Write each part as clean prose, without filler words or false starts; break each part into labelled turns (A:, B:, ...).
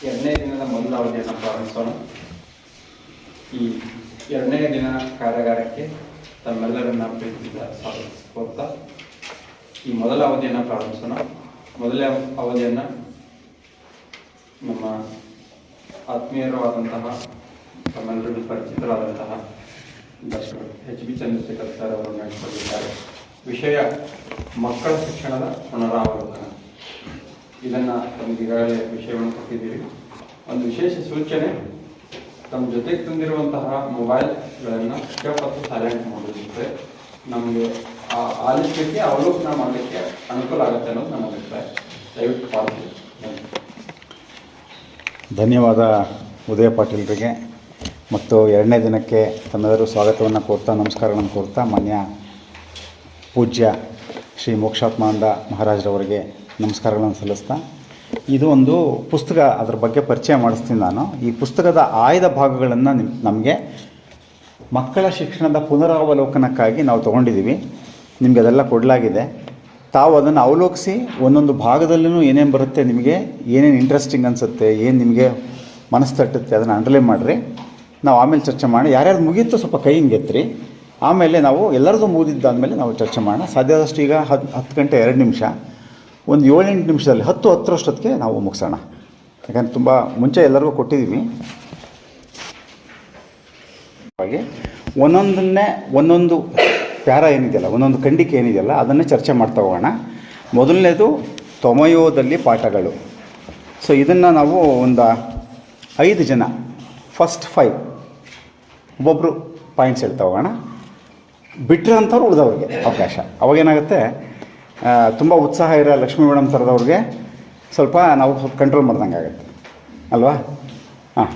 A: ಎರಡನೇ ದಿನದ ಮೊದಲ ಅವಧಿಯನ್ನು ಪ್ರಾರಂಭಿಸೋಣ. ಈ ಎರಡನೇ ದಿನ ಕಾರ್ಯಾಗಾರಕ್ಕೆ ತಮ್ಮೆಲ್ಲರನ್ನ ಪ್ರೀತಿಯಿಂದ ಸ್ವಾಗತ. ಈ ಮೊದಲ ಅವಧಿಯನ್ನು ಪ್ರಾರಂಭಿಸೋಣ. ಮೊದಲ ಅವಧಿಯನ್ನು ನಮ್ಮ ಆತ್ಮೀಯರಾದಂತಹ ತಮ್ಮೆಲ್ಲರಿಗೂ ಪರಿಚಿತರಾದಂತಹ doctor H B Chandrashekar sir ಅವರು ನಡೆಸಿಕೊಂಡಿದ್ದಾರೆ. ವಿಷಯ ಮಕ್ಕಳ ಶಿಕ್ಷಣದ ಪುನರಾವಲೋಕನ. ಇದನ್ನು ತಮಗೀಗಾಗಲೇ ವಿಷಯವನ್ನು ಕೊಟ್ಟಿದ್ದೀರಿ. ಒಂದು ವಿಶೇಷ ಸೂಚನೆ, ತಮ್ಮ ಜೊತೆಗೆ ತಂದಿರುವಂತಹ ಮೊಬೈಲ್ಗಳನ್ನು ಸ್ವಿಚ್ ಆಫ್ ಮತ್ತು ಸೈಲೆಂಟ್ ಮಾಡೋದಿರುತ್ತೆ. ನಮಗೆ ಆಲಿಸಲಿಕ್ಕೆ ಅವಲೋಕನ ಮಾಡಲಿಕ್ಕೆ ಅನುಕೂಲ ಆಗುತ್ತೆ ಅನ್ನೋದು ನನ್ನ ಅಭಿಪ್ರಾಯ. ದಯವಿಟ್ಟು ಪಾಲ್ಗೊಳ್ಳಿ.
B: ಧನ್ಯವಾದ ಉದಯ ಪಾಟೀಲ್ರಿಗೆ ಮತ್ತು ಎರಡನೇ ದಿನಕ್ಕೆ ತಮ್ಮೆಲ್ಲರೂ ಸ್ವಾಗತವನ್ನು ಕೋರ್ತಾ ನಮಸ್ಕಾರಗಳನ್ನು ಕೋರ್ತಾ ಮಾನ್ಯ ಪೂಜ್ಯ ಶ್ರೀ ಮೋಕ್ಷಾತ್ಮಾನಂದ ಮಹಾರಾಜರವರಿಗೆ ನಮಸ್ಕಾರಗಳನ್ನು ಸಲ್ಲಿಸ್ತಾ, ಇದು ಒಂದು ಪುಸ್ತಕ, ಅದರ ಬಗ್ಗೆ ಪರಿಚಯ ಮಾಡಿಸ್ತೀನಿ ನಾನು. ಈ ಪುಸ್ತಕದ ಆಯ್ದ ಭಾಗಗಳನ್ನು ನಮಗೆ ಮಕ್ಕಳ ಶಿಕ್ಷಣದ ಪುನರಾವಲೋಕನಕ್ಕಾಗಿ ನಾವು ತೊಗೊಂಡಿದ್ದೀವಿ. ನಿಮಗೆ ಅದೆಲ್ಲ ಕೊಡಲಾಗಿದೆ. ತಾವು ಅದನ್ನು ಅವಲೋಕಿಸಿ ಒಂದೊಂದು ಭಾಗದಲ್ಲೂ ಏನೇನು ಬರುತ್ತೆ, ನಿಮಗೆ ಏನೇನು ಇಂಟ್ರೆಸ್ಟಿಂಗ್ ಅನಿಸುತ್ತೆ, ಏನು ನಿಮಗೆ ಮನಸ್ಸು ತಟ್ಟುತ್ತೆ, ಅದನ್ನು ಅಂಡರ್ಲೈನ್ ಮಾಡಿರಿ. ನಾವು ಆಮೇಲೆ ಚರ್ಚೆ ಮಾಡಿ, ಯಾರ್ಯಾರು ಮುಗೀತು ಸ್ವಲ್ಪ ಕೈ ಹಿಂಗೆತ್ರಿ. ಆಮೇಲೆ ನಾವು ಎಲ್ಲರದು ಮುಗಿದಿದ್ದಾದಮೇಲೆ ನಾವು ಚರ್ಚೆ ಮಾಡೋಣ. ಸಾಧ್ಯವಾದಷ್ಟು ಈಗ 10 ಗಂಟೆ 2 ನಿಮಿಷ, ಒಂದು 7-8 ನಿಮಿಷದಲ್ಲಿ 10-10 ನಾವು ಮುಗಿಸೋಣ. ಯಾಕಂದರೆ ತುಂಬ ಮುಂಚೆ ಎಲ್ಲರಿಗೂ ಕೊಟ್ಟಿದ್ದೀವಿ. ಹಾಗೆ ಒಂದೊಂದನ್ನೇ ಒಂದೊಂದು ಪ್ಯಾರ ಏನಿದೆಯಲ್ಲ, ಒಂದೊಂದು ಖಂಡಿಕೆ ಏನಿದೆಯಲ್ಲ, ಅದನ್ನೇ ಚರ್ಚೆ ಮಾಡ್ತಾ ಹೋಗೋಣ. ಮೊದಲನೇದು ತೊಮಯೋದಲ್ಲಿ ಪಾಠಗಳು. ಸೊ ಇದನ್ನು ನಾವು ಒಂದು 5 ಜನ, ಫಸ್ಟ್ 5 ಒಬ್ಬೊಬ್ಬರು ಪಾಯಿಂಟ್ಸ್ ಹೇಳ್ತಾ ಹೋಗೋಣ. ಬಿಟ್ಟರೆ ಅಂಥವ್ರು ಉಳಿದವ್ರಿಗೆ ಅವಕಾಶ. ಅವಾಗೇನಾಗುತ್ತೆ, ತುಂಬ ಉತ್ಸಾಹ ಇರೋ ಲಕ್ಷ್ಮೀ ಮೇಡಮ್ ಥರದವ್ರಿಗೆ ಸ್ವಲ್ಪ ನಾವು ಸ್ವಲ್ಪ ಕಂಟ್ರೋಲ್ ಮಾಡ್ದಂಗೆ ಆಗುತ್ತೆ ಅಲ್ವಾ? ಹಾಂ,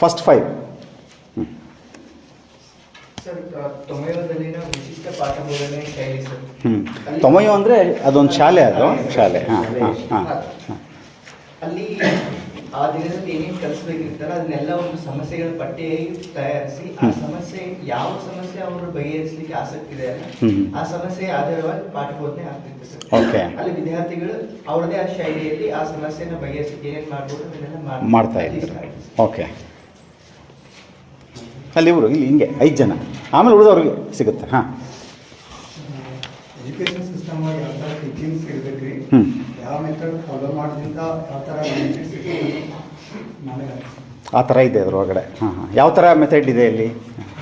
B: ಫಸ್ಟ್ 5. ತೊಮಯೋ ಅಂದರೆ ಅದೊಂದು ಶಾಲೆ, ಅದು ಶಾಲೆ. ಹಾಂ ಹಾಂ ಹಾಂ ಹಾಂ.
C: ಅಲ್ಲಿ ಆ ದಿನದಲ್ಲಿ ಏನೇನು ಕಲಿಸ್ಬೇಕಿರ್ತಾರ ಅದನ್ನೆಲ್ಲ ಒಂದು ಸಮಸ್ಯೆಗಳ ಪಟ್ಟಿ ತಯಾರಿಸಿ, ಆ ಸಮಸ್ಯೆ ಯಾವ ಸಮಸ್ಯೆ ಅವರು ಬಗೆಹರಿಸಲಿಕ್ಕೆ ಆಸಕ್ತಿ ಇದೆ ಅಲ್ಲ, ಆ ಸಮಸ್ಯೆ ಆಧಾರವಾಗಿ ಪಾಠ ಬೋಧನೆ ಆಗ್ತಿತ್ತು ಸರ್.
B: ಓಕೆ. ಅಲ್ಲಿ
C: ವಿದ್ಯಾರ್ಥಿಗಳು ಅವ್ರದೇ ಆ ಶೈಲಿಯಲ್ಲಿ ಆ ಸಮಸ್ಯೆನ ಬಗೆಹರಿಸಲಿಕ್ಕೆ ಏನೇನು ಮಾಡ್ಬೋದು ಅದನ್ನೆಲ್ಲ
B: ಮಾಡ್ತಾ ಇದ್ದಾರೆ. ಓಕೆ. ಅಲ್ಲಿ ಇವರು ಇಲ್ಲಿ ಹಿಂಗೆ 5 ಜನ, ಆಮೇಲೆ ಉಳಿದವ್ರಿಗೆ ಸಿಗುತ್ತೆ. ಹಾಂ.
D: ಎಜುಕೇಷನ್ ಸಿಸ್ಟಮ್ ಯಾವ ಥರ ಟೀಚಿಂಗ್ಸ್ ಇರಬೇಕು ರೀ, ಯಾವ ಮೆಥಡ್ ಫಾಲೋ ಮಾಡೋದ್ರಿಂದ ಯಾವ ಥರ
B: ಆ ಥರ ಇದೆ ಅದರೊಳಗಡೆ. ಹಾಂ ಹಾಂ. ಯಾವ ಥರ ಮೆಥಡ್ ಇದೆ ಇಲ್ಲಿ?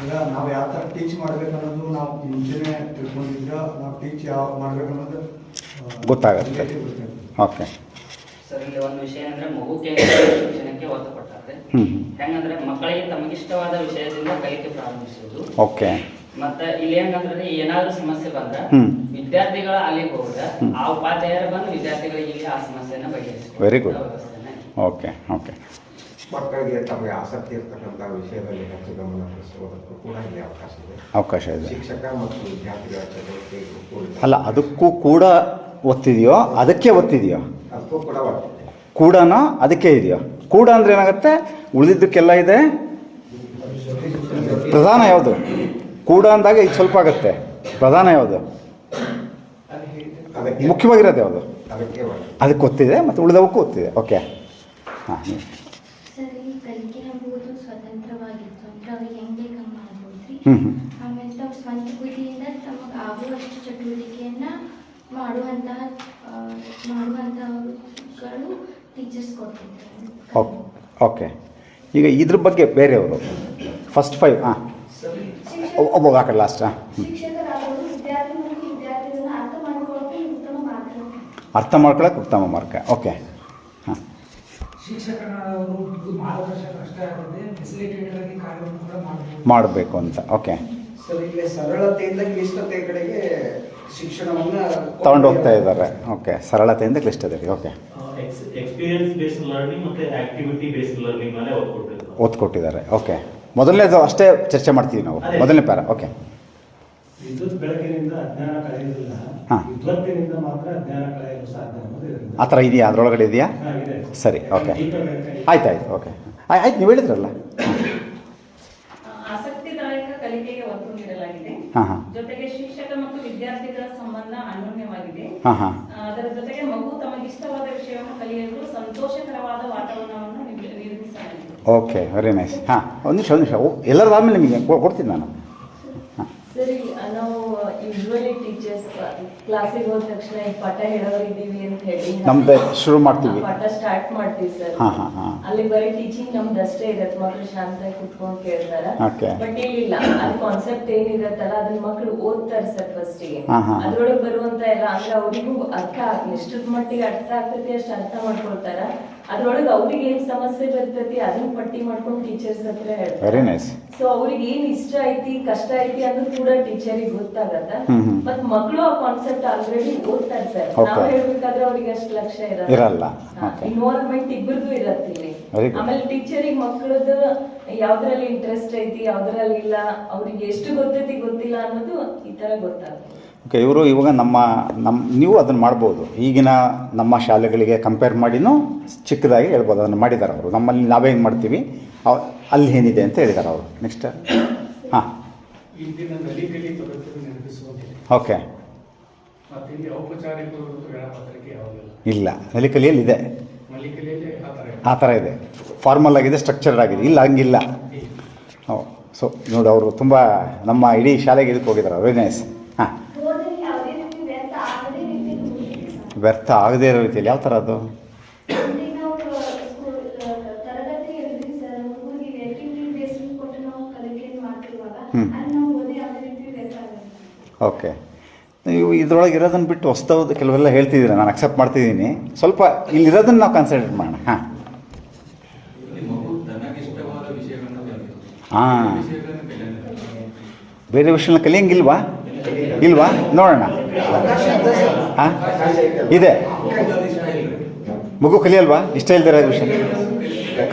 D: ಈಗ ನಾವು ಯಾವ ಥರ ಟೀಚ್ ಮಾಡ್ಬೇಕು ಅನ್ನೋದು ನಾವು ಮುಂಚೆನೇ ತಿಳ್ಕೊಂಡಿದ್ರೆ ನಾವು ಟೀಚ್ ಯಾವ ಮಾಡ್ಬೇಕು ಅನ್ನೋದು
B: ಗೊತ್ತಾಗುತ್ತೆ. ಓಕೆ
E: ಸರ್, ಇಲ್ಲಿ ಒಂದು ವಿಷಯ ಅಂದ್ರೆ ಮಗು ಶಿಕ್ಷಣಕ್ಕೆ ಒತ್ತು ಕೊಟ್ಟಾರೆ. ಹೆಂಗಂದ್ರೆ ಮಕ್ಕಳಿಗೆ ತಮಗಿಷ್ಟವಾದ ವಿಷಯದಿಂದ ಕಲಿಕೆ ಪ್ರಾರಂಭಿಸುವುದು.
B: ಓಕೆ.
E: ಮತ್ತೆ ಇಲ್ಲಿ ಹೆಂಗಂದ್ರೆ ಏನಾದ್ರೂ ಸಮಸ್ಯೆ ಬಂದ್ರೆ ವಿದ್ಯಾರ್ಥಿಗಳ ಅಲ್ಲಿಗೆ ಹೋದ್ರೆ ಆ ಉಪಾಧ್ಯಾಯರು ಬಂದು ವಿದ್ಯಾರ್ಥಿಗಳಿಗೆ ಇಲ್ಲಿ ಆ ಸಮಸ್ಯೆನ ಬಗೆಹರಿಸ್ತಾರೆ.
B: Very good. Okay okay.
F: ಮಕ್ಕಳಿಗೆ ತಮಗೆ ಆಸಕ್ತಿ ಇರ್ತಕ್ಕಂಥ ವಿಷಯದಲ್ಲಿ ಹೆಚ್ಚು ಗಮನ ಹರಿಸುವುದಕ್ಕೂ ಕೂಡ ಇಲ್ಲಿ
B: ಅವಕಾಶ ಇದೆ.
F: ಶಿಕ್ಷಕ ಮತ್ತು ವಿದ್ಯಾರ್ಥಿಗಳ ಚಟುವಟಿಕೆಗೂ
B: ಅಲ್ಲ, ಅದಕ್ಕೂ ಕೂಡ ಒತ್ತಿದೆಯೋ ಅದಕ್ಕೆ ಒತ್ತಿದೆಯೋ?
F: ಅದಕ್ಕೂ ಕೂಡ ಒತ್ತಿದೆ.
B: ಕೂಡನೋ ಅದಕ್ಕೆ ಇದೆಯೋ? ಕೂಡ ಅಂದರೆ ಏನಾಗುತ್ತೆ, ಉಳಿದಿದ್ದಕ್ಕೆಲ್ಲ ಇದೆ. ಪ್ರಧಾನ ಯಾವುದು? ಕೂಡ ಅಂದಾಗ ಇದು ಸ್ವಲ್ಪ ಆಗುತ್ತೆ. ಪ್ರಧಾನ ಯಾವುದು? ಮುಖ್ಯವಾಗಿರೋದು ಯಾವುದು? ಅದಕ್ಕೆ ಒತ್ತಿದೆ ಮತ್ತು ಉಳಿದವಕ್ಕೂ ಒತ್ತಿದೆ. ಓಕೆ. ಹಾಂ.
G: ಸರ್, ಈ ಕಲಿಕೆ ಎಂಬುದು ಸ್ವತಂತ್ರವಾಗಿತ್ತು ಅಂದ್ರೆ ಅವ್ರಿಗೆ ಹೆಂಗೆ ಕಮ್ಮಿ ಮಾಡ್ಬೋದ್ರಿ. ಆಮೇಲೆ ತಾವು ಸ್ವಂತ ಬುದ್ಧಿಯಿಂದ ತಮಗೆ ಆಗುವಷ್ಟು ಚಟುವಟಿಕೆಯನ್ನ ಮಾಡುವಂಥವುಗಳು ಟೀಚರ್ಸ್ ಕೊಡ್ತಿದ್ದಾರೆ.
B: ಓಕೆ. ಈಗ ಇದ್ರ ಬಗ್ಗೆ ಬೇರೆಯವರು ಫಸ್ಟ್ 5. ಹಾಂ, ಒಬ್ಬ ಆ ಕಡೆ ಲಾಸ್ಟ್.
G: ಶಿಕ್ಷಕರಾದವರು ವಿದ್ಯಾರ್ಥಿಗಳನ್ನ
B: ಅರ್ಥ ಮಾಡ್ಕೊಳ್ಳೋಕೆ ಉತ್ತಮ ಮಾರ್ಗ. ಓಕೆ. ಹಾಂ.
H: ಶಿಕ್ಷಕರಾದವರು ಮಾರ್ಗದರ್ಶಕರಷ್ಟೇ ಆಗದೆ ಫೆಸಿಲಿಟೇಟರ್ ಆಗಿ ಕಾರ್ಯವನ್ನು ಕೂಡ
B: ಮಾಡಬೇಕು ಅಂತ. ಓಕೆ.
D: ಸರ್, ಇಲ್ಲಿ ಸರಳತೆಯಿಂದ ಕ್ಲಿಷ್ಟತೆ ಕಡೆಗೆ ಶಿಕ್ಷಣವನ್ನು
B: ತಗೊಂಡು ಹೋಗ್ತಾ ಇದ್ದಾರೆ. ಓಕೆ. ಸರಳತೆಯಿಂದ ಕ್ಲಿಷ್ಟತೆ. ಓಕೆ.
I: ಎಕ್ಸ್ಪೀರಿಯನ್ಸ್ ಬೇಸ್ಡ್ ಲರ್ನಿಂಗ್ ಮತ್ತು ಆಕ್ಟಿವಿಟಿ ಬೇಸ್ಡ್ ಲರ್ನಿಂಗ್ ಮೇಲೆ
B: ಒತ್ತು ಕೊಟ್ಟಿದ್ದಾರೆ. ಓಕೆ. ಮೊದಲನೇದು ಅಷ್ಟೇ ಚರ್ಚೆ ಮಾಡ್ತೀವಿ ನಾವು, ಮೊದಲನೇ ಪ್ಯಾರ. ಓಕೆ.
H: ವಿದ್ಯುತ್ ಬೆಳಕಿನಿಂದ ಅಜ್ಞಾನ ಕಳೆಯುವುದಿಲ್ಲ, ವಿದ್ವತ್ತಿನಿಂದ ಮಾತ್ರ ಅಜ್ಞಾನ ಕಳೆಯಲು ಸಾಧ್ಯ ಅನ್ನೋದು
B: ಆ ಥರ ಇದೆಯಾ? ಅದರೊಳಗಡೆ ಇದೆಯಾ? ಸರಿ. ಓಕೆ. ಆಯ್ತು. ಓಕೆ. ಆಯ್ತು, ನೀವು ಹೇಳಿದ್ರಲ್ಲ.
J: ಆಸಕ್ತಿದಾಯಕ ಕಲಿಕೆಗೆ ಒತ್ತು ನೀಡಲಾಗಿದೆ. ಜೊತೆಗೆ ಶಿಕ್ಷಕ ಮತ್ತು ವಿದ್ಯಾರ್ಥಿಗಳ ಸಂಬಂಧ ಅನ್ಯೋನ್ಯವಾಗಿದೆ. ಅದರ ಜೊತೆಗೆ ಮಗು ತಮಗಿಷ್ಟವಾದ ವಿಷಯವನ್ನು ಕಲಿಯಲು ಸಂತೋಷಕರವಾದ ವಾತಾವರಣವನ್ನು
B: ಓಕೆ, ವೆರಿ ನೈಸ್. ಹಾಂ, ಒಂದು ನಿಮಿಷ ಎಲ್ಲರದ್ದು ಆದಮೇಲೆ ನಿಮಗೆ ಕೊಡ್ತೀನಿ ನಾನು. ಹಾಂ,
K: ಸರಿ, ನಾವು ಯೂಶ್ವಲಿ ಟೀಚರ್ಸ್ ಕ್ಲಾಸಿಗೆ ಹೋದ ತಕ್ಷಣ ಈ ಪಾಠ ಹೇಳೋರಿದ್ದೀವಿ ಅಂತ ಹೇಳಿ
B: ನಮ್ದು ಶುರು ಮಾಡ್ತೀವಿ,
K: ಪಾಠ ಸ್ಟಾರ್ಟ್ ಮಾಡ್ತೀವಿ ಸರ್. ಅಲ್ಲಿ ಬರೀ ಟೀಚಿಂಗ್ ನಮ್ದು ಅಷ್ಟೇ ಇರತ್ತೆ, ಮಕ್ಕಳು ಶಾಂತವಾಗಿ ಕುತ್ಕೊಂಡು ಕೇಳ್ತಾರ. ಬಟ್ ಇಲ್ಲ, ಅಲ್ಲಿ ಕಾನ್ಸೆಪ್ಟ್ ಏನಿರತ್ತಲ್ಲ ಅದನ್ನ ಮಕ್ಕಳು ಓದ್ತಾರೆ ಸರ್ ಫಸ್ಟಿಗೆ. ಅದ್ರೊಳಗೆ ಬರುವಂತ ಎಲ್ಲ ಅಂದ್ರೆ ಅವರಿಗೂ ಅರ್ಥ ಎಷ್ಟದ ಮಟ್ಟಿಗೆ ಅರ್ಥ ಆಗ್ತೈತಿ ಅಷ್ಟು ಅರ್ಥ ಮಾಡ್ಕೊಳ್ತಾರ. ಅದ್ರೊಳಗೆ ಅವ್ರಿಗೆ ಏನ್ ಸಮಸ್ಯೆ ಬರ್ತೈತಿ ಅದನ್ನ ಪಟ್ಟಿ ಮಾಡ್ಕೊಂಡು ಟೀಚರ್ಸ್ ಹತ್ರ ಹೇಳ್ತಾರೆ. ಸೊ ಅವ್ರಿಗೆ ಏನ್ ಇಷ್ಟ ಐತಿ ಕಷ್ಟ ಐತಿ ಅನ್ನೋದು ಕೂಡ ಟೀಚರಿಗೆ ಗೊತ್ತಾಗತ್ತ. ಮತ್ ಮಕ್ಕಳು ಆ ಕಾನ್ಸೆಪ್ಟ್ ಆಲ್ರೆಡಿ ಓದ್ತಾರೆ ಸರ್. ನಾವ್ ಹೇಳ್ಬೇಕಾದ್ರೆ ಅವ್ರಿಗೆ ಅಷ್ಟು ಲಕ್ಷ್ಯ ಇರಲ್ಲ. ಇನ್ವಾಲ್ವ್ಮೆಂಟ್ ಇಬ್ಬರದು ಇರತ್ತಿಲ್ಲಿ. ಆಮೇಲೆ ಟೀಚರಿಗೆ ಮಕ್ಕಳದ್ದು ಯಾವ್ದ್ರಲ್ಲಿ ಇಂಟ್ರೆಸ್ಟ್ ಐತಿ ಯಾವ್ದ್ರಲ್ಲಿ ಇಲ್ಲ, ಅವ್ರಿಗೆ ಎಷ್ಟು ಗೊತ್ತೈತಿ ಗೊತ್ತಿಲ್ಲ ಅನ್ನೋದು ಈ ತರ ಗೊತ್ತಾಗುತ್ತೆ.
B: ಓಕೆ, ಇವರು ಇವಾಗ ನಮ್ಮ ನೀವು ಅದನ್ನು ಮಾಡ್ಬೋದು. ಈಗಿನ ನಮ್ಮ ಶಾಲೆಗಳಿಗೆ ಕಂಪೇರ್ ಮಾಡಿನೂ ಚಿಕ್ಕದಾಗಿ ಹೇಳ್ಬೋದು, ಅದನ್ನು ಮಾಡಿದ್ದಾರೆ ಅವರು. ನಮ್ಮಲ್ಲಿ ನಾವೇನು ಮಾಡ್ತೀವಿ ಅಲ್ಲಿ ಏನಿದೆ ಅಂತ ಹೇಳಿದ್ದಾರೆ ಅವರು. ನೆಕ್ಸ್ಟ್ ಹಾಂ, ಓಕೆ, ಇಲ್ಲ ನಲಿಕಲಿಯಲ್ಲಿದೆ, ಆ ಥರ ಇದೆ, ಫಾರ್ಮಲ್ ಆಗಿದೆ, ಸ್ಟ್ರಕ್ಚರ್ಡ್ ಆಗಿದೆ. ಇಲ್ಲ ಹಂಗಿಲ್ಲ. ಸೊ ನೋಡಿ, ಅವರು ತುಂಬ ನಮ್ಮ ಇಡೀ ಶಾಲೆಗೆ ಇದಕ್ಕೆ ಹೋಗಿದ್ದಾರೆ. Very nice. ಹಾಂ, ವ್ಯರ್ಥ ಆಗದೇ ಇರೋ ರೀತಿಯಲ್ಲಿ ಯಾವ ಥರ ಅದು? ಓಕೆ, ನೀವು ಇದರೊಳಗೆ ಇರೋದನ್ನು ಬಿಟ್ಟು ಹೊಸದು ಕೆಲವೆಲ್ಲ ಹೇಳ್ತಿದ್ದೀರಾ, ನಾನು ಅಕ್ಸೆಪ್ಟ್ ಮಾಡ್ತಿದ್ದೀನಿ. ಸ್ವಲ್ಪ ಇಲ್ಲಿರೋದನ್ನು ನಾವು ಕನ್ಸಿಡರ್ ಮಾಡೋಣ. ಹಾಂ ಹಾಂ, ಬೇರೆ ವಿಷಯನ ಕಲಿಯಂಗಿಲ್ವಾ? ಇಲ್ವಾ? ನೋಡೋಣ. ಹಾಂ, ಇದೆ. ಮಗು ಕಲಿಯಲ್ವಾ? ಇಷ್ಟ ಇಲ್ದಿರೋ ವಿಷಯ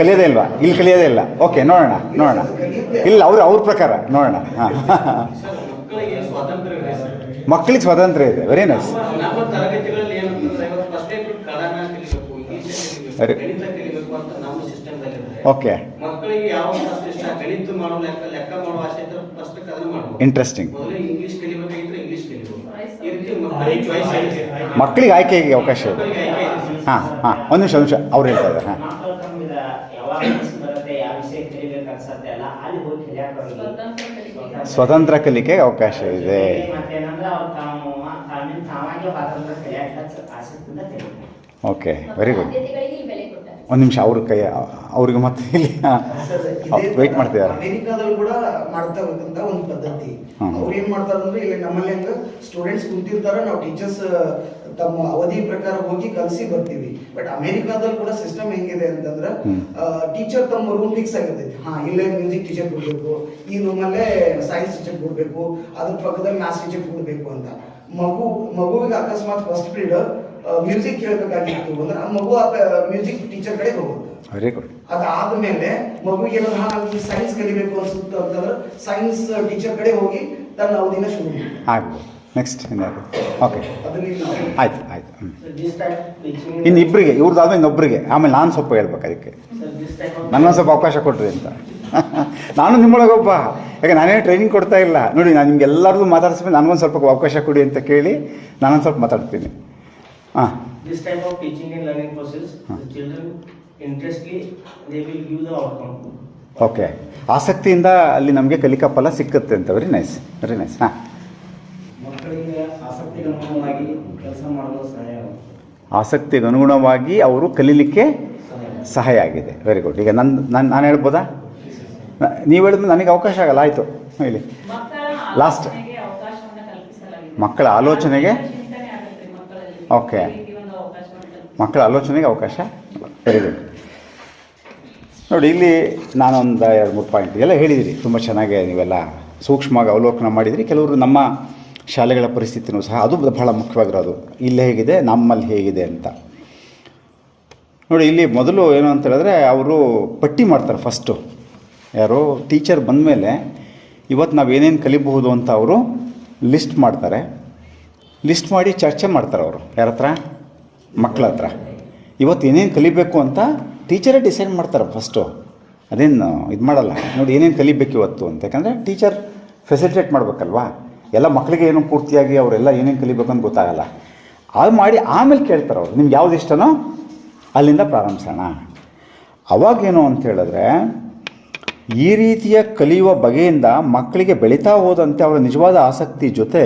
B: ಕಲಿಯೋದೇ ಇಲ್ವಾ? ಇಲ್ಲಿ ಕಲಿಯೋದೇ ಇಲ್ಲ. ಓಕೆ, ನೋಡೋಣ. ಇಲ್ಲ, ಅವ್ರ ಪ್ರಕಾರ ನೋಡೋಣ. ಹಾಂ, ಮಕ್ಕಳಿಗೆ ಸ್ವಾತಂತ್ರ್ಯ ಇದೆ. Very nice. Okay, interesting. ಮಕ್ಕಳಿಗೆ ಆಯ್ಕೆಗೆ ಅವಕಾಶ ಇದೆ. ಹಾಂ ಹಾಂ, ಒಂದು ನಿಮಿಷ ಅವ್ರು ಹೇಳ್ತಾ ಇದ್ದಾರೆ. ಹಾಂ, ಸ್ವತಂತ್ರ ಕಲಿಕೆಗೆ ಅವಕಾಶ ಇದೆ. Okay, very good. ಒಂದು ನಿಮಿಷ ಅವ್ರಿಗೆ ಮತ್ತೆ ಇಲ್ಲಿ ವೆಯ್ಟ್ ಮಾಡ್ತಿದ್ದಾರೆ.
L: ಅಮೆರಿಕಾದಲ್ಲಿ ಕೂಡ ಮಾಡ್ತಾ ಇರುವಂತ ಒಂದು ಪದ್ಧತಿ. ಅವ್ರು ಏನ್ ಮಾಡ್ತಾರೆ ಅಂದ್ರೆ, ಇಲ್ಲಿ ನಮ್ಮಲ್ಲಿ ಹಂಗ ಸ್ಟೂಡೆಂಟ್ಸ್ ಕುಂತಿರ್ತಾರೆ, ನಾವು ಟೀಚರ್ಸ್ ತಮ್ಮ ಅವಧಿ ಪ್ರಕಾರ ಹೋಗಿ ಕಲಿಸಿ ಬರ್ತೀವಿ. ಬಟ್ ಅಮೆರಿಕಾದಲ್ಲಿ ಕೂಡ ಸಿಸ್ಟಮ್ ಹೆಂಗಿದೆ ಅಂತಂದ್ರೆ, ಟೀಚರ್ ತಮ್ಮ ರೂಮ್ ಫಿಕ್ಸ್ ಆಗಿರ್ತೈತಿ. ಇಲ್ಲೇ ಮ್ಯೂಸಿಕ್ ಟೀಚರ್ ಕೊಡ್ಬೇಕು, ಈ ರೂಮಲ್ಲೇ ಸೈನ್ಸ್ ಟೀಚರ್ ಕೊಡ್ಬೇಕು, ಅದ್ರ ಪಕ್ಕದಲ್ಲಿ ಮ್ಯಾಥ್ಸ್ ಟೀಚರ್ ಕೊಡ್ಬೇಕು ಅಂತ. ಮಗುವಿಗೆ ಅಕಸ್ಮಾತ್ ಫಸ್ಟ್ ಪೀರಿಯಡ್ ಮ್ಯೂಸಿಕ್ ಕೇಳಬೇಕಾಗಿತ್ತು ಅಂದ್ರೆ ಆ ಮಗು ಮ್ಯೂಸಿಕ್ ಟೀಚರ್ ಕಡೆ ಹೋಗುತ್ತೆ.
B: Very good.
L: ಅದಾದ್ಮೇಲೆ ಮಗುವಿಗೆ ಏನಾದ್ರು ಸೈನ್ಸ್ ಕಲಿಬೇಕು ಅನ್ಸುತ್ತೆ ಅಂತಂದ್ರೆ ಸೈನ್ಸ್ ಟೀಚರ್ ಕಡೆ ಹೋಗಿ ತನ್ನ ಅವಧಿನ ಶುರು
B: ಆಗ್ಬೋದು. ನೆಕ್ಸ್ಟ್ ಓಕೆ, ಆಯ್ತು. ಇನ್ನು ಇಬ್ಬರಿಗೆ, ಇವ್ರದ್ದಾದ್ಮೇಲೆ ಇನ್ನೊಬ್ಬರಿಗೆ, ಆಮೇಲೆ ನಾನು ಸ್ವಲ್ಪ ಹೇಳ್ಬೇಕು. ಅದಕ್ಕೆ ನನಗೊಂದು ಸ್ವಲ್ಪ ಅವಕಾಶ ಕೊಟ್ರಿ ಅಂತ. ನಾನು ನಿಮ್ಮೊಳಗೊಬ್ಬ, ಯಾಕೆ ನಾನೇ ಟ್ರೈನಿಂಗ್ ಕೊಡ್ತಾ ಇಲ್ಲ ನೋಡಿ. ನಾನು ನಿಮ್ಗೆ ಎಲ್ಲರಿಗೂ ಮಾತಾಡಿಸ್ಬೇಕು, ನನಗೊಂದು ಸ್ವಲ್ಪ ಅವಕಾಶ ಕೊಡಿ ಅಂತ ಕೇಳಿ ನಾನೊಂದು ಸ್ವಲ್ಪ ಮಾತಾಡ್ತೀನಿ. ಹಾಂ,
M: this type of teaching and learning process, the children interestly they will give the outcome.
B: Okay, ಆಸಕ್ತಿಯಿಂದ ಅಲ್ಲಿ ನಮಗೆ ಕಲಿಕಾ ಫಲ ಸಿಕ್ಕುತ್ತೆ ಅಂತ. Very nice, very nice. ಹಾಂ,
M: ಮಕ್ಕಳಿಗೆ ಆಸಕ್ತಿಗೆ ಅನುಗುಣವಾಗಿ ಕೆಲಸ ಮಾಡಲು ಸಹಾಯ,
B: ಆಸಕ್ತಿಗೆ ಅನುಗುಣವಾಗಿ ಅವರು ಕಲೀಲಿಕ್ಕೆ ಸಹಾಯ ಆಗಿದೆ. Very good. ಈಗ ನಾನು ಹೇಳ್ಬೋದಾ? ನೀವು ಹೇಳಿದ್ರೆ ನನಗೆ ಅವಕಾಶ ಆಗಲ್ಲ. ಆಯಿತು, ಹೇಳಿ. ಲಾಸ್ಟ್, ಮಕ್ಕಳ ಆಲೋಚನೆಗೆ. ಓಕೆ, ಮಕ್ಕಳ ಆಲೋಚನೆಗೆ ಅವಕಾಶ. Very good. ನೋಡಿ, ಇಲ್ಲಿ ನಾನೊಂದು 2-3 ಪಾಯಿಂಟ್ ಎಲ್ಲ ಹೇಳಿದಿರಿ. ತುಂಬ ಚೆನ್ನಾಗಿ ನೀವೆಲ್ಲ ಸೂಕ್ಷ್ಮವಾಗಿ ಅವಲೋಕನ ಮಾಡಿದಿರಿ. ಕೆಲವರು ನಮ್ಮ ಶಾಲೆಗಳ ಪರಿಸ್ಥಿತಿನೂ ಸಹ ಅದು ಬಹಳ ಮುಖ್ಯವಾಗಿರೋದು. ಇಲ್ಲಿ ಹೇಗಿದೆ, ನಮ್ಮಲ್ಲಿ ಹೇಗಿದೆ ಅಂತ ನೋಡಿ. ಇಲ್ಲಿ ಮೊದಲು ಏನು ಅಂತ ಹೇಳಿದ್ರೆ, ಅವರು ಪಟ್ಟಿ ಮಾಡ್ತಾರೆ ಫಸ್ಟು. ಯಾರು ಟೀಚರ್ ಬಂದಮೇಲೆ ಇವತ್ತು ನಾವು ಏನೇನು ಕಲಿಬಹುದು ಅಂತ ಅವರು ಲಿಸ್ಟ್ ಮಾಡ್ತಾರೆ. ಲಿಸ್ಟ್ ಮಾಡಿ ಚರ್ಚೆ ಮಾಡ್ತಾರೆ ಅವರು. ಯಾರ ಹತ್ರ? ಮಕ್ಕಳ ಹತ್ರ. ಇವತ್ತು ಏನೇನು ಕಲಿಬೇಕು ಅಂತ ಟೀಚರೇ ಡಿಸೈಡ್ ಮಾಡ್ತಾರೆ ಫಸ್ಟು. ಅದೇನು ಇದು ಮಾಡಲ್ಲ ನೋಡಿ, ಏನೇನು ಕಲಿಬೇಕು ಇವತ್ತು ಅಂತ. ಯಾಕಂದರೆ ಟೀಚರ್ ಫೆಸಿಲಿಟೇಟ್ ಮಾಡಬೇಕಲ್ವಾ, ಎಲ್ಲ ಮಕ್ಕಳಿಗೆ ಏನು ಪೂರ್ತಿಯಾಗಿ ಅವರೆಲ್ಲ ಏನೇನು ಕಲಿಬೇಕು ಅಂತ ಗೊತ್ತಾಗಲ್ಲ. ಅದು ಮಾಡಿ ಆಮೇಲೆ ಕೇಳ್ತಾರೆ ಅವರು, ನಿಮ್ಗೆ ಯಾವ್ದು ಇಷ್ಟನೋ ಅಲ್ಲಿಂದ ಪ್ರಾರಂಭಿಸೋಣ. ಅವಾಗೇನು ಅಂತ ಹೇಳಿದ್ರೆ ಈ ರೀತಿಯ ಕಲಿಯುವ ಬಗೆಯಿಂದ ಮಕ್ಕಳಿಗೆ ಬೆಳೀತಾ ಹೋದಂತೆ ಅವರ ನಿಜವಾದ ಆಸಕ್ತಿ ಜೊತೆ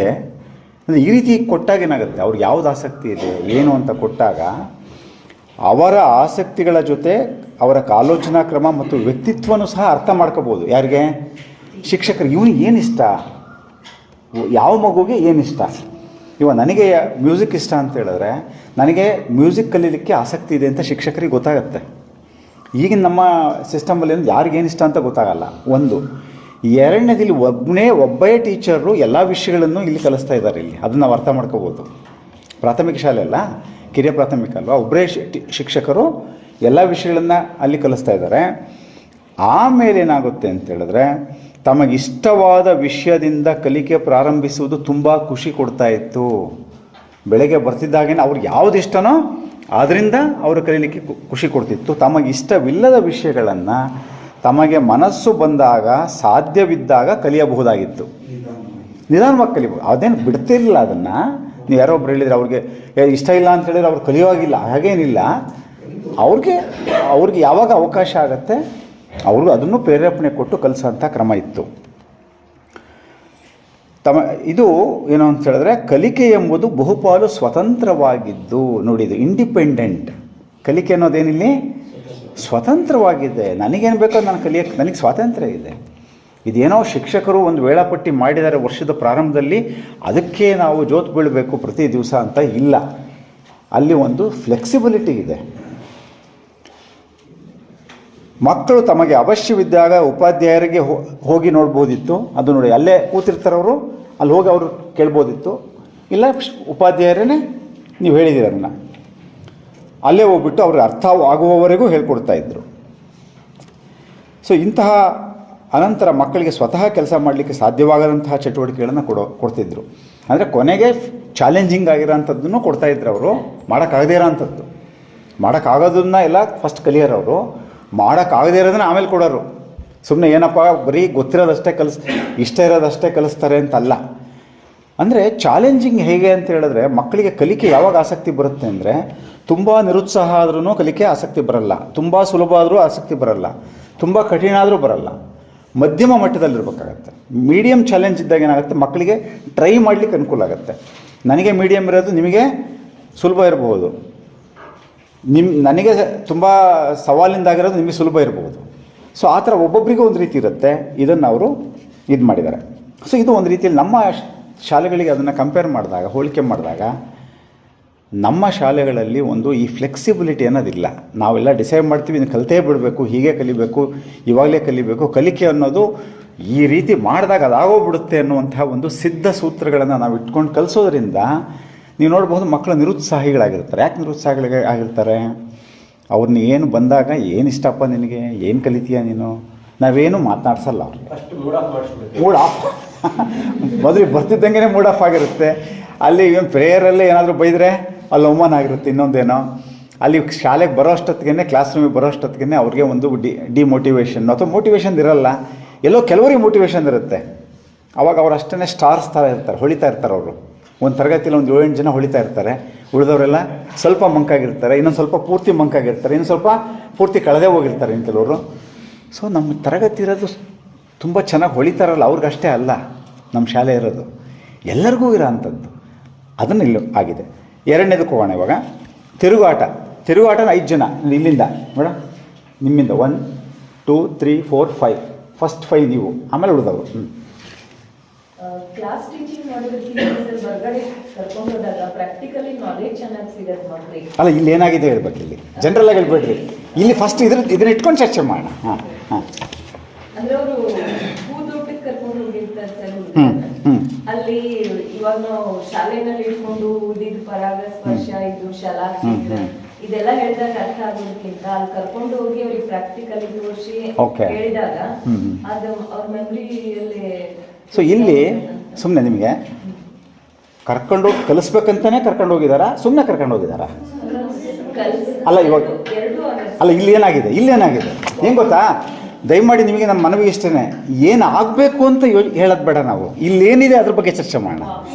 B: ಅಂದರೆ ಈ ರೀತಿ ಕೊಟ್ಟಾಗ ಏನಾಗುತ್ತೆ ಅವ್ರಿಗೆ ಯಾವುದು ಆಸಕ್ತಿ ಇದೆ ಏನು ಅಂತ ಕೊಟ್ಟಾಗ ಅವರ ಆಸಕ್ತಿಗಳ ಜೊತೆ ಅವರ ಆಲೋಚನಾ ಕ್ರಮ ಮತ್ತು ವ್ಯಕ್ತಿತ್ವನೂ ಸಹ ಅರ್ಥ ಮಾಡ್ಕೋಬೋದು. ಯಾರಿಗೆ? ಶಿಕ್ಷಕರು. ಇವನಿಗೆ ಏನಿಷ್ಟ, ಯಾವ ಮಗುಗೆ ಏನಿಷ್ಟ. ಇವಾಗ ನನಗೆ ಮ್ಯೂಸಿಕ್ ಇಷ್ಟ ಅಂತ ಹೇಳಿದ್ರೆ ನನಗೆ ಮ್ಯೂಸಿಕ್ ಕಲೀಲಿಕ್ಕೆ ಆಸಕ್ತಿ ಇದೆ ಅಂತ ಶಿಕ್ಷಕರಿಗೆ ಗೊತ್ತಾಗುತ್ತೆ. ಈಗಿನ ನಮ್ಮ ಸಿಸ್ಟಮಲ್ಲಿ ಯಾರಿಗೇನಿಷ್ಟ ಅಂತ ಗೊತ್ತಾಗಲ್ಲ. ಒಂದು. ಎರಡನೇದು, ಇಲ್ಲಿ ಒಬ್ಬೇ ಟೀಚರು ಎಲ್ಲ ವಿಷಯಗಳನ್ನು ಇಲ್ಲಿ ಕಲಿಸ್ತಾ ಇದ್ದಾರೆ. ಇಲ್ಲಿ ಅದನ್ನು ನಾವು ಅರ್ಥ ಮಾಡ್ಕೋಬೋದು. ಪ್ರಾಥಮಿಕ ಶಾಲೆ ಅಲ್ಲ, ಕಿರಿಯ ಪ್ರಾಥಮಿಕ ಅಲ್ವಾ, ಒಬ್ಬರೇ ಶಿಕ್ಷಕರು ಎಲ್ಲ ವಿಷಯಗಳನ್ನು ಅಲ್ಲಿ ಕಲಿಸ್ತಾ ಇದ್ದಾರೆ. ಆಮೇಲೆ ಏನಾಗುತ್ತೆ ಅಂತ ಹೇಳಿದ್ರೆ ತಮಗಿಷ್ಟವಾದ ವಿಷಯದಿಂದ ಕಲಿಕೆ ಪ್ರಾರಂಭಿಸುವುದು ತುಂಬ ಖುಷಿ ಕೊಡ್ತಾ ಇತ್ತು. ಬೆಳಗ್ಗೆ ಬರ್ತಿದ್ದಾಗೇ ಅವ್ರಿಗೆ ಯಾವುದು ಇಷ್ಟನೋ ಆದ್ದರಿಂದ ಅವರು ಕಲೀಲಿಕ್ಕೆ ಖುಷಿ ಕೊಡ್ತಿತ್ತು. ತಮಗಿಷ್ಟವಿಲ್ಲದ ವಿಷಯಗಳನ್ನು ತಮಗೆ ಮನಸ್ಸು ಬಂದಾಗ ಸಾಧ್ಯವಿದ್ದಾಗ ಕಲಿಯಬಹುದಾಗಿತ್ತು. ನಿಧಾನವಾಗಿ ಕಲಿಬೋದು. ಅದೇನು ಬಿಡ್ತಿರಲಿಲ್ಲ ಅದನ್ನು. ನೀವು ಯಾರೋ ಒಬ್ರು ಹೇಳಿದರೆ ಅವ್ರಿಗೆ ಇಷ್ಟ ಇಲ್ಲ ಅಂತ ಹೇಳಿದ್ರೆ ಅವ್ರು ಕಲಿಯೋವಾಗಿಲ್ಲ, ಹಾಗೇನಿಲ್ಲ. ಅವ್ರಿಗೆ ಯಾವಾಗ ಅವಕಾಶ ಆಗುತ್ತೆ ಅವ್ರಿಗೂ ಅದನ್ನು ಪ್ರೇರೇಪಣೆ ಕೊಟ್ಟು ಕಲಿಸೋಂಥ ಕ್ರಮ ಇತ್ತು. ಇದು ಏನು ಅಂತ ಹೇಳಿದ್ರೆ ಕಲಿಕೆ ಎಂಬುದು ಬಹುಪಾಲು ಸ್ವತಂತ್ರವಾಗಿದ್ದು. ನೋಡಿ, ಇದು ಇಂಡಿಪೆಂಡೆಂಟ್ ಕಲಿಕೆ ಅನ್ನೋದೇನಿಲ್ಲಿ ಸ್ವತಂತ್ರವಾಗಿದೆ. ನನಗೇನು ಬೇಕೋ ನಾನು ಕಲಿಯೋಕ್ಕೆ ನನಗೆ ಸ್ವಾತಂತ್ರ್ಯ ಇದೆ. ಇದೇನೋ ಶಿಕ್ಷಕರು ಒಂದು ವೇಳಾಪಟ್ಟಿ ಮಾಡಿದ್ದಾರೆ ವರ್ಷದ ಪ್ರಾರಂಭದಲ್ಲಿ, ಅದಕ್ಕೆ ನಾವು ಜೋತು ಬೀಳಬೇಕು ಪ್ರತಿ ದಿವಸ ಅಂತ ಇಲ್ಲ. ಅಲ್ಲಿ ಒಂದು ಫ್ಲೆಕ್ಸಿಬಿಲಿಟಿ ಇದೆ. ಮಕ್ಕಳು ತಮಗೆ ಅವಶ್ಯವಿದ್ದಾಗ ಉಪಾಧ್ಯಾಯರಿಗೆ ಹೋಗಿ ನೋಡ್ಬೋದಿತ್ತು. ಅದು ನೋಡಿ, ಅಲ್ಲೇ ಕೂತಿರ್ತಾರವರು, ಅಲ್ಲಿ ಹೋಗಿ ಅವರು ಕೇಳ್ಬೋದಿತ್ತು. ಇಲ್ಲ ಉಪಾಧ್ಯಾಯರೇ ನೀವು ಹೇಳಿದ್ದೀರ ಅದನ್ನು, ಅಲ್ಲೇ ಹೋಗ್ಬಿಟ್ಟು ಅವ್ರಿಗೆ ಅರ್ಥ ಆಗುವವರೆಗೂ ಹೇಳ್ಕೊಡ್ತಾಯಿದ್ರು. ಸೊ ಇಂತಹ ಅನಂತರ ಮಕ್ಕಳಿಗೆ ಸ್ವತಃ ಕೆಲಸ ಮಾಡಲಿಕ್ಕೆ ಸಾಧ್ಯವಾಗದಂತಹ ಚಟುವಟಿಕೆಗಳನ್ನು ಕೊಡ್ತಿದ್ರು. ಅಂದರೆ ಕೊನೆಗೆ ಚಾಲೆಂಜಿಂಗ್ ಆಗಿರೋಂಥದ್ದನ್ನು ಕೊಡ್ತಾಯಿದ್ರು ಅವರು. ಮಾಡೋಕ್ಕಾಗದೇ ಇರೋಂಥದ್ದು, ಮಾಡೋಕ್ಕಾಗೋದನ್ನ ಎಲ್ಲ ಫಸ್ಟ್ ಕಲಿಯೋರು ಅವರು. ಮಾಡೋಕ್ಕಾಗದೇ ಇರೋದನ್ನ ಆಮೇಲೆ ಕೊಡೋರು. ಸುಮ್ಮನೆ ಏನಪ್ಪ ಬರೀ ಗೊತ್ತಿರೋದಷ್ಟೇ ಇಷ್ಟ ಇರೋದಷ್ಟೇ ಕಲಿಸ್ತಾರೆ ಅಂತಲ್ಲ. ಅಂದರೆ ಚಾಲೆಂಜಿಂಗ್ ಹೇಗೆ ಅಂತ ಹೇಳಿದ್ರೆ ಮಕ್ಕಳಿಗೆ ಕಲಿಕೆ ಯಾವಾಗ ಆಸಕ್ತಿ ಬರುತ್ತೆ ಅಂದರೆ ತುಂಬ ನಿರುತ್ಸಾಹ ಆದ್ರೂ ಕಲಿಕೆ ಆಸಕ್ತಿ ಬರಲ್ಲ, ತುಂಬ ಸುಲಭ ಆದರೂ ಆಸಕ್ತಿ ಬರಲ್ಲ, ತುಂಬ ಕಠಿಣ ಆದರೂ ಬರಲ್ಲ. ಮಧ್ಯಮ ಮಟ್ಟದಲ್ಲಿರ್ಬೇಕಾಗತ್ತೆ. ಮೀಡಿಯಮ್ ಚಾಲೆಂಜ್ ಇದ್ದಾಗ ಏನಾಗುತ್ತೆ ಮಕ್ಕಳಿಗೆ ಟ್ರೈ ಮಾಡಲಿಕ್ಕೆ ಅನುಕೂಲ ಆಗುತ್ತೆ. ನನಗೆ ಮೀಡಿಯಮ್ ಇರೋದು ನಿಮಗೆ ಸುಲಭ ಇರಬಹುದು, ನನಗೆ ತುಂಬ ಸವಾಲಿಂದಾಗಿರೋದು ನಿಮಗೆ ಸುಲಭ ಇರಬಹುದು. ಸೊ ಆ ಥರ ಒಬ್ಬೊಬ್ಬರಿಗೂ ಒಂದು ರೀತಿ ಇರುತ್ತೆ. ಇದನ್ನು ಅವರು ಇದು ಮಾಡಿದ್ದಾರೆ. ಸೊ ಇದು ಒಂದು ರೀತಿಯಲ್ಲಿ ನಮ್ಮ ಶಾಲೆಗಳಿಗೆ ಅದನ್ನು ಕಂಪೇರ್ ಮಾಡಿದಾಗ, ಹೋಲಿಕೆ ಮಾಡಿದಾಗ ನಮ್ಮ ಶಾಲೆಗಳಲ್ಲಿ ಒಂದು ಈ ಫ್ಲೆಕ್ಸಿಬಿಲಿಟಿ ಅನ್ನೋದಿಲ್ಲ. ನಾವೆಲ್ಲ ಡಿಸೈಡ್ ಮಾಡ್ತೀವಿ ಇದನ್ನು ಕಲಿತೇ ಬಿಡಬೇಕು, ಹೀಗೆ ಕಲಿಬೇಕು, ಇವಾಗಲೇ ಕಲಿಬೇಕು. ಕಲಿಕೆ ಅನ್ನೋದು ಈ ರೀತಿ ಮಾಡಿದಾಗ ಅದಾಗೋಗ್ಬಿಡುತ್ತೆ ಅನ್ನುವಂತಹ ಒಂದು ಸಿದ್ಧ ಸೂತ್ರಗಳನ್ನು ನಾವು ಇಟ್ಕೊಂಡು ಕಲಿಸೋದ್ರಿಂದ ನೀವು ನೋಡ್ಬೋದು ಮಕ್ಕಳು ನಿರುತ್ಸಾಹಿಗಳಾಗಿರ್ತಾರೆ. ಯಾಕೆ ನಿರುತ್ಸಾಹಿಗಳಾಗಿರ್ತಾರೆ? ಅವ್ರನ್ನ ಏನು ಬಂದಾಗ ಏನು ಇಷ್ಟಪ್ಪ ನಿನಗೆ, ಏನು ಕಲಿತೀಯ ನೀನು, ನಾವೇನು ಮಾತನಾಡ್ಸಲ್ಲ ಅವ್ರಿಗೆ. ಮೂಡ್ ಆಫ್ ಮೊದಲಿಗೆ ಬರ್ತಿದ್ದಂಗೆ ಮೂಡ್ ಆಫ್ ಆಗಿರುತ್ತೆ. ಅಲ್ಲಿ ಏನು ಪ್ರೇಯರಲ್ಲೇ ಏನಾದರೂ ಬೈದರೆ ಅಲ್ಲಿ ಅವಮಾನ ಆಗಿರುತ್ತೆ. ಇನ್ನೊಂದೇನೋ ಅಲ್ಲಿ ಶಾಲೆಗೆ ಬರೋ ಅಷ್ಟೊತ್ತಿಗೆ, ಕ್ಲಾಸ್ ರೂಮಿಗೆ ಬರೋ ಅಷ್ಟೊತ್ತಿಗೆ ಅವ್ರಿಗೆ ಒಂದು ಡಿಮೋಟಿವೇಶನ್ ಅಥವಾ ಮೋಟಿವೇಶನ್ ಇರಲ್ಲ. ಎಲ್ಲೋ ಕೆಲವರಿಗೆ ಮೋಟಿವೇಶನ್ ಇರುತ್ತೆ. ಅವಾಗ ಅವ್ರು ಅಷ್ಟೇ ಸ್ಟಾರ್ಸ್ ಥರ ಇರ್ತಾರೆ, ಹೊಳಿತಾ ಇರ್ತಾರೆ. ಅವರು ಒಂದು ತರಗತಿಯಲ್ಲಿ ಒಂದು 7-8 ಜನ ಹೊಳಿತಾ ಇರ್ತಾರೆ. ಉಳಿದವರೆಲ್ಲ ಸ್ವಲ್ಪ ಮಂಕಾಗಿರ್ತಾರೆ, ಇನ್ನೊಂದು ಸ್ವಲ್ಪ ಪೂರ್ತಿ ಮಂಕಾಗಿರ್ತಾರೆ, ಇನ್ನೊಂದು ಸ್ವಲ್ಪ ಪೂರ್ತಿ ಕಳೆದೇ ಹೋಗಿರ್ತಾರೆ ಇನ್ನು ಕೆಲವರು. ಸೊ ನಮ್ಮ ತರಗತಿ ಇರೋದು ತುಂಬ ಚೆನ್ನಾಗಿ ಹೊಳಿತಾರಲ್ಲ, ಅವ್ರಿಗಷ್ಟೇ ಅಲ್ಲ ನಮ್ಮ ಶಾಲೆ ಇರೋದು, ಎಲ್ಲರಿಗೂ ಇರೋ ಅಂಥದ್ದು. ಅದನ್ನು ಇಲ್ಲಿ ಆಗಿದೆ. ಎರಡನೇದಕ್ಕೆ ಹೋಗೋಣ ಇವಾಗ. ತಿರುಗಾಟನ 5 ಜನ ಇಲ್ಲಿಂದ ಮೇಡಮ್, ನಿಮ್ಮಿಂದ 1 2 3 4 5 ಫಸ್ಟ್ 5 ನೀವು, ಆಮೇಲೆ ಉಳಿದವರು.
K: ಕ್ಲಾಸ್ ಟೀಚಿಂಗ್ ಮಾಡೋದಕ್ಕೆ ಹೊರಗಡೆ ಕರ್ಕೊಂಡು ಹೋದಾಗ ಪ್ರಾಕ್ಟಿಕಲಿ ನಾಲೆಜ್ ಚೆನ್ನಾಗಿ ಸಿಗತ್ತೆ ಮಕ್ಕಳಿಗೆ.
B: ಅಲ್ಲ, ಇಲ್ಲಿ ಏನಾಗಿದೆ ಹೇಳ್ಬೇಕು, ಇಲ್ಲಿ ಜನರಲ್ ಆಗಿ ಹೇಳ್ಬೇಡ್ರಿ. ಇಲ್ಲಿ ಫಸ್ಟ್ ಇದನ್ನ ಇಟ್ಕೊಂಡು ಚರ್ಚೆ ಮಾಡೋಣ.
K: ಅಂದ್ರೆ ಅವರು ಹೂದೋಟಕ್ಕೆ ಕರ್ಕೊಂಡು ಹೋಗಿರ್ತಾರೆ ಸರ್. ಅಲ್ಲಿ ಇವಾಗ ನಾವು ಶಾಲೆನಲ್ಲಿ ಇಟ್ಕೊಂಡು ಉದಿದ ಪರಾಗ ಸ್ಪರ್ಶ, ಇದು ಶಲಾಕ್ಷರ ಇದೆಲ್ಲ ಹೇಳಿದಾಗ ಅರ್ಥ ಆಗೋದಕ್ಕಿಂತ ಅಲ್ಲಿ ಕರ್ಕೊಂಡು ಹೋಗಿ ಅವ್ರಿಗೆ ಪ್ರಾಕ್ಟಿಕಲಿ ತೋರಿಸಿ ಹೇಳಿದಾಗ ಅದು ಅವ್ರ ಮೆಮರಿಯಲ್ಲಿ.
B: ಸೊ ಇಲ್ಲಿ ಸುಮ್ಮನೆ ನಿಮಗೆ ಕರ್ಕೊಂಡೋಗಿ ಕಲಿಸ್ಬೇಕಂತಾನೆ ಕರ್ಕೊಂಡು ಹೋಗಿದಾರಾ, ಸುಮ್ಮನೆ ಕರ್ಕೊಂಡು ಹೋಗಿದಾರಾ? ಅಲ್ಲ ಇವಾಗ ಅಲ್ಲ, ಇಲ್ಲೇನಾಗಿದೆ ಏನು ಗೊತ್ತಾ, ದಯಮಾಡಿ ನಿಮಗೆ ನಮ್ಮ ಮನವಿ ಇಷ್ಟೇ, ಏನು ಆಗಬೇಕು ಅಂತ ಹೇಳೋದು ಬೇಡ. ನಾವು ಇಲ್ಲೇನಿದೆ ಅದ್ರ ಬಗ್ಗೆ ಚರ್ಚೆ ಮಾಡೋಣ.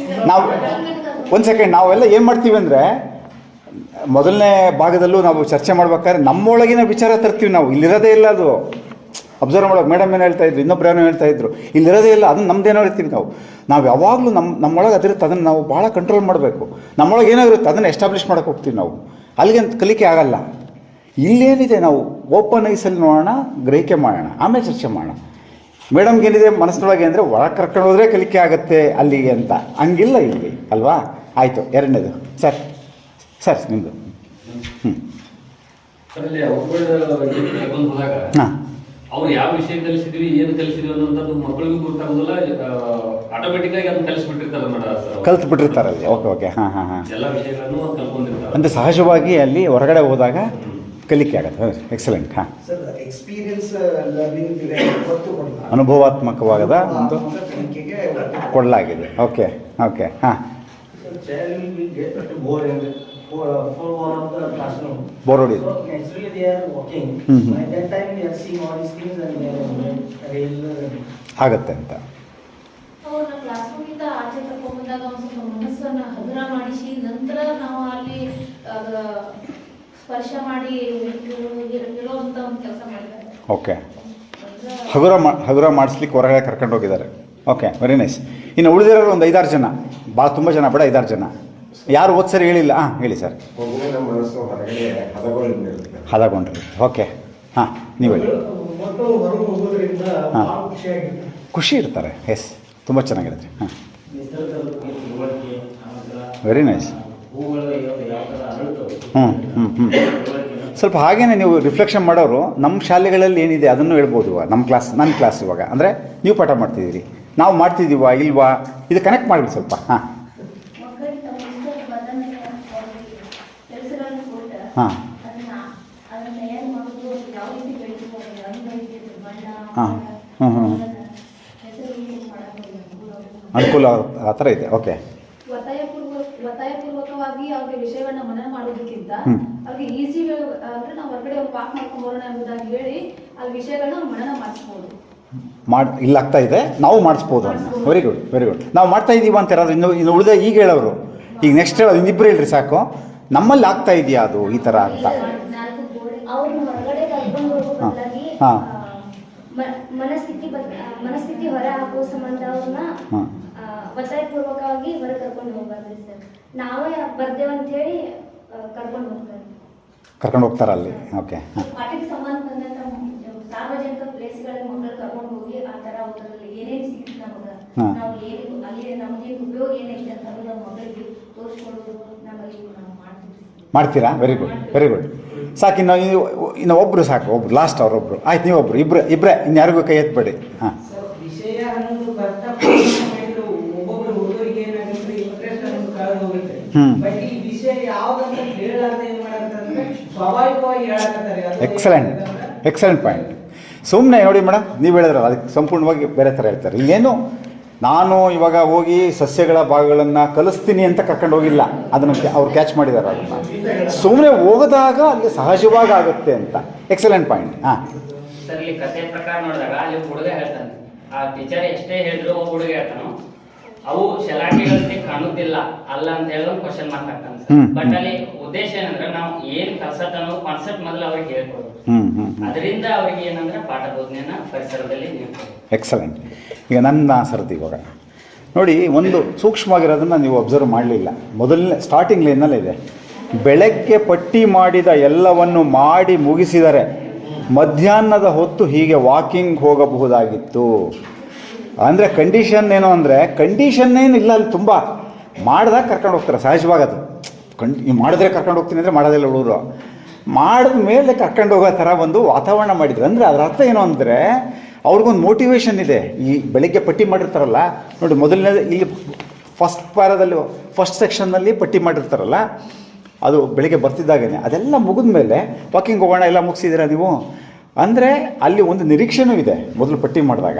B: ನಾವು ಒಂದು ಸೆಕೆಂಡ್, ನಾವೆಲ್ಲ ಏನು ಮಾಡ್ತೀವಿ ಅಂದರೆ ಮೊದಲನೇ ಭಾಗದಲ್ಲೂ ನಾವು ಚರ್ಚೆ ಮಾಡ್ಬೇಕಾದ್ರೆ ನಮ್ಮೊಳಗಿನ ವಿಚಾರ ತರ್ತೀವಿ ನಾವು, ಇಲ್ಲಿರೋದೇ ಇಲ್ಲ ಅದು. ಅಬ್ಸರ್ವ್ ಮಾಡೋಕೆ ಮೇಡಮ್ ಏನು ಹೇಳ್ತಾ ಇದ್ರು, ಇನ್ನೊಬ್ರು ಏನೋ ಹೇಳ್ತಾ ಇದ್ರು, ಇಲ್ಲಿರೋದೇ ಇಲ್ಲ, ಅದನ್ನು ನಮ್ದೇನೋ ಹೇಳ್ತೀವಿ ನಾವು ಯಾವಾಗಲೂ ನಮ್ಮೊಳಗೆ ಅದಿರುತ್ತೆ, ಅದನ್ನು ನಾವು ಭಾಳ ಕಂಟ್ರೋಲ್ ಮಾಡಬೇಕು. ನಮ್ಮೊಳಗೆ ಏನೋ ಇರುತ್ತೆ ಅದನ್ನು ಎಸ್ಟಾಬ್ಲಿಷ್ ಮಾಡೋಕೆ ಹೋಗ್ತೀವಿ ನಾವು, ಅಲ್ಲಿಗೆ ಕಲಿಕೆ ಆಗಲ್ಲ. ಇಲ್ಲೇನಿದೆ ನಾವು ಓಪನ್ ಐಸಲ್ಲಿ ನೋಡೋಣ, ಗ್ರಹಿಕೆ ಮಾಡೋಣ, ಆಮೇಲೆ ಚರ್ಚೆ ಮಾಡೋಣ. ಮೇಡಮ್ಗೆ ಏನಿದೆ ಮನಸ್ಸಿನೊಳಗೆ ಅಂದರೆ ಒಳಗೆ ಕರ್ಕೊಂಡು ಹೋದರೆ ಕಲಿಕೆ ಆಗುತ್ತೆ ಅಲ್ಲಿಗೆ ಅಂತ, ಹಂಗಿಲ್ಲ ಇಲ್ಲಿ ಅಲ್ವಾ. ಆಯಿತು, ಎರಡನೇದು ಸರ್ ನಿಮ್ಮದು. ಹಾಂ,
N: ಅವ್ರು ಯಾವ ವಿಷಯ ಕಲಿಸಿದ್ವಿ, ಏನು ಕಲಿಸಿದ್ವಿ ಅನ್ನೋಂಥದ್ದು ಮಕ್ಕಳಿಗೂ ಗೊತ್ತಾಗೋದಿಲ್ಲ, ಆಟೋಮೆಟಿಕ್ ಆಗಿ ಅದನ್ನ ಕಲಿಸ್ಬಿಟ್ಟಿರ್ತಾರೆ ಮೇಡಮ್,
B: ಕಲ್ತು ಬಿಟ್ಟಿರ್ತಾರಲ್ಲಿ. ಓಕೆ. ಹಾಂ.
N: ಎಲ್ಲ ವಿಷಯಗಳನ್ನು ಕಲ್ತ್ಕೊಂಡಿರ್ತಾರೆ.
B: ಅಂದರೆ ಸಹಜವಾಗಿ ಅಲ್ಲಿ ಹೊರಗಡೆ ಹೋದಾಗ ಕಲಿಕೆ ಆಗುತ್ತೆ. ಎಕ್ಸಲೆಂಟ್. ಹಾಂ,
L: ಎಕ್ಸ್ಪೀರಿಯನ್ಸ್ ಲರ್ನಿಂಗ್
B: ಅನುಭವಾತ್ಮಕವಾದ ಒಂದು ಕೊಡಲಾಗಿದೆ. ಓಕೆ. ಹಾಂ,
M: for one of the classroom.
B: Bore ಹೊಡಿದು.
M: So naturally they are walking. By that time they are seeing all these things and they are real
B: ಆಗುತ್ತೆ ಅಂತ.
O: ಅವ್ರನ್ನ ಕ್ಲಾಸ್ ರೂಮಿಂದ ಆಚೆ ಕರ್ಕೊಂಡು ಬಂದಾಗ ಒಂದು ಸ್ವಲ್ಪ ಮನಸ್ಸನ್ನ ಹಗುರ ಮಾಡಿಸಿ ನಂತರ ನಾವು ಅಲ್ಲಿ ಸ್ಪರ್ಶ ಮಾಡಿ ಇರುವಂತ ಒಂದು ಕೆಲಸ ಮಾಡಿದ್ದಾರೆ.
B: ಓಕೆ. ಹಗುರ ಮಾಡಿಸ್ಲಿಕ್ಕೆ ಹೊರಗಡೆ ಕರ್ಕೊಂಡು ಹೋಗಿದ್ದಾರೆ. Okay, very nice. ಇನ್ನು ಉಳಿದಿರೋರು ಒಂದು 5-6 ಜನ, ಭಾಳ ತುಂಬ ಜನ ಬೇಡ, 5-6 ಜನ. ಯಾರು ಸರಿ ಹೇಳಿಲ್ಲ? ಹಾಂ, ಹೇಳಿ ಸರ್.
F: ಮನಸ್ಸು ಹೊರಗಡೆ
B: ಹದಗೊಂಡ್ರಿ. ಓಕೆ. ಹಾಂ, ನೀವು ಹೇಳಿ. ಹಾಂ, ಖುಷಿ ಇರ್ತಾರೆ. ಎಸ್, ತುಂಬ ಚೆನ್ನಾಗಿರುತ್ತೆ. ಹಾಂ, ವೆರಿ ನೈಸ್. ಹ್ಞೂ. ಸ್ವಲ್ಪ ಹಾಗೇನೆ ನೀವು ರಿಫ್ಲೆಕ್ಷನ್ ಮಾಡೋರು ನಮ್ಮ ಶಾಲೆಗಳಲ್ಲಿ ಏನಿದೆ ಅದನ್ನು ಹೇಳ್ಬೋದು. ನನ್ನ ಕ್ಲಾಸ್ ಇವಾಗ ಅಂದರೆ ನೀವು ಪಾಠ ಮಾಡ್ತಿದ್ದೀರಿ, ನಾವು ಮಾಡ್ತಿದ್ದೀವಾ ಇಲ್ವಾ, ಇದು ಕನೆಕ್ಟ್ ಮಾಡಿಬಿಡಿ ಸ್ವಲ್ಪ. ಹಾಂ ಹಾಂ ಹಾಂ ಅನುಕೂಲ ಆ ಥರ ಇದೆ. ಓಕೆ.
O: ಒತ್ತಾಯಪೂರ್ವಕವಾಗಿ ಅವ್ರಿಗೆ ವಿಷಯಗಳನ್ನ ಮನನ ಮಾಡೋದಕ್ಕಿಂತ ಅವ್ರಿಗೆ ಈಸಿ ಅಂದ್ರೆ ನಾವು ಹೊರಗಡೆ ಒಂದು ಪಾಕ್ ಮಾಡ್ಕೊಂಡು ಬರೋಣ ಎಂಬುದಾಗಿ ಹೇಳಿ ಅಲ್ಲಿ ವಿಷಯಗಳನ್ನ ಮನನ ಮಾಡಿಸ್ಬೋದು.
B: ಇಲ್ಲ ಆಗ್ತಾ ಇದೆ, ನಾವು ಮಾಡಿಸ್ಬೋದು. Very good. ನಾವು ಮಾಡ್ತಾ ಇದ್ದೀವಿ ಅಂತ ಯಾರಾದ್ರು ಇನ್ನು ಉಳಿದ ಈಗ ಹೇಳೋರು, ಈಗ ನೆಕ್ಸ್ಟ್ ಹೇಳೋದು ಇನ್ನಿಬ್ಬರು ಹೇಳ್ರಿ ಸಾಕು, ನಮ್ಮಲ್ಲಿ ಆಗ್ತಾ ಇದೆಯಾ ಅದು ಈ ಥರ ಅಂತ.
G: ಅವ್ರನ್ನ ಹೊರಗಡೆ ಕರ್ಕೊಂಡು ಹೋಗೋದಾಗಿ ಮನಸ್ಥಿತಿ ಹೊರ ಹಾಕುವ ಸಂಬಂಧ ಅವ್ರನ್ನ ಒತ್ತಾಯಪೂರ್ವಕವಾಗಿ ಹೊರ ಕರ್ಕೊಂಡು ಹೋಗ್ಬಾರ್ದು ಸರ್. ನಾವೇ ಬರ್ದೇವ್ ಅಂತ ಹೇಳಿ
B: ಕರ್ಕೊಂಡು ಹೋಗ್ತಾರ ಅಲ್ಲಿ. ಓಕೆ.
O: ಪಾಠಕ್ಕೆ ಸಂಬಂಧ ಬಂದಂತ ಸಾರ್ವಜನಿಕ ಪ್ಲೇಸ್ಗಳಿಗೆ ಮಕ್ಕಳು ಕರ್ಕೊಂಡು ಹೋಗಿ ಆ ತರ ಅವರಲ್ಲಿ ಏನೇನು ಸಿಗುತ್ತೆ ನಮಗೆ, ನಾವು ಏನು ಅಲ್ಲಿ ನಮ್ಗೇನು ಉಪಯೋಗ ಏನೈತೆ ಅಂತ ನಮ್ಮ ಮಕ್ಕಳಿಗೆ ತೋರಿಸ್ಕೊಡೋದು ನಮ್ಮಲ್ಲಿ ನಾವು
B: ಮಾಡ್ತೀರಾ? Very good. ಸಾಕು. ಇನ್ನು ಒಬ್ಬರು ಸಾಕು, ಒಬ್ರು ಲಾಸ್ಟ್, ಅವರೊಬ್ರು. ಆಯ್ತು, ನೀವು ಒಬ್ರು, ಇಬ್ಬರೇ ಇನ್ಯಾರಿಗೂ ಕೈ ಎತ್ಬೇಡಿ. ಹಾಂ.
C: ವಿಷಯ ಅನ್ನೋದು ಬರ್ತಾ ಒಬ್ಬೊಬ್ರು ಹುಡುಗರಿಗೆ ಏನಾಗುತ್ತೆ ಇಂಟ್ರೆಸ್ಟ್ ಅನ್ನೋದು ಕಳೆದು ಹೋಗುತ್ತೆ. ಬಟ್ ಈ ವಿಷಯ ಯಾವ್ದಂತ ಹೇಳಲಾರ್ದೆ ಏನ್ ಮಾಡಂತಂದ್ರೆ ಸ್ವಾಭಾವಿಕವಾಗಿ ಹೇಳಕತ್ತಾರೆ.
B: Excellent point. ಸುಮ್ಮನೆ ನೋಡಿ ಮೇಡಮ್, ನೀವು ಹೇಳಿದ್ರಲ್ಲ ಅದಕ್ಕೆ ಸಂಪೂರ್ಣವಾಗಿ ಬೇರೆ ಥರ ಹೇಳ್ತಾರೆ. ಇಲ್ಲೇನು ನಾನು ಇವಾಗ ಹೋಗಿ ಸಸ್ಯಗಳ ಭಾಗಗಳನ್ನು ಕಲಿಸ್ತೀನಿ ಅಂತ ಕರ್ಕೊಂಡು ಹೋಗಿಲ್ಲ, ಅದನ್ನು ಅವ್ರು ಕ್ಯಾಚ್ ಮಾಡಿದ್ದಾರೆ. ಅದನ್ನು ಸುಮ್ಮನೆ ಹೋಗೋದಾಗ ಅಲ್ಲಿ ಸಹಜವಾಗಿ ಆಗುತ್ತೆ ಅಂತ. Excellent point. ಹಾಂ
E: ಸರ್, ಇಲ್ಲಿ ಕಥೆ ಪ್ರಕಾರ ನೋಡಿದಾಗ ಅಲ್ಲಿ ಹುಡುಗ ಹೇಳ್ತಾನೆ, ಆ ಟೀಚರ್ ಎಷ್ಟೇ ಹೇಳಿದ್ರು ಒಬ್ಬ ಹುಡುಗ ಹೇಳ್ತಾನು ಅವು ಶಲಾಕೆಗಳಂತೆ ಕಾಣುತ್ತಿಲ್ಲ ಅಲ್ಲ ಅಂತ ಹೇಳಿ ಒಂದು ಕ್ವಶನ್ ಮಾರ್ಕ್ ಆಗ್ತಾನೆ. ಬಟ್ ಅಲ್ಲಿ ಉದ್ದೇಶ ಏನಂದ್ರೆ ನಾವು ಏನ್ ಕಲ್ಸತ್ತ ಅನ್ನೋ ಕಾನ್ಸೆಪ್ಟ್ ಮೊದಲು ಅವ್ರಿಗೆ ಹೇಳ್ಕೊಡು, ಅದರಿಂದ ಅವ್ರಿಗೆ ಏನಂದ್ರೆ ಪಾಠ ಬೋಧನೆಯನ್ನ ಪರಿಸರದಲ್ಲಿ ನೀಡ್ತಾರೆ.
B: ಎಕ್ಸಲೆಂಟ್. ಈಗ ನನ್ನ ಸರದಿ ಇವಾಗ ನೋಡಿ, ಒಂದು ಸೂಕ್ಷ್ಮವಾಗಿರೋದನ್ನು ನೀವು ಅಬ್ಸರ್ವ್ ಮಾಡಲಿಲ್ಲ. ಮೊದಲನೇ ಸ್ಟಾರ್ಟಿಂಗ್ ಲೈನಲ್ಲಿ ಇದೆ, ಬೆಳಗ್ಗೆ ಪಟ್ಟಿ ಮಾಡಿದ ಎಲ್ಲವನ್ನು ಮಾಡಿ ಮುಗಿಸಿದರೆ ಮಧ್ಯಾಹ್ನದ ಹೊತ್ತು ಹೀಗೆ ವಾಕಿಂಗ್ ಹೋಗಬಹುದಾಗಿತ್ತು. ಅಂದರೆ ಕಂಡೀಷನ್ ಏನು ಅಂದರೆ, ಕಂಡೀಷನ್ ಏನಿಲ್ಲ ಅಲ್ಲಿ, ತುಂಬ ಮಾಡಿದಾಗ ಕರ್ಕೊಂಡು ಹೋಗ್ತಾರೆ ಸಹಜವಾಗಿ. ಅದು ಮಾಡಿದ್ರೆ ಕರ್ಕೊಂಡು ಹೋಗ್ತೀನಿ ಅಂದರೆ ಮಾಡೋದಿಲ್ಲ ಹುಡುಗರು. ಮಾಡಿದ ಮೇಲೆ ಕರ್ಕೊಂಡು ಹೋಗೋ ಥರ ಒಂದು ವಾತಾವರಣ ಮಾಡಿದ್ರು. ಅಂದರೆ ಅದರ ಅರ್ಥ ಏನು ಅಂದರೆ ಅವ್ರಿಗೊಂದು ಮೋಟಿವೇಶನ್ ಇದೆ. ಈ ಬೆಳಗ್ಗೆ ಪಟ್ಟಿ ಮಾಡಿರ್ತಾರಲ್ಲ ನೋಡಿ, ಮೊದಲನೇದು ಇಲ್ಲಿ ಫಸ್ಟ್ ಸೆಕ್ಷನ್ನಲ್ಲಿ ಪಟ್ಟಿ ಮಾಡಿರ್ತಾರಲ್ಲ, ಅದು ಬೆಳಗ್ಗೆ ಬರ್ತಿದ್ದಾಗೇ ಅದೆಲ್ಲ ಮುಗಿದ ಮೇಲೆ ವಾಕಿಂಗ್ ಹೋಗೋಣ, ಎಲ್ಲ ಮುಗಿಸಿದ್ದೀರಾ ನೀವು ಅಂದರೆ ಅಲ್ಲಿ ಒಂದು ನಿರೀಕ್ಷೆನೂ ಇದೆ. ಮೊದಲು ಪಟ್ಟಿ ಮಾಡಿದಾಗ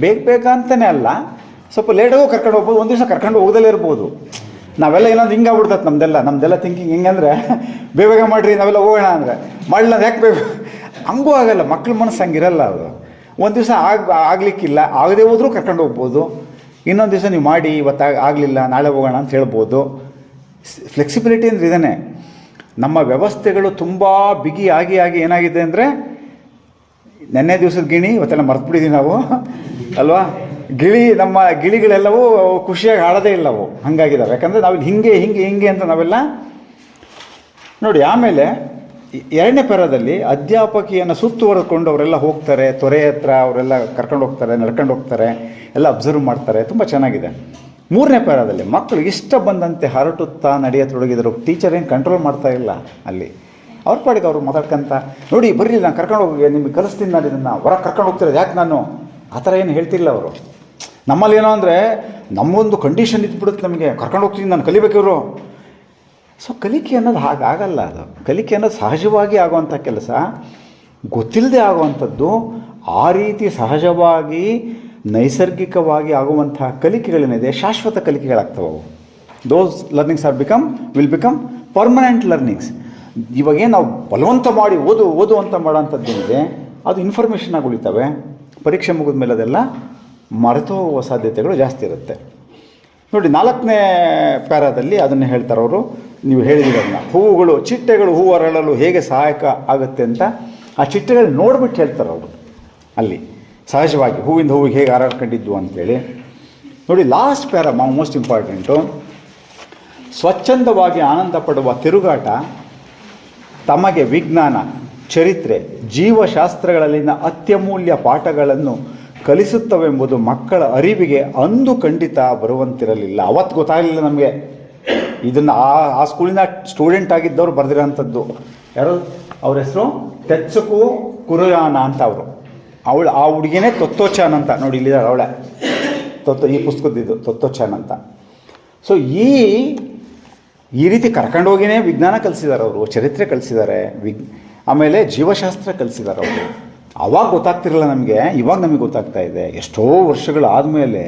B: ಬೇಗ ಅಂತಲೇ ಅಲ್ಲ, ಸ್ವಲ್ಪ ಲೇಟಾಗೂ ಕರ್ಕೊಂಡು ಹೋಗ್ಬೋದು, ಒಂದು ದಿವಸ ಕರ್ಕೊಂಡು ಹೋಗೋದಲ್ಲೇ ಇರ್ಬೋದು. ನಾವೆಲ್ಲ ಏನಾದ್ರು ಹಿಂಗಾಗ್ಬಿಡ್ತದೆ ನಮ್ಮದೆಲ್ಲ ಥಿಂಕಿಂಗ್. ಹೆಂಗಂದರೆ ಬೇಗ ಮಾಡಿರಿ, ನಾವೆಲ್ಲ ಹೋಗೋಣ ಅಂದರೆ ಮಾಡಲಿಲ್ಲ, ಯಾಕೆ ಬೇಕು, ಹಂಗೂ ಆಗಲ್ಲ. ಮಕ್ಳ ಮನಸ್ಸು ಹಂಗಿರಲ್ಲ. ಅದು ಒಂದು ದಿವಸ ಆಗಲಿಕ್ಕಿಲ್ಲ, ಆಗದೆ ಹೋದರೂ ಕರ್ಕೊಂಡು ಹೋಗ್ಬೋದು. ಇನ್ನೊಂದು ದಿವಸ ನೀವು ಮಾಡಿ, ಇವತ್ತು ಆಗಲಿಲ್ಲ ನಾಳೆ ಹೋಗೋಣ ಅಂತ ಹೇಳ್ಬೋದು. ಫ್ಲೆಕ್ಸಿಬಿಲಿಟಿ ಅಂದರೆ ಇದೇನೆ. ನಮ್ಮ ವ್ಯವಸ್ಥೆಗಳು ತುಂಬ ಬಿಗಿ ಆಗಿ ಏನಾಗಿದೆ ಅಂದರೆ, ನೆನ್ನೆ ದಿವಸದ ಗಿಣಿ ಇವತ್ತೆಲ್ಲ ಮರ್ತ್ಬಿಟ್ಟಿದ್ದೀವಿ ನಾವು ಅಲ್ವಾ. ನಮ್ಮ ಗಿಳಿಗಳೆಲ್ಲವೂ ಖುಷಿಯಾಗಿ ಆಡೋದೇ ಇಲ್ಲವು, ಹಾಗಾಗಿದ್ದಾವೆ. ಯಾಕಂದರೆ ನಾವು ಹಿಂಗೆ ಅಂತ ನಾವೆಲ್ಲ ನೋಡಿ. ಆಮೇಲೆ 2ನೇ ಪ್ಯಾರಾದಲ್ಲಿ ಅಧ್ಯಾಪಕಿಯನ್ನು ಸುತ್ತುವರೆದುಕೊಂಡು ಅವರೆಲ್ಲ ಹೋಗ್ತಾರೆ, ತೊರೆ ಹತ್ರ ಅವರೆಲ್ಲ ಕರ್ಕೊಂಡು ಹೋಗ್ತಾರೆ, ನಡ್ಕೊಂಡು ಹೋಗ್ತಾರೆ, ಎಲ್ಲ ಅಬ್ಸರ್ವ್ ಮಾಡ್ತಾರೆ, ತುಂಬ ಚೆನ್ನಾಗಿದೆ. 3ನೇ ಪ್ಯಾರಾದಲ್ಲಿ ಮಕ್ಕಳು ಇಷ್ಟ ಬಂದಂತೆ ಹರಟುತ್ತಾ ನಡೆಯತೊಡಗಿದರು. ಟೀಚರ್ ಏನು ಕಂಟ್ರೋಲ್ ಮಾಡ್ತಾ ಇಲ್ಲ ಅಲ್ಲಿ, ಅವ್ರ ಪಾಡಿಗೆ ಅವರು ಮಾತಾಡ್ಕೊಂತ, ನೋಡಿ ಬರ್ರಿ ನಾನು ಕರ್ಕೊಂಡು ಹೋಗಿ ನಿಮಗೆ ಕಲಿಸ್ತೀನಿ, ನಾನು ಇದನ್ನು ಹೊರಗೆ ಕರ್ಕೊಂಡು ಹೋಗ್ತಿರೋದು ಯಾಕೆ ನಾನು, ಆ ಥರ ಏನು ಹೇಳ್ತಿಲ್ಲ ಅವರು. ನಮ್ಮಲ್ಲಿ ಏನೋ ಅಂದರೆ ನಮ್ಮೊಂದು ಕಂಡೀಷನ್ ಇದ್ಬಿಡುತ್ತೆ, ನಮಗೆ ಕರ್ಕೊಂಡು ಹೋಗ್ತೀನಿ, ನಾನು ಕಲಿಬೇಕಿವರು. ಸೊ ಕಲಿಕೆ ಅನ್ನೋದು ಹಾಗಾಗಲ್ಲ. ಅದು ಕಲಿಕೆ ಅನ್ನೋದು ಸಹಜವಾಗಿ ಆಗುವಂಥ ಕೆಲಸ, ಗೊತ್ತಿಲ್ಲದೆ ಆಗುವಂಥದ್ದು. ಆ ರೀತಿ ಸಹಜವಾಗಿ ನೈಸರ್ಗಿಕವಾಗಿ ಆಗುವಂತಹ ಕಲಿಕೆಗಳೇನಿದೆ ಶಾಶ್ವತ ಕಲಿಕೆಗಳಾಗ್ತವೆ. ಅವು those learnings will become permanent learnings. ಇವಾಗೇನು ನಾವು ಬಲವಂತ ಮಾಡಿ ಓದು ಅಂತ ಮಾಡೋಂಥದ್ದೇನಿದೆ ಅದು ಇನ್ಫಾರ್ಮೇಷನ್ ಆಗಿ ಉಳಿತವೆ. ಪರೀಕ್ಷೆ ಮುಗಿದ ಮೇಲೆ ಅದೆಲ್ಲ ಮರೆತು ಹೋಗುವ ಸಾಧ್ಯತೆಗಳು ಜಾಸ್ತಿ ಇರುತ್ತೆ. ನೋಡಿ 4ನೇ ಪ್ಯಾರಾದಲ್ಲಿ ಅದನ್ನು ಹೇಳ್ತಾರೆ ಅವರು, ನೀವು ಹೇಳಿದಿರಲ್ಲ, ಹೂವುಗಳು ಚಿಟ್ಟೆಗಳು ಹೂವು ಅರಳಲು ಹೇಗೆ ಸಹಾಯಕ ಆಗುತ್ತೆ ಅಂತ ಆ ಚಿಟ್ಟೆಗಳು ನೋಡ್ಬಿಟ್ಟು ಹೇಳ್ತಾರೆ ಅವರು ಅಲ್ಲಿ, ಸಹಜವಾಗಿ ಹೂವಿಂದ ಹೂವಿಗೆ ಹೇಗೆ ಹಾರಾಡ್ಕೊಂಡಿದ್ದು ಅಂತೇಳಿ. ನೋಡಿ ಲಾಸ್ಟ್ ಪ್ಯಾರಾ ಮೋಸ್ಟ್ ಇಂಪಾರ್ಟೆಂಟು. ಸ್ವಚ್ಛಂದವಾಗಿ ಆನಂದ ಪಡುವ ತಿರುಗಾಟ ತಮಗೆ ವಿಜ್ಞಾನ, ಚರಿತ್ರೆ, ಜೀವಶಾಸ್ತ್ರಗಳಲ್ಲಿನ ಅತ್ಯಮೂಲ್ಯ ಪಾಠಗಳನ್ನು ಕಲಿಸುತ್ತವೆಂಬುದು ಮಕ್ಕಳ ಅರಿವಿಗೆ ಅಂದು ಖಂಡಿತ ಬರುವಂತಿರಲಿಲ್ಲ. ಅವತ್ತು ಗೊತ್ತಾಗಲಿಲ್ಲ ನಮಗೆ. ಇದನ್ನು ಆ ಸ್ಕೂಲಿನ ಸ್ಟೂಡೆಂಟ್ ಆಗಿದ್ದವರು ಬರೆದಿರೋಂಥದ್ದು. ಯಾರು ಅವ್ರ ಹೆಸರು? ತೆತ್ಸುಕು ಕುರುಯಾನ ಅಂತ ಅವರು. ಆ ಹುಡುಗಿನೇ ತೊತ್ತೋಚಾನ್ ಅಂತ ನೋಡಿ, ಇಲ್ಲಿದ್ದಾರೆ ಅವಳೆ, ಈ ಪುಸ್ತಕದ್ದು ತೊತ್ತೋಚಾನ್ ಅಂತ. ಸೊ ಈ ರೀತಿ ಕರ್ಕೊಂಡೋಗಿನೇ ವಿಜ್ಞಾನ ಕಲಿಸಿದ್ದಾರೆ ಅವರು, ಚರಿತ್ರೆ ಕಲಿಸಿದ್ದಾರೆ, ಆಮೇಲೆ ಜೀವಶಾಸ್ತ್ರ ಕಲಿಸಿದ್ದಾರೆ ಅವರು. ಆವಾಗ ಗೊತ್ತಾಗ್ತಿರಲಿಲ್ಲ ನಮಗೆ, ಇವಾಗ ನಮಗೆ ಗೊತ್ತಾಗ್ತಾ ಇದೆ. ಎಷ್ಟೋ ವರ್ಷಗಳಾದಮೇಲೆ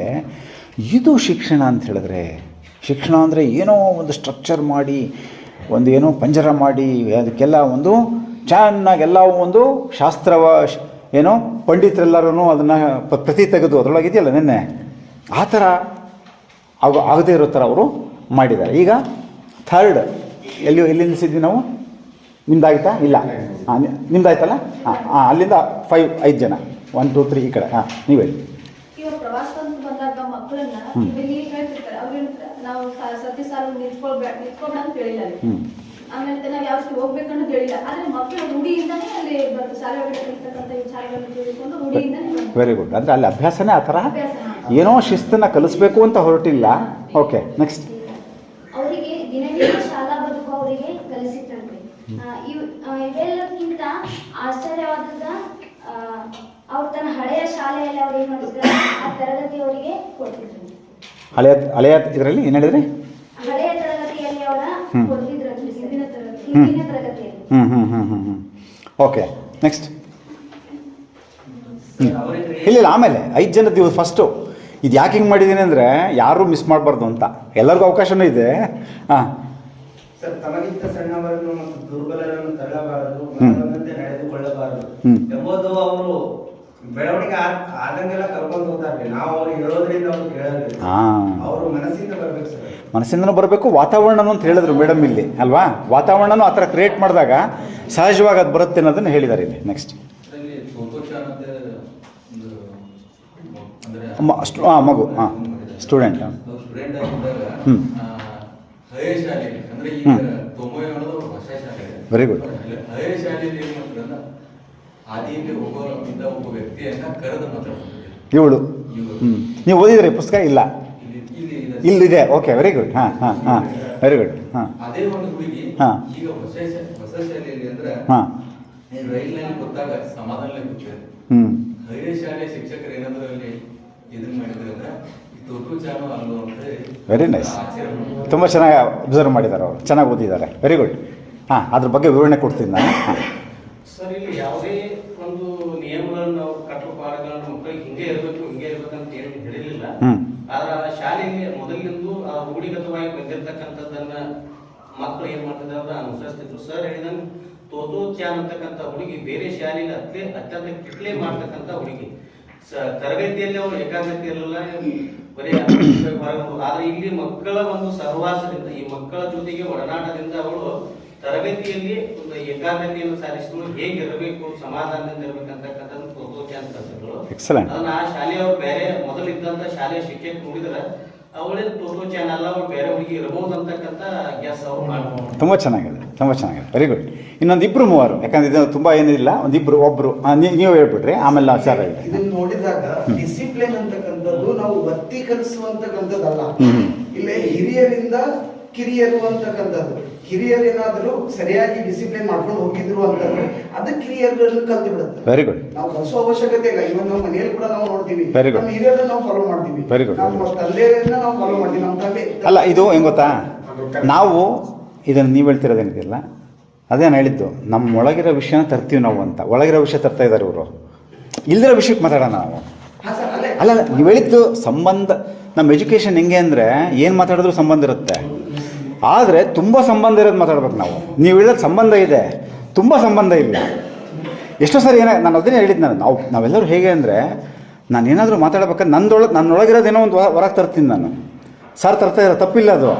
B: ಇದು ಶಿಕ್ಷಣ ಅಂತ ಹೇಳಿದ್ರೆ, ಶಿಕ್ಷಣ ಅಂದರೆ ಏನೋ ಒಂದು ಸ್ಟ್ರಕ್ಚರ್ ಮಾಡಿ, ಒಂದು ಏನೋ ಪಂಜರ ಮಾಡಿ, ಅದಕ್ಕೆಲ್ಲ ಒಂದು ಚೆನ್ನಾಗೆಲ್ಲ ಒಂದು ಶಾಸ್ತ್ರವ ಏನೋ ಪಂಡಿತರೆಲ್ಲರೂ ಅದನ್ನು ಪ್ರತಿ ತೆಗೆದು ಅದರೊಳಗಿದೆಯಲ್ಲ ನಿನ್ನೆ, ಆ ಥರ ಆಗದೇ ಇರೋ ಥರ ಅವರು ಮಾಡಿದ್ದಾರೆ. ಈಗ 3rd ಎಲ್ಲಿ ನಿಲ್ಲಿಸಿದ್ವಿ ನಾವು? ನಿಮ್ದಾಯ್ತಾ? ಇಲ್ಲ, ನಿಮ್ದಾಯ್ತಲ್ಲ? ಅಲ್ಲಿಂದ 5 ಜನ 1 2 3 ಈ ಕಡೆ. ನೀವು ಹೇಳಿ.
O: ಇವಾಗ ಪ್ರವಾಸ ಅಂತ ಬಂದಾಗ ಮಕ್ಕಳನ್ನ ಇಲ್ಲಿ ಹೇಳ್ತಿರ್ತಾರೆ, ಅವ್ರಿಗೆ ನಾವು ಸತಿ ಸಾಲು ನಿಂತ್ಕೊಳ್ಬೇಡ ಅಂತ ಹೇಳಿಲ್ಲ. ಆಮೇಲೆ ನಾವು ಯಾವ ಹೋಗ್ಬೇಕನ್ನೋದು ಹೇಳಿಲ್ಲ. ಆದ್ರೆ ಮಕ್ಕಳು ರೂಢಿಯಿಂದಾನೇ ಅಲ್ಲಿ ಬರ್ತದೆ, ಶಾಲೆ ಇರ್ತಕ್ಕಂಥ ವಿಚಾರಗಳನ್ನು ತಿಳಿದುಕೊಂಡು ರೂಢಿಯಿಂದಾನೇ.
B: Very good. ಅಂದರೆ ಅಲ್ಲಿ ಅಭ್ಯಾಸನೇ ಆ ಥರ, ಏನೋ ಶಿಸ್ತನ್ನು ಕಲಿಸ್ಬೇಕು ಅಂತ ಹೊರಟಿಲ್ಲ. Okay, next.
G: ಅವರಿಗೆ ದಿನನಿತ್ಯ ಶಾಲಾ ಬದುಕು ಅವರಿಗೆ ಕಲಿಸಿತ್ತಂತೆ. ಇವೆಲ್ಲಕ್ಕಿಂತ ಆಶ್ಚರ್ಯವಾದ ಅವ್ರು ತನ್ನ ಹಳೆಯ ಶಾಲೆಯಲ್ಲಿ ಅವ್ರು ಏನು ಮಾಡಿದ್ರು, ಆ ತರಗತಿ ಅವರಿಗೆ ಕೊಡ್ತಿದ್ರು.
B: ಹಳೆಯ ಇದರಲ್ಲಿ ಏನು ಹೇಳಿದ್ರಿ?
G: ಹಳೆಯ ತರಗತಿಯಲ್ಲಿ ಅವರ ಕೊಡ್ತಿದ್ರು, ಹಿಂದಿನ ತರಗತಿಯಲ್ಲಿ.
B: Okay, next. ಇಲ್ಲ ಆಮೇಲೆ 5 ಜನ ದಿವಸ ಫಸ್ಟು ಇದು ಯಾಕೆ ಹಿಂಗೆ ಮಾಡಿದ್ದೀನಿ ಅಂದರೆ ಯಾರೂ ಮಿಸ್ ಮಾಡಬಾರ್ದು ಅಂತ, ಎಲ್ಲರಿಗೂ ಅವಕಾಶನೂ ಇದೆ.
M: ಸರ್, ತಮಗಿಂತ ಸಣ್ಣವರನ್ನು ಮತ್ತು ದುರ್ಬಲರನ್ನು ತಳ್ಳಬಾರದು, ಮನಬಂದಂತೆ ನಡೆದುಕೊಳ್ಳಬಾರದು ಎಂಬುದು ಅವರು ಬೆಳವಣಿಗೆ ಆದಂಗೆಲ್ಲ ಕರ್ಕೊಂಡು ಹೋಗ್ತಾರೆ. ನಾವು ಅವ್ರಿಗೆ ಹೇಳೋದ್ರಿಂದ ಅವ್ರು ಕೇಳೋದಿಲ್ಲ, ಅವರು ಮನಸ್ಸಿಂದ ಬರ್ಬೇಕು ಸರ್.
B: ಮನಸ್ಸಿಂದನೂ ಬರಬೇಕು, ವಾತಾವರಣನೂ ಅಂತ ಹೇಳಿದ್ರು ಮೇಡಮ್ ಇಲ್ಲಿ ಅಲ್ವಾ. ವಾತಾವರಣನೂ ಆ ಥರ ಕ್ರಿಯೇಟ್ ಮಾಡಿದಾಗ ಸಹಜವಾಗಿ ಅದು ಬರುತ್ತೆ ಅನ್ನೋದನ್ನು ಹೇಳಿದ್ದಾರೆ ಇಲ್ಲಿ. ನೆಕ್ಸ್ಟ್. ಮಗು ಸ್ಟೂಡೆಂಟ್. Very good. ಇವಳು ನೀವು ಓದಿದ್ರಿ ಪುಸ್ತಕ? ಇಲ್ಲ, ಇಲ್ಲಿದೆ. Okay, very good. Very good.
P: ಅದೇ ಒಂದು ಹುಡುಗಿ ಈಗ ಹೊಸ ಶಾಲೆಯಲ್ಲಿ ಅಂದ್ರೆ ರೈಲಿನಲ್ಲಿ ಗೊತ್ತಾಗ ಸಮಾಧಾನ ಕೂತಿದೆ. ಹಳೆಯ ಶಾಲೆ ಶಿಕ್ಷಕರು ಏನಾದ್ರು ಅಲ್ಲಿ ಇದನ್ನ ಮಾಡಿದ್ರೆ ಅಂದ್ರೆ ತೊಟ್ಟು ಚಾನು ಅಲ್ಲೋ ಅಂತ.
B: Very nice. ತುಂಬ ಚೆನ್ನಾಗಿ ಅಬ್ಸರ್ವ್ ಮಾಡಿದ್ದಾರೆ ಅವರು, ಚೆನ್ನಾಗಿ ಓದಿದ್ದಾರೆ. Very good. ಅದ್ರ ಬಗ್ಗೆ ವಿವರಣೆ ಕೊಡ್ತೀನಿ ನಾನು.
H: ಸರ್, ಇಲ್ಲಿ ಯಾವುದೇ ಒಂದು ನಿಯಮಗಳನ್ನು ನಾವು ಕಟ್ಟುಪಾಡುಗಳನ್ನು ಮಕ್ಕಳಿಗೆ ಹಿಂಗೆ ಇರ್ಬೇಕಂತ ಏನು ಹೇಳಿರಲಿಲ್ಲ. ಆದ್ರೆ ಶಾಲೆಯಲ್ಲಿ ಮೊದಲಿನಿಂದ ರೂಢಿಗತವಾಗಿ ಬಂದಿರತಕ್ಕಂಥದ್ದನ್ನ ಮಕ್ಕಳು ಏನ್ ಮಾಡ್ತಿದ್ದಾರೆ ಅನುಸರಿಸ್ತಿದ್ರು. ಸರ್ ಹೇಳಿದಂಗೆ ತೋತೋ ಚಾನ್ ಅಂತಕ್ಕಂಥ ಹುಡುಗಿ ಬೇರೆ ಶಾಲೆಯಲ್ಲಿ ಅತ್ಯಂತ ಕಿಟ್ಲೆ ಮಾಡ್ತಕ್ಕಂಥ ಹುಡುಗಿ. ತರಗತಿಯಲ್ಲಿ ಅವರು ಏಕಾಗ್ರತೆ ಇರಲಿಲ್ಲ, ಬರೀ ಆದ್ರೆ ಇಲ್ಲಿ ಮಕ್ಕಳ ಒಂದು ಸಹವಾಸದಿಂದ ಈ ಮಕ್ಕಳ ಜೊತೆಗೆ ಒಡನಾಟದಿಂದ ಅವಳು ತರಬೇತಿಯಲ್ಲಿ ಒಂದು ಏಕಾಗ್ರತೆಯನ್ನು ಸಾಧಿಸಿದ್ರು, ಹೇಗಿರಬೇಕು, ಸಮಾಧಾನದಿಂದ ಇರ್ಬೇಕಂತಕ್ಕಂಥದ್ದು ತೋರ್ಸೋಕೆ ಅಂತ ಅದನ್ನ ಆ ಶಾಲೆಯವ್ರು ಬೇರೆ ಮೊದಲಿದ್ದಂತ ಶಾಲೆಯ ಶಿಕ್ಷಕ ನೋಡಿದ್ರೆ ಅವಳೇ ತೋರ್ಸೋ ಚಾನಲ್ ಅವ್ರು ಬೇರೆ ಹುಡುಗಿ ಇರಬಹುದು ಅಂತಕ್ಕಂಥ ಗ್ಯಾಸ್ ಅವ್ರು ಮಾಡ್ಬೋದು.
B: ತುಂಬ ಚೆನ್ನಾಗಿದೆ, ತುಂಬ ಚೆನ್ನಾಗಿದೆ, ವೆರಿ ಗುಡ್. ಇನ್ನೊಂದು ಇಬ್ರು ಮೂವರು, ಯಾಕಂದ್ರೆ ಇದು ತುಂಬ ಏನಿಲ್ಲ, ಒಂದಿಬ್ರು ಒಬ್ರು ನೀವು ಹೇಳ್ಬಿಟ್ರಿ, ಆಮೇಲೆ ಸರ್ ಹೇಳಿ.
L: ಇದನ್ನ ನೋಡಿದಾಗ ಡಿಸಿಪ್ಲಿನ್ ಅಂತಕ್ಕಂಥದ್ದು ನಾವು ಒತ್ತಿ ಕಲಿಸುವಂತಕ್ಕಂಥದ್ದಲ್ಲ. ಇಲ್ಲೇ ಹಿರಿಯರಿಂದ ಕಿರಿಯರು ಅಂತಕ್ಕಂಥದ್ದು. ಹಿರಿಯರು ಏನಾದ್ರು ಸರಿಯಾಗಿ ಡಿಸಿಪ್ಲಿನ್ ಮಾಡ್ಕೊಂಡು ಹೋಗಿದ್ರು ಅಂತಂದ್ರೆ ಅದಕ್ಕೆ ಹಿರಿಯರನ್ನು ಕಲ್ತು ಬಿಡುತ್ತೆ.
B: Very good.
L: ನಾವು ಕಲಿಸೋ ಅವಶ್ಯಕತೆ ಇಲ್ಲ. ಇವನ್ ನಮ್ಮ ಮನೆಯಲ್ಲಿ ಕೂಡ ನಾವು ನೋಡ್ತೀವಿ,
B: ವೆರಿ ಗುಡ್.
L: ನಮ್ಮ ಹಿರಿಯರನ್ನ ನಾವು ಫಾಲೋ ಮಾಡ್ತೀವಿ,
B: ವೆರಿ ಗುಡ್.
L: ನಮ್ಮ ತಂದೆಯನ್ನ ನಾವು ಫಾಲೋ ಮಾಡ್ತೀವಿ, ನಮ್ಮ ತಂದೆ.
B: ಅಲ್ಲ, ಇದು ಹೆಂಗ್ ಗೊತ್ತಾ, ನಾವು ಇದನ್ನು ನೀವು ಹೇಳ್ತಿರೋದೇನಿದೆಯಲ್ಲ, ಅದೇನು ಹೇಳಿದ್ದು, ನಮ್ಮ ಒಳಗಿರೋ ವಿಷಯನ ತರ್ತೀವಿ ನಾವು ಅಂತ. ಒಳಗಿರೋ ವಿಷಯ ತರ್ತಾ ಇದ್ದಾರೆ ಇವರು, ಇಲ್ದಿರೋ ವಿಷಯಕ್ಕೆ ಮಾತಾಡೋಣ ನಾವು. ಅಲ್ಲ, ನೀವು ಹೇಳಿದ್ದು ಸಂಬಂಧ. ನಮ್ಮ ಎಜುಕೇಷನ್ ಹೆಂಗೆ ಅಂದರೆ ಏನು ಮಾತಾಡಿದ್ರು ಸಂಬಂಧ ಇರುತ್ತೆ, ಆದರೆ ತುಂಬ ಸಂಬಂಧ ಇರೋದು ಮಾತಾಡ್ಬೇಕು ನಾವು. ನೀವು ಹೇಳೋದು ಸಂಬಂಧ ಇದೆ, ತುಂಬ ಸಂಬಂಧ ಇಲ್ಲ. ಎಷ್ಟೋ ಸರಿ ನಾನು ಅದನ್ನೇ ಹೇಳಿದ್ದು, ನಾವೆಲ್ಲರೂ ಹೇಗೆ ಅಂದರೆ, ನಾನು ಏನಾದರೂ ಮಾತಾಡ್ಬೇಕಾದ್ರೆ ನನ್ನೊಳಗಿರೋದೇನೋ ಒಂದು ಹೊರಗೆ ತರ್ತೀನಿ ನಾನು. ಸರ್ ತರ್ತಾ ಇರೋ ತಪ್ಪಿಲ್ಲ ಅದು,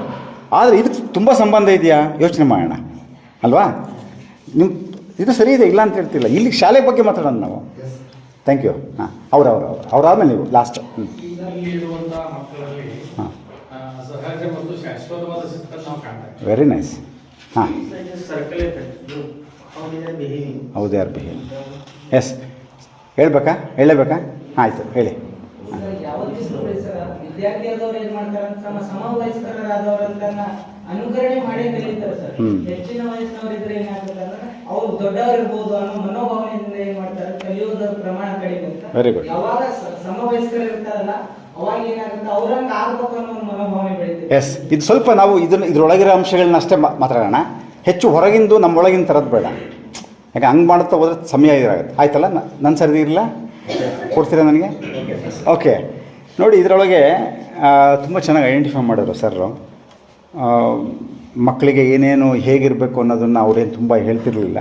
B: ಆದರೆ ಇದಕ್ಕೆ ತುಂಬ ಸಂಬಂಧ ಇದೆಯಾ ಯೋಚನೆ ಮಾಡೋಣ ಅಲ್ವಾ. ನಿಮ್ಮ ಇದು ಸರಿ ಇದೆ, ಇಲ್ಲ ಅಂತ ಹೇಳ್ತಿಲ್ಲ. ಇಲ್ಲಿ ಶಾಲೆ ಬಗ್ಗೆ ಮಾತಾಡೋಣ ನಾವು. Thank you. ಹಾಂ, ಅವ್ರಾದ್ಮೇಲೆ ನೀವು ಲಾಸ್ಟ್. ಹಾಂ,
I: ಸಹಜ ಮತ್ತು ಶಾಶ್ವತವಾದ ಶಿಸ್ತನ್ನು ನಾವು ಕಾಣ್ತೇವೆ.
B: Very nice. ಹಾಂ, ಹೌದು, ಯಾರು ಬಿಹೇವ್. ಎಸ್, ಹೇಳಬೇಕಾ? ಆಯಿತು, ಹೇಳಿ.
Q: ವಿದ್ಯಾರ್ಥಿ ಆದವ್ರು ಏನ್ ಮಾಡ್ತಾರೆ, ತಮ್ಮ ಸಮವಯಸ್ಕರಾದವರಂತ ಅನುಕರಣೆ ಮಾಡೇ ಕಲಿತಾರೆ ಸರ್. ಹೆಚ್ಚಿನ ವಯಸ್ಸಿನವರಿದ್ರೆ ಏನಾಗುತ್ತೆ ಅಂದ್ರೆ ಅವ್ರು ದೊಡ್ಡವರಿರ್ಬೋದು ಅನ್ನೋ ಮನೋಭಾವನೆಯಿಂದ ಏನ್ ಮಾಡ್ತಾರೆ, ಕಲಿಯೋದ್ರ ಪ್ರಮಾಣ ಕಡಿಮೆ ಅಂತ.
B: Very good.
Q: ಯಾವಾಗ ಸಮವಯಸ್ಕರು ಇರ್ತಾರಲ್ಲ ಅವಾಗ ಏನಾಗುತ್ತೆ, ಅವ್ರಂಗ ಆಗ್ಬೇಕು ಅನ್ನೋ ಒಂದು ಮನೋಭಾವನೆ ಬೆಳೀತದೆ.
B: ಎಸ್, ಇದು ಸ್ವಲ್ಪ ನಾವು ಇದ್ರೊಳಗಿರೋ ಅಂಶಗಳನ್ನ ಅಷ್ಟೇ ಮಾತಾಡೋಣ, ಹೆಚ್ಚು ಹೊರಗಿಂದು ನಮ್ಮೊಳಗಿನ ತರದ್ದು ಬೇಡ. ಯಾಕೆ ಹಂಗೆ ಮಾಡ್ತಾ ಹೋದ್ರೆ ಸಮಯ ಇದಾಗುತ್ತೆ. ಆಯ್ತಲ್ಲ, ನನ್ನ ಸರಿದಿ ಇರಲ್ಲ, ಕೊಡ್ತೀರಾ ನನಗೆ? ಓಕೆ, ನೋಡಿ, ಇದರೊಳಗೆ ತುಂಬ ಚೆನ್ನಾಗಿ ಐಡೆಂಟಿಫೈ ಮಾಡಿದ್ರು ಸರ್ರು. ಮಕ್ಕಳಿಗೆ ಏನೇನು ಹೇಗಿರಬೇಕು ಅನ್ನೋದನ್ನು ಅವರೇನು ತುಂಬ ಹೇಳ್ತಿರಲಿಲ್ಲ.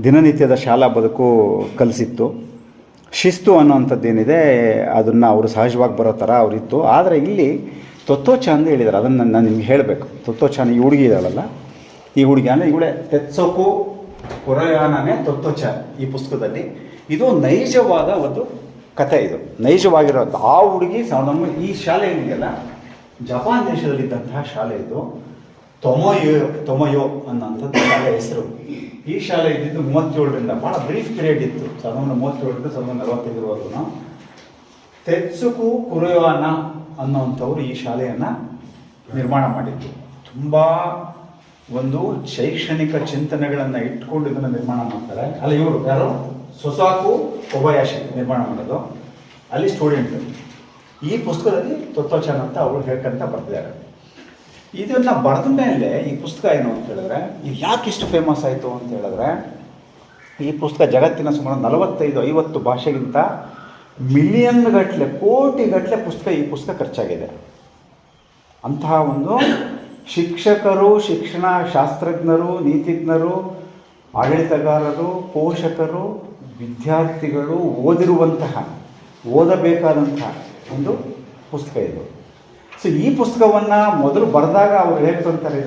B: ದಿನನಿತ್ಯದ ಶಾಲಾ ಬದುಕು ಕಲಿಸಿತ್ತು. ಶಿಸ್ತು ಅನ್ನೋವಂಥದ್ದೇನಿದೆ ಅದನ್ನು ಅವರು ಸಹಜವಾಗಿ ಬರೋ ಥರ ಅವರಿತ್ತು. ಆದರೆ ಇಲ್ಲಿ ತೊತ್ತೋಚ ಅಂತ ಹೇಳಿದ್ದಾರೆ, ಅದನ್ನು ನಾನು ನಿಮ್ಗೆ ಹೇಳಬೇಕು. ತೊತ್ತೋಚಾನ ಈ ಹುಡುಗಿ ಇದ್ದಾಳಲ್ಲ, ಈ ಹುಡುಗಿ ಅಂದರೆ ಇವಳೆ ತೆತ್ಸೋಕು ಕೊರಯಾನನೇ ತೊತ್ತೋಚ ಈ ಪುಸ್ತಕದಲ್ಲಿ. ಇದು ನೈಜವಾದ ಒಂದು ಕಥೆ, ಇದು ನೈಜವಾಗಿರೋದು. ಆ ಹುಡುಗಿ ಈ ಶಾಲೆ ಏನಿದೆಯಲ್ಲ, ಜಪಾನ್ ದೇಶದಲ್ಲಿದ್ದಂತಹ ಶಾಲೆ ಇದು. ತೊಮೊಯೋ ಅನ್ನೋಂಥದ್ದು ಶಾಲೆ ಹೆಸರು. ಈ ಶಾಲೆ ಇದ್ದಿದ್ದು 37ರಿಂದ, ಭಾಳ ಬ್ರೀಫ್ ಪೀರಿಯಡ್ ಇತ್ತು, 1937ರಿಂದ 1945ವರೆಗೂ. ತೆತ್ಸುಕು ಕುರಯಾನ ಅನ್ನೋಂಥವ್ರು ಈ ಶಾಲೆಯನ್ನು ನಿರ್ಮಾಣ ಮಾಡಿದ್ದು. ತುಂಬ ಒಂದು ಶೈಕ್ಷಣಿಕ ಚಿಂತನೆಗಳನ್ನು ಇಟ್ಕೊಂಡು ಇದನ್ನು ನಿರ್ಮಾಣ ಮಾಡ್ತಾರೆ. ಅಲ್ಲ, ಇವರು ಯಾರು, ಸೊಸಾಕು ಕೊಬಯಾಶಿ ನಿರ್ಮಾಣ ಮಾಡೋದು. ಅಲ್ಲಿ ಸ್ಟೂಡೆಂಟ್ ಈ ಪುಸ್ತಕದಲ್ಲಿ ತೊತ್ತೋಚಾನ್ ಅಂತ ಅವಳು ಹೇಳ್ಕೊಂತ ಬರ್ತಿದ್ದಾರೆ. ಇದನ್ನು ಬರೆದ ಮೇಲೆ ಈ ಪುಸ್ತಕ ಏನು ಅಂತ ಹೇಳಿದ್ರೆ, ಇದು ಯಾಕೆ ಇಷ್ಟು ಫೇಮಸ್ ಆಯಿತು ಅಂತ ಹೇಳಿದ್ರೆ, ಈ ಪುಸ್ತಕ ಜಗತ್ತಿನ ಸುಮಾರು 45-50 ಭಾಷೆಗಿಂತ ಮಿಲಿಯನ್ ಗಟ್ಟಲೆ, ಕೋಟಿಗಟ್ಟಲೆ ಈ ಪುಸ್ತಕ ಖರ್ಚಾಗಿದೆ. ಅಂತಹ ಒಂದು ಶಿಕ್ಷಕರು, ಶಿಕ್ಷಣ ಶಾಸ್ತ್ರಜ್ಞರು, ನೀತಿಜ್ಞರು, ಆಡಳಿತಗಾರರು, ಪೋಷಕರು, ವಿದ್ಯಾರ್ಥಿಗಳು ಓದಬೇಕಾದಂತಹ ಒಂದು ಪುಸ್ತಕ ಇದು. ಸೊ ಈ ಪುಸ್ತಕವನ್ನು ಮೊದಲು ಬರೆದಾಗ ಅವರು ಹೇಳ್ಕೊಂತಾರೆ,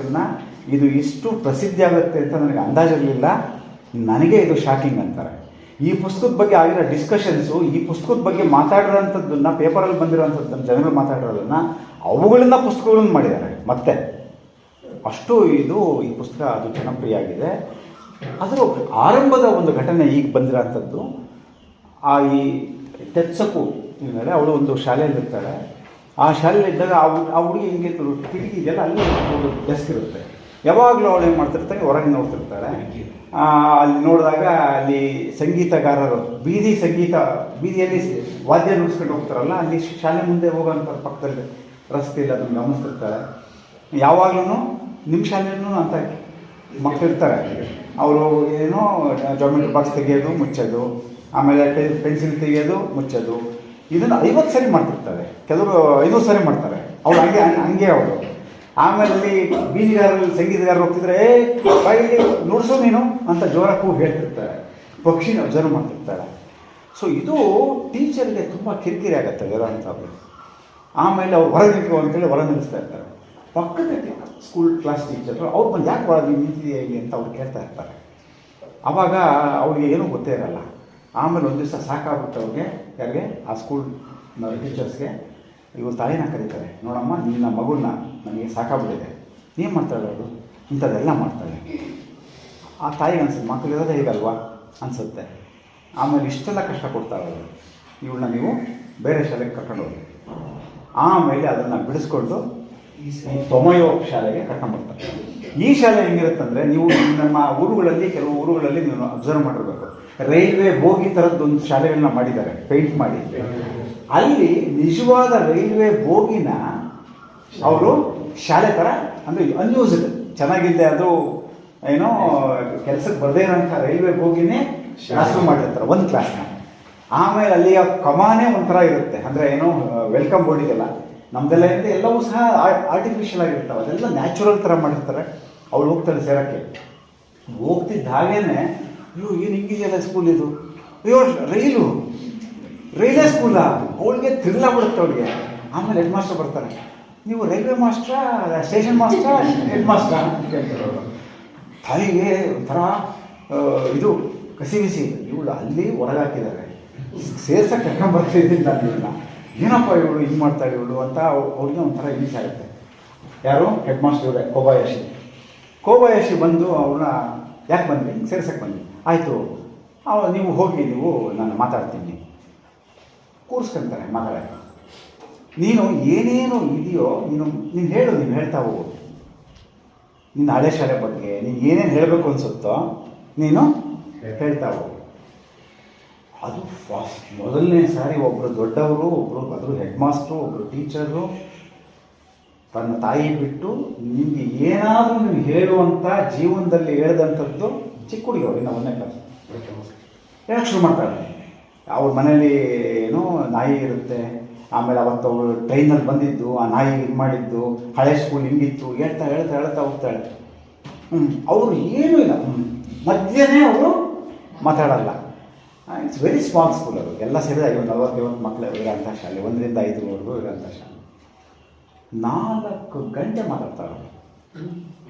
B: ಇದು ಇಷ್ಟು ಪ್ರಸಿದ್ಧಿ ಆಗುತ್ತೆ ಅಂತ ನನಗೆ ಅಂದಾಜಿರಲಿಲ್ಲ, ನನಗೆ ಇದು ಶಾಕಿಂಗ್ ಅಂತಾರೆ. ಈ ಪುಸ್ತಕದ ಬಗ್ಗೆ ಆಗಿರೋ ಡಿಸ್ಕಷನ್ಸು, ಈ ಪುಸ್ತಕದ ಬಗ್ಗೆ ಮಾತಾಡಿರೋಂಥದ್ದನ್ನು, ಪೇಪರಲ್ಲಿ ಬಂದಿರೋಂಥದ್ದನ್ನು ಜನಗಳು ಮಾತಾಡಿರೋದನ್ನು ಅವುಗಳಿಂದ ಪುಸ್ತಕಗಳನ್ನು ಮಾಡಿದ್ದಾರೆ. ಮತ್ತೆ ಅಷ್ಟು ಈ ಪುಸ್ತಕ ಅದು ಜನಪ್ರಿಯ ಆಗಿದೆ. ಅದರ ಆರಂಭದ ಒಂದು ಘಟನೆ ಈಗ ಬಂದಿರೋಂಥದ್ದು, ಈ ತೆತ್ಸಕು ಅಂದರೆ ಅವಳು ಒಂದು ಶಾಲೆಯಲ್ಲಿರ್ತಾಳೆ. ಆ ಶಾಲೆಯಲ್ಲಿದ್ದಾಗ ಆ ಹುಡುಗಿ ಹಿಂಗೆ ಕಿಟಕಿ ಇದೆಯಲ್ಲ, ಅಲ್ಲಿ ಒಂದು ಡೆಸ್ಕ್ ಇರುತ್ತೆ. ಯಾವಾಗಲೂ ಅವಳು ಏನು ಮಾಡ್ತಿರ್ತಾಳೆ, ಹೊರಗೆ ನೋಡ್ತಿರ್ತಾಳೆ. ಅಲ್ಲಿ ನೋಡಿದಾಗ ಅಲ್ಲಿ ಸಂಗೀತಗಾರರು, ಬೀದಿಯಲ್ಲಿ ವಾದ್ಯ ನುಡಿಸ್ಕೊಂಡು ಹೋಗ್ತಾರಲ್ಲ, ಅಲ್ಲಿ ಶಾಲೆ ಮುಂದೆ ಹೋಗೋಂಥ ಪಕ್ಕದಲ್ಲಿ ರಸ್ತೆ ಇಲ್ಲ, ಅದನ್ನು ಗಮನಿಸ್ತಿರ್ತಾಳೆ. ಯಾವಾಗಲೂ ನಿಮ್ಮ ಶಾಲೆಯೂ ಅಂತ ಮಕ್ಕಳಿರ್ತಾರೆ, ಅವರು ಏನೋ ಜಾಮೆಟ್ರಿ ಬಾಕ್ಸ್ ತೆಗೆಯೋದು ಮುಚ್ಚೋದು, ಆಮೇಲೆ ಪೆನ್ಸಿಲ್ ತೆಗೆಯೋದು ಮುಚ್ಚೋದು, ಇದನ್ನು 50 ಸರಿ ಮಾಡ್ತಿರ್ತಾರೆ, ಕೆಲವರು 500 ಸರಿ ಮಾಡ್ತಾರೆ. ಅವಳು ಹಂಗೆ ಅವಳು. ಆಮೇಲೆ ಬೀದಿಗಾರಲ್ಲಿ ಸಂಗೀತಗಾರರು ಹೋಗ್ತಿದ್ರೆ, ಬಾಯಲ್ಲಿ ನುಡಿಸು ನೀನು ಅಂತ ಜೋರಾಗಿ ಕೂಗಿ ಹೇಳ್ತಿರ್ತಾರೆ, ಪಕ್ಷಿನ ಅಬ್ಸರ್ವ್ ಮಾಡ್ತಿರ್ತಾರೆ. ಸೊ ಇದು ಟೀಚರ್ಗೆ ತುಂಬ ಕಿರಿಕಿರಿ ಆಗುತ್ತೆ ಇರೋಂಥದ್ದು. ಆಮೇಲೆ ಅವ್ರು ಹೊರಗೆ ನಿಂತ್ಕೊ ಅಂತೇಳಿ ಹೊರ ನಿಲ್ಲಿಸ್ತಾ ಇರ್ತಾರೆ. ಪಕ್ಕದ ಸ್ಕೂಲ್ ಕ್ಲಾಸ್ ಟೀಚರು ಅವ್ರು ಬಂದು ಯಾಕೆ ಒಳಗೆ ನಿಂತಿದೆಯಾ ಇಲ್ಲಿ ಅಂತ ಅವ್ರು ಕೇಳ್ತಾ ಇರ್ತಾರೆ. ಆವಾಗ ಅವ್ರಿಗೆ ಏನೂ ಗೊತ್ತೇ ಇರಲ್ಲ. ಆಮೇಲೆ ಒಂದು ದಿವಸ ಸಾಕಾಗ್ಬಿಟ್ಟು ಅವ್ರಿಗೆ, ಯಾರಿಗೆ, ಆ ಸ್ಕೂಲ್ ಟೀಚರ್ಸ್ಗೆ ಇವ್ರ ತಾಯಿನ ಕರೀತಾರೆ. ನೋಡಮ್ಮ, ನಿನ್ನ ಮಗುನ ನನಗೆ ಸಾಕಾಗ್ಬಿಟ್ಟಿದೆ, ಏನು ಮಾಡ್ತಾಳೆ ಅವಳು, ಇಂಥದ್ದೆಲ್ಲ ಮಾಡ್ತಾಳೆ. ಆ ತಾಯಿಗೆ ಅನ್ಸುತ್ತೆ ಮಕ್ಕಳಿರೋದೇ ಹೀಗಲ್ವಾ ಅನಿಸುತ್ತೆ. ಆಮೇಲೆ ಇಷ್ಟೆಲ್ಲ ಕಷ್ಟ ಕೊಡ್ತಾಳೆ ಅವಳು, ಇವಳನ್ನ ನೀವು ಬೇರೆ ಶಾಲೆಗೆ ಕರ್ಕೊಂಡೋಗಿ. ಆಮೇಲೆ ಅದನ್ನು ಬಿಡಿಸ್ಕೊಂಡು ಈ ತೊಮಯೋ ಶಾಲೆಗೆ ಕರ್ಕೊಂಡ್ಬರ್ತಾರೆ. ಈ ಶಾಲೆ ಹೆಂಗಿರುತ್ತಂದರೆ, ನೀವು ನಮ್ಮ ಊರುಗಳಲ್ಲಿ, ಕೆಲವು ಊರುಗಳಲ್ಲಿ ನೀವು ಅಬ್ಸರ್ವ್ ಮಾಡಿರ್ಬೇಕು, ರೈಲ್ವೆ ಬೋಗಿ ಥರದ್ದೊಂದು ಶಾಲೆಗಳನ್ನ ಮಾಡಿದ್ದಾರೆ ಪೇಂಟ್ ಮಾಡಿ. ಅಲ್ಲಿ ನಿಜವಾದ ರೈಲ್ವೆ ಬೋಗಿನ ಅವರು ಶಾಲೆ ಥರ, ಅಂದರೆ ಅನ್ಯೂಸ್ಡ್, ಚೆನ್ನಾಗಿದ್ದೆ ಅದು ಏನೋ ಕೆಲಸಕ್ಕೆ ಬರದೇ ಇರೋಂಥ ರೈಲ್ವೆ ಬೋಗಿನೇ ಕ್ಲಾಸ್ ರೂಮ್ ಮಾಡಿರ್ತಾರೆ ಒಂದು ಕ್ಲಾಸ್ನ. ಆಮೇಲೆ ಅಲ್ಲಿ ಆ ಕಮಾನೇ ಒಂಥರ ಇರುತ್ತೆ, ಅಂದರೆ ಏನೋ ವೆಲ್ಕಮ್ ಬೋರ್ಡ್ ಇದೆಲ್ಲ ನಮ್ಮದೆಲ್ಲ ಇದೆ, ಎಲ್ಲವೂ ಸಹ ಆರ್ಟಿಫಿಷಿಯಲ್ ಆಗಿರ್ತಾವೆ, ಅದೆಲ್ಲ ನ್ಯಾಚುರಲ್ ಥರ ಮಾಡಿರ್ತಾರೆ. ಅವಳು ಹೋಗ್ತಾಳೆ ಸೇರೋಕ್ಕೆ. ಹೋಗ್ತಿದ್ದ ಹಾಗೇನೆ, ಅಯ್ಯೋ ಏನು ಹಿಂಗಿದೆಯಲ್ಲ ಸ್ಕೂಲ್ ಇದು, ಅಯ್ಯೋ ರೈಲ್ವೆ ಸ್ಕೂಲಾ, ಅವಳಿಗೆ ತಿರ್ಲಾಗ್ಬಿಡುತ್ತೆ ಅವಳಿಗೆ. ಆಮೇಲೆ ಹೆಡ್ ಮಾಸ್ಟರ್ ಬರ್ತಾರೆ, ನೀವು ರೈಲ್ವೆ ಮಾಸ್ಟ್ರಾ, ಸ್ಟೇಷನ್ ಮಾಸ್ಟ್ರಾ, ಹೆಡ್ ಮಾಸ್ಟ್ರಾ ಅಂತ ಕೇಳ್ತಾರೆ ಅವರು. ತಾಯಿಗೆ ಒಂಥರ ಇದು ಕಸಿ ಬಿಸಿ, ಇವಳು ಅಲ್ಲಿ ಹೊರಗಾಕಿದ್ದಾರೆ, ಸೇರ್ಸಕ್ಕೆ ಕರ್ಕೊಂಡ್ಬರ್ತಿದ್ದೀನಿ ನಾನು ಇವಳನ್ನ, ಏನಪ್ಪ ಇವಳು ಹಿಂಗೆ ಮಾಡ್ತಾಳೆ ಇವಳು ಅಂತ ಅವ್ರಿಗೆ ಒಂಥರ ಹಿಂಸೆ ಆಗುತ್ತೆ. ಯಾರು, ಹೆಡ್ ಮಾಸ್ಟರ್ ಇವರೇ, ಕೋಬಾಯಾಶಿ ಬಂದು ಅವ್ರನ್ನ ಯಾಕೆ ಬಂದ್ರಿ, ಹಿಂಗೆ ಸೇರ್ಸಕ್ಕೆ ಬಂದ್ರಿ, ಆಯಿತು ನೀವು ಹೋಗಿ, ನೀವು ನಾನು ಮಾತಾಡ್ತೀನಿ, ಕೂರಿಸ್ಕೊಂತಾರೆ ಮಾತಾಡೋಕ್ಕೆ. ನೀನು ಏನೇನು ಇದೆಯೋ ನೀನು ಹೇಳು, ನೀನು ಹೇಳ್ತಾ ಹೋಗು, ನಿನ್ನ ಹಳೆ ಶಾಲೆ ಬಗ್ಗೆ ನೀನು ಏನೇನು ಹೇಳಬೇಕು ಅನಿಸುತ್ತೋ ನೀನು ಹೇಳ್ತಾ ಹೋಗು. ಅದು ಮೊದಲನೇ ಸಾರಿ ಒಬ್ಬರು ದೊಡ್ಡವರು, ಒಬ್ಬರು ಅದ್ರ ಹೆಡ್ ಮಾಸ್ಟ್ರು, ಒಬ್ಬರು ಟೀಚರು ತನ್ನ ತಾಯಿ ಬಿಟ್ಟು ನಿಮಗೆ ಏನಾದರೂ ನೀವು ಹೇಳುವಂಥ ಜೀವನದಲ್ಲಿ ಹೇಳಿದಂಥದ್ದು, ಚಿಕ್ಕ ಹುಡುಗಿ ಅವ್ರು, ಇನ್ನು 1ನೇ ಕ್ಲಾಸ್ ಹೇಳಕ್ಕೆ ಶುರು ಮಾಡ್ತಾಳೆ. ಅವ್ರ ಮನೇಲಿ ಏನೋ ನಾಯಿ ಇರುತ್ತೆ, ಆಮೇಲೆ ಅವತ್ತು ಅವಳು ಟ್ರೈನಲ್ಲಿ ಬಂದಿದ್ದು, ಆ ನಾಯಿ ಇದು ಮಾಡಿದ್ದು, ಹಳೆ ಸ್ಕೂಲ್ ಹಿಂಗಿತ್ತು, ಹೇಳ್ತಾ ಹೋಗ್ತಾಳೆ. ಅವರು ಏನೂ ಇಲ್ಲ, ಮಧ್ಯನೇ ಅವರು ಮಾತಾಡಲ್ಲ. ಇಟ್ಸ್ ವೆರಿ ಸ್ಮಾಲ್ ಸ್ಕೂಲ್ ಅದು, ಎಲ್ಲ ಸೇರಿದ 40-50 ಮಕ್ಕಳು ಇರೋಂಥ ಶಾಲೆ, 1ರಿಂದ 5ರವರೆಗೂ ಇರೋಂಥ ಶಾಲೆ. 4 ಗಂಟೆ ಮಾತಾಡ್ತಾರೆ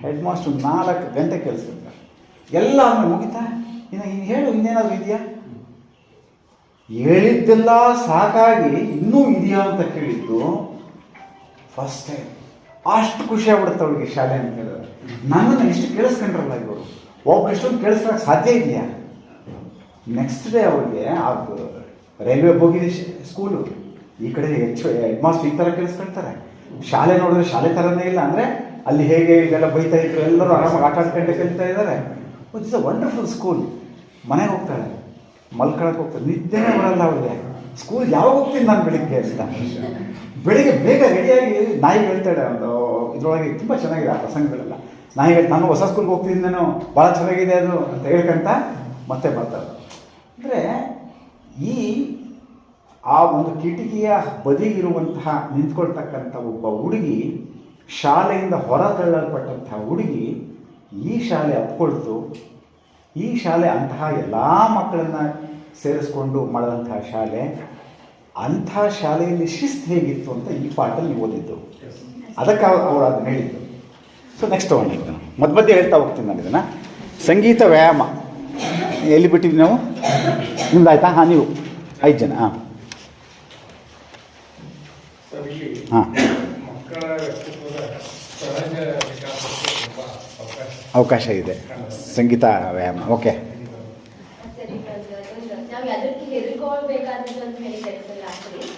B: ಹೆಡ್ ಮಾಸ್ಟ್ರು, 4 ಗಂಟೆ ಕೇಳಿಸ್ಕೊಳ್ತಾರೆ. ಎಲ್ಲ ಆಮೇಲೆ ಮುಗಿತಾ, ಇನ್ನು ಹೇಳು, ಇನ್ನೇನಾದರೂ ಇದೆಯಾ, ಹೇಳಿದ್ದೆಲ್ಲ ಸಾಕಾಗಿ ಇನ್ನೂ ಇದೆಯಾ ಅಂತ ಕೇಳಿದ್ದು ಫಸ್ಟ್ ಟೈಮ್. ಅಷ್ಟು ಖುಷಿ ಆಗ್ಬಿಡುತ್ತೆ ಅವಳಿಗೆ ಶಾಲೆ ಅಂತ ಹೇಳಿದ್ರೆ. ನನ್ನನ್ನು ಎಷ್ಟು ಕೇಳಿಸ್ಕೊಂಡ್ರಲ್ಲ ಇವರು, ಒಬ್ಬರು ಇಷ್ಟೊಂದು ಕೇಳಿಸ್ಕೊಳಕ್ಕೆ ಸಾಧ್ಯ ಇದೆಯಾ. ನೆಕ್ಸ್ಟ್ ಡೇ ಅವಳಿಗೆ ಆ ರೈಲ್ವೆ ಹೋಗಿದೆ ಸ್ಕೂಲು, ಈ ಕಡೆ ಹೆಡ್ ಮಾಸ್ಟರ್ ಈ ಥರ ಕೇಳಿಸ್ಕೊಳ್ತಾರೆ. ಶಾಲೆ ನೋಡಿದ್ರೆ ಶಾಲೆ ಥರನೇ ಇಲ್ಲ, ಅಂದರೆ ಅಲ್ಲಿ ಹೇಗೆ ಇದೆಲ್ಲ ಬೈತಾ ಇದ್ರು, ಎಲ್ಲರೂ ಆರಾಮಾಗಿ ಆಟ ಆಡ್ಕೊಂಡೆ ಕಲಿತಾ ಇದ್ದಾರೆ. It's a wonderful school. ಮನೆಗೆ ಹೋಗ್ತಾಳೆ, ಮಲ್ಕೊಳಕ್ಕೆ ಹೋಗ್ತಾಳೆ, ನಿದ್ದೆನೇ ಬರಲ್ಲ ಅವಳಿಗೆ. ಸ್ಕೂಲ್ ಯಾವಾಗ ಹೋಗ್ತೀನಿ ನಾನು ಬೆಳಿಗ್ಗೆ ಅಂತ. ಬೆಳಿಗ್ಗೆ ಬೇಗ ರೆಡಿಯಾಗಿ ನಾಯಿ ಹೇಳ್ತಾಳೆ, ಒಂದು ಇದರೊಳಗೆ ತುಂಬ ಚೆನ್ನಾಗಿದೆ ಆ ಪ್ರಸಂಗಗಳೆಲ್ಲ. ನಾಯಿ ನಾನು ಹೊಸ ಸ್ಕೂಲ್ಗೆ ಹೋಗ್ತಿದ್ದೀನಿ, ನಾನು ಭಾಳ ಚೆನ್ನಾಗಿದೆ ಅದು ಅಂತ ಹೇಳ್ಕೊಂತ ಮತ್ತೆ ಬರ್ತಾಳೆ. ಅಂದರೆ ಆ ಒಂದು ಕಿಟಕಿಯ ಬದಿಗಿರುವಂತಹ ನಿಂತ್ಕೊಳ್ತಕ್ಕಂಥ ಒಬ್ಬ ಹುಡುಗಿ, ಶಾಲೆಯಿಂದ ಹೊರ ತಳ್ಳಲ್ಪಟ್ಟಂತಹ ಹುಡುಗಿ ಈ ಶಾಲೆ ಅಪ್ಕೊಳ್ತು. ಈ ಶಾಲೆ ಅಂತಹ ಎಲ್ಲ ಮಕ್ಕಳನ್ನು ಸೇರಿಸ್ಕೊಂಡು ಮಾಡಿದಂತಹ ಶಾಲೆ. ಅಂಥ ಶಾಲೆಯಲ್ಲಿ ಶಿಸ್ತು ಹೇಗಿತ್ತು ಅಂತ ಈ ಪಾಠಲ್ಲಿ ನೀವು ಓದಿದ್ದು, ಅದಕ್ಕೆ ಅವರು ಅದನ್ನ ಹೇಳಿದ್ದು. ಸೊ ನೆಕ್ಸ್ಟ್ ತೊಗೊಂಡಿದ್ದು ಮಧ್ಯೆ ಹೇಳ್ತಾ ಹೋಗ್ತೀನಿ ನಾನು ಇದನ್ನು. ಸಂಗೀತ ವ್ಯಾಯಾಮ ಎಲ್ಲಿ ಬಿಟ್ಟಿದ್ವಿ ನಾವು, ನಿಮ್ದು ಆಯಿತಾ? ಹಾಂ, ನೀವು 5 ಜನ. ಹಾಂ ಹಾಂ, ಅವಕಾಶ ಇದೆ ಸಂಗೀತ ವ್ಯಾಯಾಮ. ಓಕೆ,
O: ನಾವು ಅದಕ್ಕೆ ಹೆದರ್ಕೊಳ್ಬೇಕಾದದ್ದು ಅಂತ ಹೇಳಿದ್ದಾರೆ ಸರ್.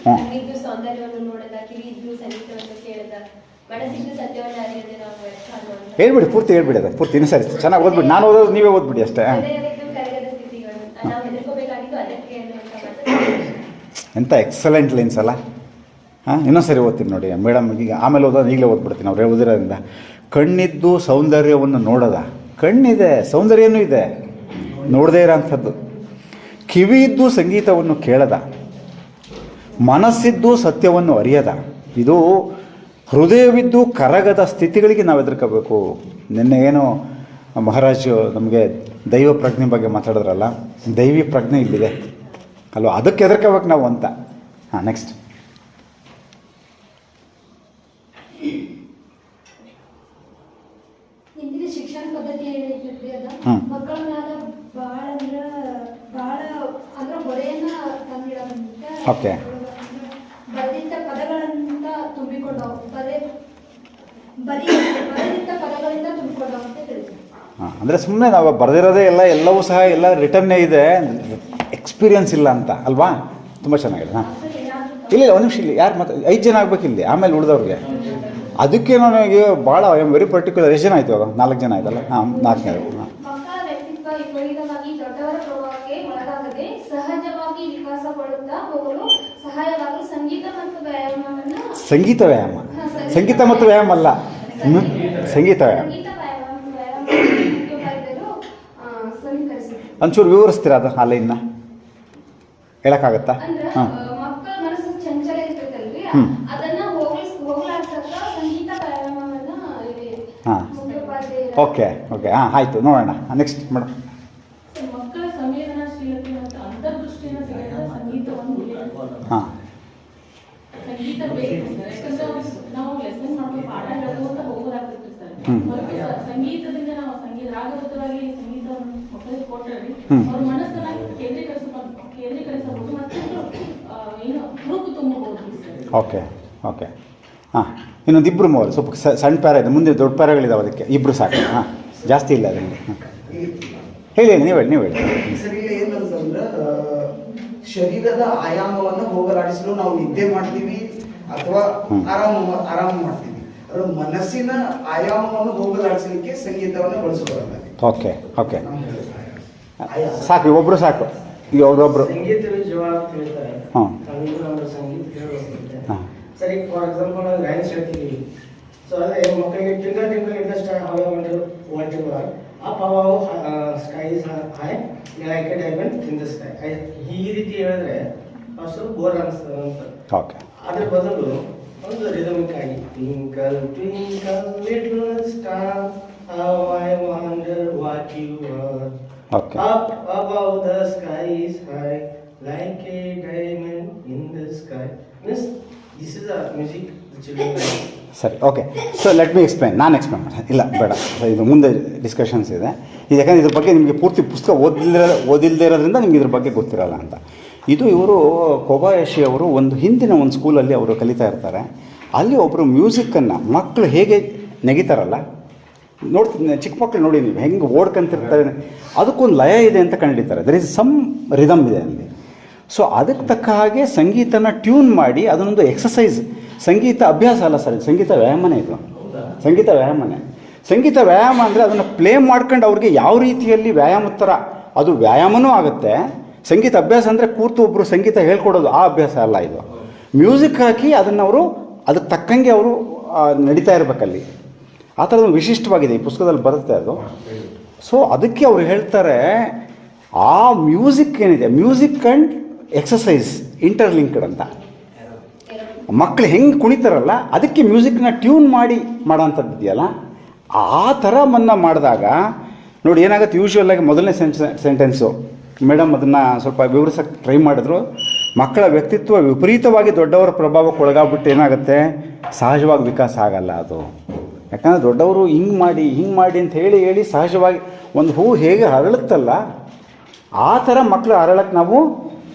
O: ಕಣ್ಣಿದ್ದು ಸೌಂದರ್ಯವನ್ನು ನೋಡದ, ಕಿವಿದ್ದು ಸಂಗೀತವನ್ನು ಕೇಳದ, ಮನಸ್ಸಿದ್ದು ಸತ್ಯವನ್ನು ಅರಿಯದೆ ನಾವು
B: ಹೇಳ್ಬಿಡಿ, ಪೂರ್ತಿ ಹೇಳ್ಬಿಡಿ, ಅದು ಪೂರ್ತಿ ಇನ್ನೂ ಸರಿ ಚೆನ್ನಾಗಿ ಓದ್ಬಿಡಿ. ನಾನು ಓದೋದು ನೀವೇ ಓದ್ಬಿಡಿ ಅಷ್ಟೇ.
O: ಕರಗದ ಸ್ಥಿತಿಗಳು ನಾವು ಹೆದರ್ಕೋಬೇಕಾಗಿದ್ದು ಅದಕ್ಕೆ.
B: ಎಂಥ ಎಕ್ಸಲೆಂಟ್ ಲೈನ್ಸ್ ಅಲ್ಲ. ಹಾಂ, ಇನ್ನೊಂದು ಸರಿ ಓದ್ತೀನಿ ನೋಡಿ ಮೇಡಮ್. ಈಗ ಆಮೇಲೆ ಓದೋದು ಈಗಲೇ ಓದ್ಬಿಡ್ತೀನಿ ಅವ್ರು ಓದಿರೋದ್ರಿಂದ. ಕಣ್ಣಿದ್ದು ಸೌಂದರ್ಯವನ್ನು ನೋಡದ, ಕಣ್ಣಿದೆ ಸೌಂದರ್ಯನೂ ಇದೆ, ನೋಡದೇ ಇರೋಂಥದ್ದು. ಕಿವಿಯಿದ್ದು ಸಂಗೀತವನ್ನು ಕೇಳದ, ಮನಸ್ಸಿದ್ದು ಸತ್ಯವನ್ನು ಅರಿಯದ. ಇದು ಹೃದಯವಿದ್ದು ಕರಗದ ಸ್ಥಿತಿಗಳಿಗೆ ನಾವು ಹೆದರ್ಕೋಬೇಕು. ನಿನ್ನೆ ಏನು ಮಹಾರಾಜು ನಮಗೆ ದೈವ ಪ್ರಜ್ಞೆ ಬಗ್ಗೆ ಮಾತಾಡಿದ್ರಲ್ಲ, ದೈವಿ ಪ್ರಜ್ಞೆ ಇಲ್ಲಿದೆ ಅಲ್ವ, ಅದಕ್ಕೆ ಹೆದರ್ಕೋಬೇಕು ನಾವು ಅಂತ. ಹಾಂ, ನೆಕ್ಸ್ಟ್. ಓಕೆ.
O: ಬರೆದಿದ್ದ ಪದಗಳಿಂದ ತುಂಬಿಕೊಂಡು ಬರೆದಿದ್ದ ಪದಗಳಿಂದ ತುಂಬಿಕೊಂಡು ಅಂತ ತಿಳಿಸಿ.
B: ಹಾಂ, ಅಂದರೆ ಸುಮ್ಮನೆ ನಾವು ಬರೆದಿರೋದೇ ಎಲ್ಲವೂ ಸಹ ಎಲ್ಲ ರಿಟರ್ನೇ ಇದೆ, ಎಕ್ಸ್ಪೀರಿಯನ್ಸ್ ಇಲ್ಲ ಅಂತ ಅಲ್ವಾ? ತುಂಬ ಚೆನ್ನಾಗಿದೆ. ಹಾಂ, ಇಲ್ಲ ಒಂದು ನಿಮಿಷ, ಇಲ್ಲಿ ಯಾರು ಮತ್ತೆ 5 ಜನ ಆಗಬೇಕಿಲ್ಲಿ, ಆಮೇಲೆ ಉಳಿದವ್ರಿಗೆ. ಅದಕ್ಕೆ ನನಗೆ ಭಾಳ ಐ ಆಮ್ ವೆರಿ ಪರ್ಟಿಕ್ಯುಲರ್. ಎಷ್ಟು ಜನ ಆಯಿತು ಇವಾಗ? 4 ಜನ ಆಯ್ತಲ್ಲ? ಹಾಂ, 4ನೇದು. ಹಾಂ,
O: ಮಕ್ಕಳ ವ್ಯಕ್ತಿತ್ವ ವಿಪರೀತವಾಗಿ ದೊಡ್ಡವರ ಪ್ರಭಾವಕ್ಕೆ ಒಳಗಾಗದೆ ಸಹಜವಾಗಿ ವಿಕಾಸಗೊಳ್ಳುತ್ತಾ ಹೋಗಲು ಸಹಾಯವಾಗಲು ಸಂಗೀತ ಮತ್ತು ವ್ಯಾಯಾಮವನ್ನು
B: ಸಂಗೀತ ವ್ಯಾಯಾಮ, ಸಂಗೀತ ಮತ್ತು ವ್ಯಾಯಾಮ ಅಲ್ಲ, ಸಂಗೀತ ವ್ಯಾಯಾಮ. ಒಂಚೂರು ವಿವರಿಸ್ತೀರಾ ಅದು ಆ ಲೈನ್ನ ಹೇಳೋಕ್ಕಾಗತ್ತಾ? ಹಾಂ,
O: ಮಕ್ಕಳ ಮನಸ್ಸು ಚಂಚಲ ಇರ್ತೈತಲ್ರಿ, ಅದನ್ನ ಹೋಗ್ಲಾಡ್ಸಕ್ಕ ಸಂಗೀತ ವ್ಯಾಯಾಮವನ್ನ
B: ಹಾಂ, ಓಕೆ ಓಕೆ. ಹಾಂ, ಆಯಿತು, ನೋಡೋಣ. Next madam.
J: ಮಕ್ಕಳ ಸಂವೇದನಾಶೀಲತೆ ಮತ್ತು ಅಂತರ್ದೃಷ್ಟಿಯನ್ನು ತೆಗೆದ ಸಂಗೀತವನ್ನು
B: ಹಾಂ,
J: ಸಂಗೀತ ಬೇಕು ಸರ್. ಯಾಕಂದ್ರೆ ನಾವು ಲೆಸನ್ ಮಾಡ್ಕೊಂಡು ಪಾಠ ಹೇಳ್ಕೊಂತ ಹೋಗೋದಾಗ್ತೈತಿ ಸರ್. ಸಂಗೀತದಿಂದ ನಾವು ರಾಗಬದ್ಧವಾಗಿ ಸಂಗೀತವನ್ನು ಮಕ್ಕಳಿಗೆ ಕೊಟ್ಟರೆ ಅವ್ರ ಮನಸ್ಸನ್ನ ಕೇಂದ್ರೀಕರಿಸಬಹುದು ಮತ್ತು ಏನು ಹುರುಪು ತುಂಬಬಹುದು ಸರ್.
B: Okay okay. ಹಾಂ, ಇನ್ನೊಂದು 2-3 ಸ್ವಲ್ಪ ಸಣ್ಣ ಪ್ಯಾರ ಇದೆ, ಮುಂದೆ ದೊಡ್ಡ ಪ್ಯಾರಗಳಿದಾವೆ, ಅದಕ್ಕೆ 2 ಸಾಕು. ಹಾಂ, ಜಾಸ್ತಿ ಇಲ್ಲ ಅದರಲ್ಲಿ. ಹೇಳಿ, ನೀವು ಹೇಳಿ.
L: ಸರಿ, ಏನಂತಂದ್ರೆ ಶರೀರದ ಆಯಾಮವನ್ನು ಹೋಗಲಾಡಿಸಲು ನಾವು ನಿದ್ದೆ ಮಾಡ್ತೀವಿ ಅಥವಾ ಆರಾಮ ಮಾಡ್ತೀವಿ. ಅದರ ಮನಸ್ಸಿನ ಆಯಾಮವನ್ನು ಹೋಗಲಾಡಿಸಲಿಕ್ಕೆ ಸಂಗೀತವನ್ನು ಬಳಸಬಾರದು.
B: ಓಕೆ ಓಕೆ, ಸಾಕು, ಒಬ್ಬರು ಸಾಕು, ಈಗ ಒಬ್ಬೊಬ್ರು.
Q: ಸಂಗೀತವೇ ಜೀವ ಅಂತ ಹೇಳ್ತಾರೆ.
B: ಹಾಂ,
Q: ಸಂಗೀತ ಹೇಳೋದಿದೆ. ಸರಿ, ಫಾರ್ ಎಕ್ಸಾಂಪಲ್ ರೈಮ್ಸ್ ಹೇಳ್ತೀವಿ. ಸೊ ಅದೇ ಮಕ್ಕಳಿಗೆ twinkle twinkle in the sky how I wonder what you are up above sky is high like a diamond in the sky. ಈ ರೀತಿ ಹೇಳಿದ್ರೆ ಸ್ವಲ್ಪ ಬೋರ್ ಅನಿಸ್ತದೆ ಅಂತ.
B: ಓಕೆ,
Q: ಅದ್ರ ಬದಲು ಒಂದು ರಿದಮಿಕ್ ಆಗಿ twinkle twinkle little star how I wonder what you are
B: okay,
Q: up above the sky is high like a diamond in the sky. Means this is a music the children.
B: ಸರಿ, okay. So let me explain. ನಾನು explain ಮಾಡ್ತೀನಿ. ಇಲ್ಲ ಬೇಡ, ಇದು ಮುಂದೆ discussions ಇದೆ. ಇದು ಯಾಕಂದರೆ ಇದ್ರ ಬಗ್ಗೆ ನಿಮಗೆ ಪೂರ್ತಿ ಪುಸ್ತಕ ಓದಿಲ್ಲದೆ ಇರೋದ್ರಿಂದ ನಿಮ್ಗೆ ಇದ್ರ ಬಗ್ಗೆ ಗೊತ್ತಿರಲ್ಲ ಅಂತ. ಇದು ಇವರು ಕೊಬಾಯಾಶಿ ಅವರು ಹಿಂದಿನ ಒಂದು ಸ್ಕೂಲಲ್ಲಿ ಅವರು ಕಲಿತಾ ಇರ್ತಾರೆ. ಅಲ್ಲಿ ಒಬ್ಬರು ಮ್ಯೂಸಿಕ್ಕನ್ನು ಮಕ್ಕಳು ಹೇಗೆ ನೆಗಿತಾರಲ್ಲ ನೋಡ್ತೀನಿ, ಚಿಕ್ಕ ಮಕ್ಕಳು ನೋಡಿ ನೀವು ಹೆಂಗೆ ಓಡ್ಕೊಂತಿರ್ತಾರೆ, ಅದಕ್ಕೊಂದು ಲಯ ಇದೆ ಅಂತ ಕಂಡಿಡ್ತಾರೆ. ದರ್ ಇಸ್ ಸಮ್ ರಿದಮ್ ಇದೆ ಅಲ್ಲಿ. ಸೊ ಅದಕ್ಕೆ ತಕ್ಕ ಹಾಗೆ ಸಂಗೀತನ ಟ್ಯೂನ್ ಮಾಡಿ ಅದನ್ನೊಂದು ಎಕ್ಸಸೈಸ್, ಸಂಗೀತ ಅಭ್ಯಾಸ ಅಲ್ಲ ಸರ್, ಸಂಗೀತ ವ್ಯಾಯಾಮನೇ ಇದು. ಸಂಗೀತ ವ್ಯಾಯಾಮನೇ. ಸಂಗೀತ ವ್ಯಾಯಾಮ ಅಂದರೆ ಅದನ್ನು ಪ್ಲೇ ಮಾಡ್ಕೊಂಡು ಅವ್ರಿಗೆ ಯಾವ ರೀತಿಯಲ್ಲಿ ವ್ಯಾಯಾಮದ ಥರ ಅದು ವ್ಯಾಯಾಮನೂ ಆಗುತ್ತೆ. ಸಂಗೀತ ಅಭ್ಯಾಸ ಅಂದರೆ ಕೂತು ಒಬ್ಬರು ಸಂಗೀತ ಹೇಳ್ಕೊಡೋದು, ಆ ಅಭ್ಯಾಸ ಅಲ್ಲ ಇದು. ಮ್ಯೂಸಿಕ್ ಹಾಕಿ ಅದನ್ನು ಅವರು ಅದಕ್ಕೆ ತಕ್ಕಂಗೆ ಅವರು ನಡೀತಾ ಇರಬೇಕಲ್ಲಿ. ಆ ಥರದ್ದು ವಿಶಿಷ್ಟವಾಗಿದೆ, ಈ ಪುಸ್ತಕದಲ್ಲಿ ಬರುತ್ತೆ ಅದು. ಸೊ ಅದಕ್ಕೆ ಅವ್ರು ಹೇಳ್ತಾರೆ, ಆ ಮ್ಯೂಸಿಕ್ ಏನಿದೆ, ಮ್ಯೂಸಿಕ್ ಆ್ಯಂಡ್ ಎಕ್ಸಸೈಸ್ ಇಂಟರ್ಲಿಂಕ್ಡ್ ಅಂತ. ಮಕ್ಕಳು ಹೆಂಗೆ ಕುಣಿತಾರಲ್ಲ ಅದಕ್ಕೆ ಮ್ಯೂಸಿಕ್ನ ಟ್ಯೂನ್ ಮಾಡಿ ಮಾಡೋಂಥದ್ದು ಇದೆಯಲ್ಲ, ಆ ಥರ ಮಾಡಿದಾಗ ನೋಡಿ ಏನಾಗುತ್ತೆ. ಯೂಶ್ವಲಾಗಿ ಮೊದಲನೇ ಸೆಂಟೆನ್ಸು ಮೇಡಮ್ ಅದನ್ನು ಸ್ವಲ್ಪ ವಿವರಿಸೋಕ್ಕೆ ಟ್ರೈ ಮಾಡಿದ್ರು. ಮಕ್ಕಳ ವ್ಯಕ್ತಿತ್ವ ವಿಪರೀತವಾಗಿ ದೊಡ್ಡವರ ಪ್ರಭಾವಕ್ಕೆ ಒಳಗಾಗ್ಬಿಟ್ಟು ಏನಾಗುತ್ತೆ, ಸಹಜವಾಗಿ ವಿಕಾಸ ಆಗಲ್ಲ ಅದು. ಯಾಕಂದರೆ ದೊಡ್ಡವರು ಹಿಂಗೆ ಮಾಡಿ ಅಂತ ಹೇಳಿ ಸಹಜವಾಗಿ ಒಂದು ಹೂವು ಹೇಗೆ ಅರಳುತ್ತಲ್ಲ ಆ ಥರ ಮಕ್ಕಳು ಅರಳಕ್ಕೆ ನಾವು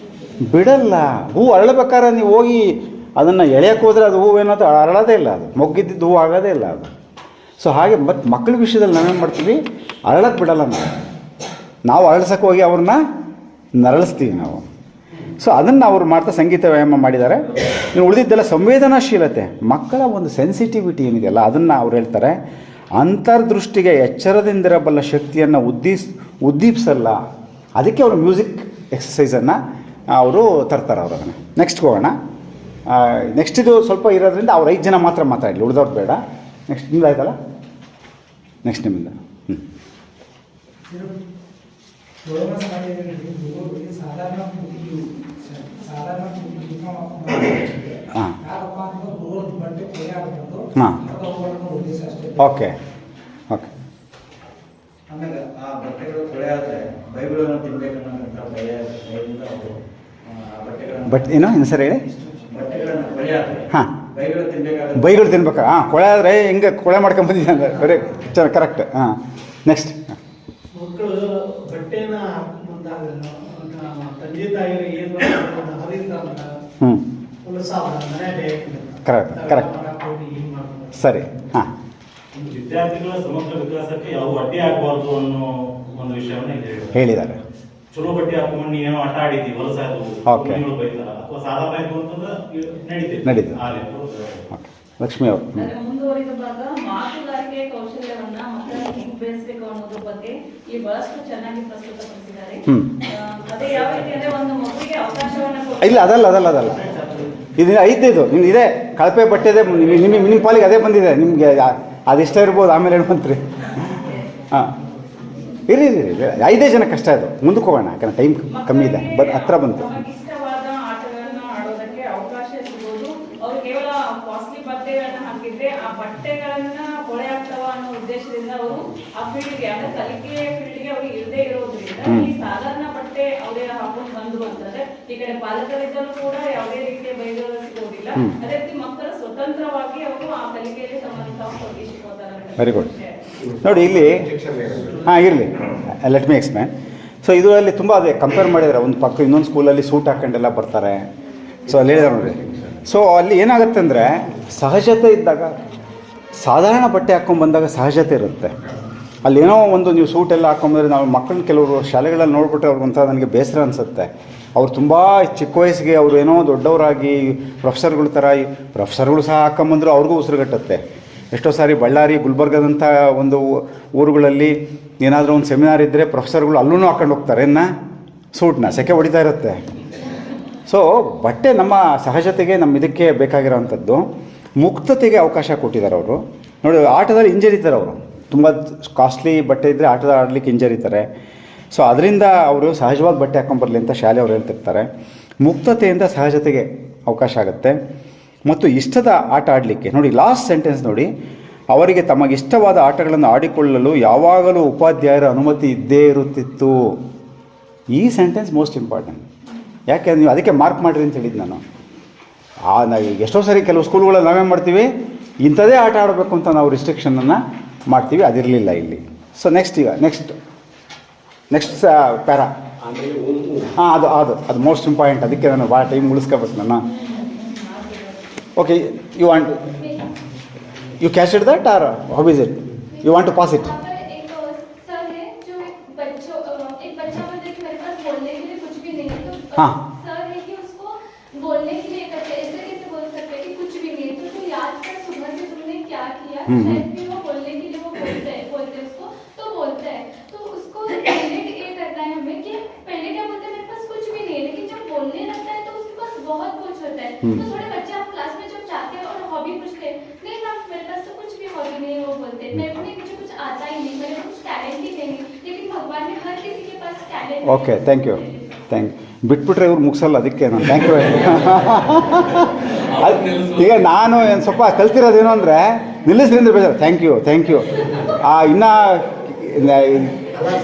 B: ಬಿಡಲ್ಲ. ಹೂವು ಅರಳಬೇಕಾದ್ರೆ ನೀವು ಹೋಗಿ ಅದನ್ನು ಎಳೆಯಕ್ಕೆ ಹೋದರೆ ಅದು ಹೂವೇನೋ ಅರಳೋದೇ ಇಲ್ಲ, ಅದು ಮೊಗ್ಗಿದ್ದು ಹೂವು ಆಗೋದೇ ಇಲ್ಲ ಅದು. ಸೊ ಹಾಗೆ ಮತ್ತು ಮಕ್ಕಳ ವಿಷಯದಲ್ಲಿ ನಾವೇನು ಮಾಡ್ತೀವಿ, ಅರಳಕ್ಕೆ ಬಿಡಲ್ಲ ನಾವು ಅರಳ್ಸಕ್ಕೆ ಹೋಗಿ ಅವ್ರನ್ನ ನರಳಿಸ್ತೀವಿ ನಾವು. ಸೊ ಅದನ್ನು ಅವರು ಮಾಡ್ತಾ ಸಂಗೀತ ವ್ಯಾಯಾಮ ಮಾಡಿದ್ದಾರೆ. ನೀವು ಉಳಿದಿದ್ದೆಲ್ಲ ಸಂವೇದನಾಶೀಲತೆ, ಮಕ್ಕಳ ಒಂದು ಸೆನ್ಸಿಟಿವಿಟಿ ಏನಿದೆಯಲ್ಲ ಅದನ್ನು ಅವ್ರು ಹೇಳ್ತಾರೆ. ಅಂತರ್ದೃಷ್ಟಿಗೆ ಎಚ್ಚರದಿಂದಿರಬಲ್ಲ ಶಕ್ತಿಯನ್ನು ಉದ್ದೀಪಿಸಲ್ಲ. ಅದಕ್ಕೆ ಅವರು ಮ್ಯೂಸಿಕ್ ಎಕ್ಸಸೈಸನ್ನು ಅವರು ತರ್ತಾರೆ ಅವರು ಅದನ್ನು. ನೆಕ್ಸ್ಟ್ ಹೋಗೋಣ. ನೆಕ್ಸ್ಟ್ ಇದು ಸ್ವಲ್ಪ ಇರೋದ್ರಿಂದ ಅವ್ರು 5 ಜನ ಮಾತ್ರ ಮಾತಾಡಲಿ, ಉಳಿದವ್ರು ಬೇಡ. ನೆಕ್ಸ್ಟ್ ನಿಮ್ದು ಆಯ್ತಲ್ಲ, ನೆಕ್ಸ್ಟ್ ನಿಮ್ಮಿಂದ. ಹಾಂ ಹಾಂ ಓಕೆ ಓಕೆ.
C: ಆಮೇಲೆ ಆ ಬಟ್ಟೆಗಳು ಕೊಳೆ ಆದರೆ ಬೈಬಲನ್ನು ತಿನ್ಬೇಕನ್ನೋಂಥ ಭಯದಿಂದ ಅವರು
B: ಬಟ್ ಏನೋ ಇನ್ನು ಸರ್ ಹೇಳಿ.
C: ಬಟ್ಟೆಗಳನ್ನು ಕೊಳೆ ಆದರೆ
B: ಹಾಂ
C: ಬೈಗಳು
B: ತಿನ್ಬೇಕಾ? ಹಾಂ, ಕೊಳೆ ಆದರೆ ಹೆಂಗೆ ಕೊಳೆ ಮಾಡ್ಕೊಂಬಂದಿದೆ ಅಂದರೆ ಕರೆಕ್ಟ್. ಹಾಂ, ನೆಕ್ಸ್ಟ್.
Q: ಮಕ್ಕಳು ಬಟ್ಟೆನ ಮುಂದಾಗ ತಂದೆ ತಾಯಿ ಏನು ಅದರಿಂದ
B: ಕರೆಕ್ಟ್ ಸರಿ. ಹಾಂ,
I: ವಿದ್ಯಾರ್ಥಿಗಳ ಸಮಗ್ರ ವಿಕಾಸಕ್ಕೆ ಯಾವ ಅಡ್ಡಿ ಆಗಬಾರ್ದು ಅನ್ನೋ ಒಂದು ವಿಷಯವನ್ನ
B: ಹೇಳಿದ್ದಾರೆ.
I: ಚಲೋ ಬಟ್ಟೆ ಹಾಕೊಂಡು ಏನೋ ಆಟ ಆಡಿದ್ವಿ ಹೊಲಸಾದು
B: ಓಕೆ
I: ಬೈತಾರ ಅಥವಾ ಸಾಧಾರಣ ಆಯ್ತು ಅಂತಂದ್ರೆ
B: ನಡೀತದೆ. ಲಕ್ಷ್ಮಿ ಅವರು
J: ಮುಂದುವರಿದ ಭಾಗ ಮಾತುಗಾರಿಕೆ ಕೌಶಲ್ಯವನ್ನ ಮಕ್ಕಳಿಗೆ ಹೆಂಗ್ ಬೆಳೆಸಬೇಕು ಅನ್ನೋದ್ರ ಬಗ್ಗೆ ಈ ಬಹಳಷ್ಟು ಚೆನ್ನಾಗಿ ಪ್ರಸ್ತುತಪಡಿಸಿದ್ದಾರೆ. ಅದೇ ಯಾವ ರೀತಿ ಅಂದ್ರೆ ಒಂದು ಮಗುವಿಗೆ ಅವಕಾಶವನ್ನ
B: ಇಲ್ಲ ಅದಲ್ಲ ಇದು ಐದು ಇದು ನಿಮ್ಗೆ ಇದೆ ಕಳಪೆ ಬಟ್ಟೆದೆ ನಿಮ್ಮ ಪಾಲಿಗೆ ಅದೇ ಬಂದಿದೆ. ನಿಮಗೆ ಅದಿಷ್ಟ ಇರ್ಬೋದು, ಆಮೇಲೆ ಏನು ಬಂತ್ರಿ. ಹಾಂ, ಇರಿ 5 ಜನ ಕಷ್ಟ ಇದು. ಮುಂದಕ್ಕೆ ಹೋಗೋಣ, ಯಾಕಂದ್ರೆ ಟೈಮ್ ಕಮ್ಮಿ ಇದೆ. ಹತ್ರ ಬಂತು.
J: ಇಷ್ಟವಾದ ಆಟಗಳನ್ನ ಆಡೋದಕ್ಕೆ ಅವಕಾಶ ಸಿಗೋದು. ಅವ್ರು ಕೇವಲ ಕಾಸ್ಟ್ಲಿ ಬಟ್ಟೆಗಳನ್ನ ಹಾಕಿದ್ರೆ ಆ ಬಟ್ಟೆಗಳನ್ನ ಹೊಳೆ ಆಗ್ತಾವ ಅನ್ನೋ ಉದ್ದೇಶದಿಂದ ಅವರು ಆ ಫೀಲ್ಡ್ಗೆ ಅಂದ್ರೆ ಕಲಿಕೆ ಫೀಲ್ಡ್ಗೆ ಅವ್ರಿಗೆ ಇರದೇ ಇರೋದ್ರಿಂದ ಈ ಸಾಧಾರಣ ಬಟ್ಟೆ ಅವರೇ ಹಾಕೊಂಡು ಬಂದ್ರು ಅಂತಂದ್ರೆ ಈ ಕಡೆ ಪಾಲಕರಿದ್ದಲ್ಲೂ ಕೂಡ ಯಾವುದೇ ರೀತಿಯ ಬೈಗಳು ಸಿಗೋದಿಲ್ಲ. ಅದೇ ರೀತಿ ಮಕ್ಕಳು ಸ್ವತಂತ್ರವಾಗಿ ಅವರು ಆ ಕಲಿಕೆಯಲ್ಲಿ ತಮ್ಮನ್ನು ತಾವು ತೊಡಗಿಸಿಕೊಳ್ತಾರೆ.
B: Very good. ನೋಡಿ ಇಲ್ಲಿ ಹಾಂ ಇರಲಿ, ಲೆಟ್ ಮಿ ಎಕ್ಸ್ಪ್ಲೇನ್. ಸೊ ಇದರಲ್ಲಿ ತುಂಬ ಅದೇ ಕಂಪೇರ್ ಮಾಡಿದರೆ ಒಂದು ಪಕ್ಕ ಇನ್ನೊಂದು ಸ್ಕೂಲಲ್ಲಿ ಸೂಟ್ ಹಾಕೊಂಡೆಲ್ಲ ಬರ್ತಾರೆ. ಸೊ ಅಲ್ಲಿ ಹೇಳಿದಾರೆ ನೋಡಿ. ಸೊ ಅಲ್ಲಿ ಏನಾಗುತ್ತೆ ಅಂದರೆ ಸಹಜತೆ ಇದ್ದಾಗ ಸಾಧಾರಣ ಬಟ್ಟೆ ಹಾಕ್ಕೊಂಡ್ಬಂದಾಗ ಸಹಜತೆ ಇರುತ್ತೆ. ಅಲ್ಲೇನೋ ಒಂದು ನೀವು ಸೂಟೆಲ್ಲ ಹಾಕೊಂಬಂದ್ರೆ ನಾವು ಮಕ್ಕಳನ್ನ ಕೆಲವರು ಶಾಲೆಗಳಲ್ಲಿ ನೋಡ್ಬಿಟ್ರೆ ಅವ್ರಿಗೊಂಥರ ನನಗೆ ಬೇಸರ ಅನಿಸುತ್ತೆ. ಅವ್ರು ತುಂಬ ಚಿಕ್ಕ ವಯಸ್ಸಿಗೆ ಅವರು ಏನೋ ದೊಡ್ಡವರಾಗಿ ಪ್ರೊಫೆಸರ್ಗಳ ಥರ ಪ್ರೊಫೆಸರ್ಗಳು ಸಹ ಹಾಕೊಂಬಂದ್ರು ಅವ್ರಿಗೂ ಉಸಿರುಗಟ್ಟುತ್ತೆ. ಎಷ್ಟೋ ಸಾರಿ ಬಳ್ಳಾರಿ ಗುಲ್ಬರ್ಗದಂಥ ಒಂದು ಊರುಗಳಲ್ಲಿ ಏನಾದರೂ ಒಂದು ಸೆಮಿನಾರ್ ಇದ್ದರೆ ಪ್ರೊಫೆಸರ್ಗಳು ಅಲ್ಲೂ ಹಾಕೊಂಡು ಹೋಗ್ತಾರೆ ಸೂಟ್ನ, ಸೆಕೆ ಹೊಡಿತಾ ಇರುತ್ತೆ. ಸೊ ಬಟ್ಟೆ ನಮ್ಮ ಸಹಜತೆಗೆ ನಮ್ಮ ಇದಕ್ಕೆ ಬೇಕಾಗಿರೋವಂಥದ್ದು. ಮುಕ್ತತೆಗೆ ಅವಕಾಶ ಕೊಟ್ಟಿದ್ದಾರೆ ಅವರು. ನೋಡಿ ಆಟದಲ್ಲಿ ಹಿಂಜರಿತಾರೆ ಅವರು. ತುಂಬ ಕಾಸ್ಟ್ಲಿ ಬಟ್ಟೆ ಇದ್ದರೆ ಆಟದ ಆಡಲಿಕ್ಕೆ ಹಿಂಜರಿತಾರೆ. ಸೊ ಅದರಿಂದ ಅವರು ಸಹಜವಾದ ಬಟ್ಟೆ ಹಾಕೊಂಬರಲಿ ಅಂತ ಶಾಲೆ ಅವ್ರು ಹೇಳ್ತಿರ್ತಾರೆ. ಮುಕ್ತತೆಯಿಂದ ಸಹಜತೆಗೆ ಅವಕಾಶ ಆಗುತ್ತೆ. ಮತ್ತು ಇಷ್ಟದ ಆಟ ಆಡಲಿಕ್ಕೆ ನೋಡಿ ಲಾಸ್ಟ್ ಸೆಂಟೆನ್ಸ್ ನೋಡಿ, ಅವರಿಗೆ ತಮಗಿಷ್ಟವಾದ ಆಟಗಳನ್ನು ಆಡಿಕೊಳ್ಳಲು ಯಾವಾಗಲೂ ಉಪಾಧ್ಯಾಯರ ಅನುಮತಿ ಇದ್ದೇ ಇರುತ್ತಿತ್ತು. ಈ ಸೆಂಟೆನ್ಸ್ ಮೋಸ್ಟ್ ಇಂಪಾರ್ಟೆಂಟ್. ಯಾಕೆ ನೀವು ಅದಕ್ಕೆ ಮಾರ್ಕ್ ಮಾಡಿರಿ ಅಂತ ಹೇಳಿದ್ದು ನಾನು. ನಾವು ಎಷ್ಟೋ ಸರಿ ಕೆಲವು ಸ್ಕೂಲ್ಗಳಲ್ಲಿ ನಾವೇನು ಮಾಡ್ತೀವಿ, ಇಂಥದೇ ಆಟ ಆಡಬೇಕು ಅಂತ ನಾವು ರಿಸ್ಟ್ರಿಕ್ಷನನ್ನು ಮಾಡ್ತೀವಿ. ಅದಿರಲಿಲ್ಲ ಇಲ್ಲಿ. So next para. ಹಾಂ, ಅದು ಮೋಸ್ಟ್ ಇಂಪಾರ್ಟೆಂಟ್. ಅದಕ್ಕೆ ನಾನು ಭಾಳ ಟೈಮ್ ಉಳಿಸ್ಕೋಬೇಕು ನಾನು. Okay, you catch it that or how is it? You want to pass it?
G: एक सर है जो एक बच्चा बोलते कि मेरे पास बोलने के लिए कुछ भी नहीं है, तो सर है कि उसको बोलने के लिए करते ऐसे कैसे बोल सकते हैं कि कुछ भी नहीं है, तो याद कर सुबह से तुमने क्या किया, शायद भी वो बोलने के लिए वो बोलते उसको तो बोलता है. तो उसको पहले ये करना है हमें कि पहले क्या बोलते हैं मेरे पास कुछ भी नहीं है, लेकिन जब बोलने लगता है तो उसके पास बहुत कुछ होता है. तो थोड़े बच्चे आप क्लास में जब जाते हैं और हॉबी पूछते हैं, नहीं मैम मेरे पास तो कुछ भी हॉबी नहीं है, वो बोलते हैं मुझे कुछ आता ही नहीं, मेरे कुछ टैलेंट ही नहीं. लेकिन भगवान ने हर किसी के पास टैलेंट.
B: Okay, thank you. ಬಿಟ್ಬಿಟ್ರೆ ಇವ್ರು ಮುಗಿಸಲ್ಲ, ಅದಕ್ಕೆ ನಾನು ಥ್ಯಾಂಕ್ ಯು. ಈಗ ನಾನು ಏನು ಸ್ವಲ್ಪ ಕಲ್ತಿರೋದೇನು ಅಂದರೆ ನಿಲ್ಲಿಸ್ರಿ ಅಂದರೆ ಬೇಜಾರು. Thank you.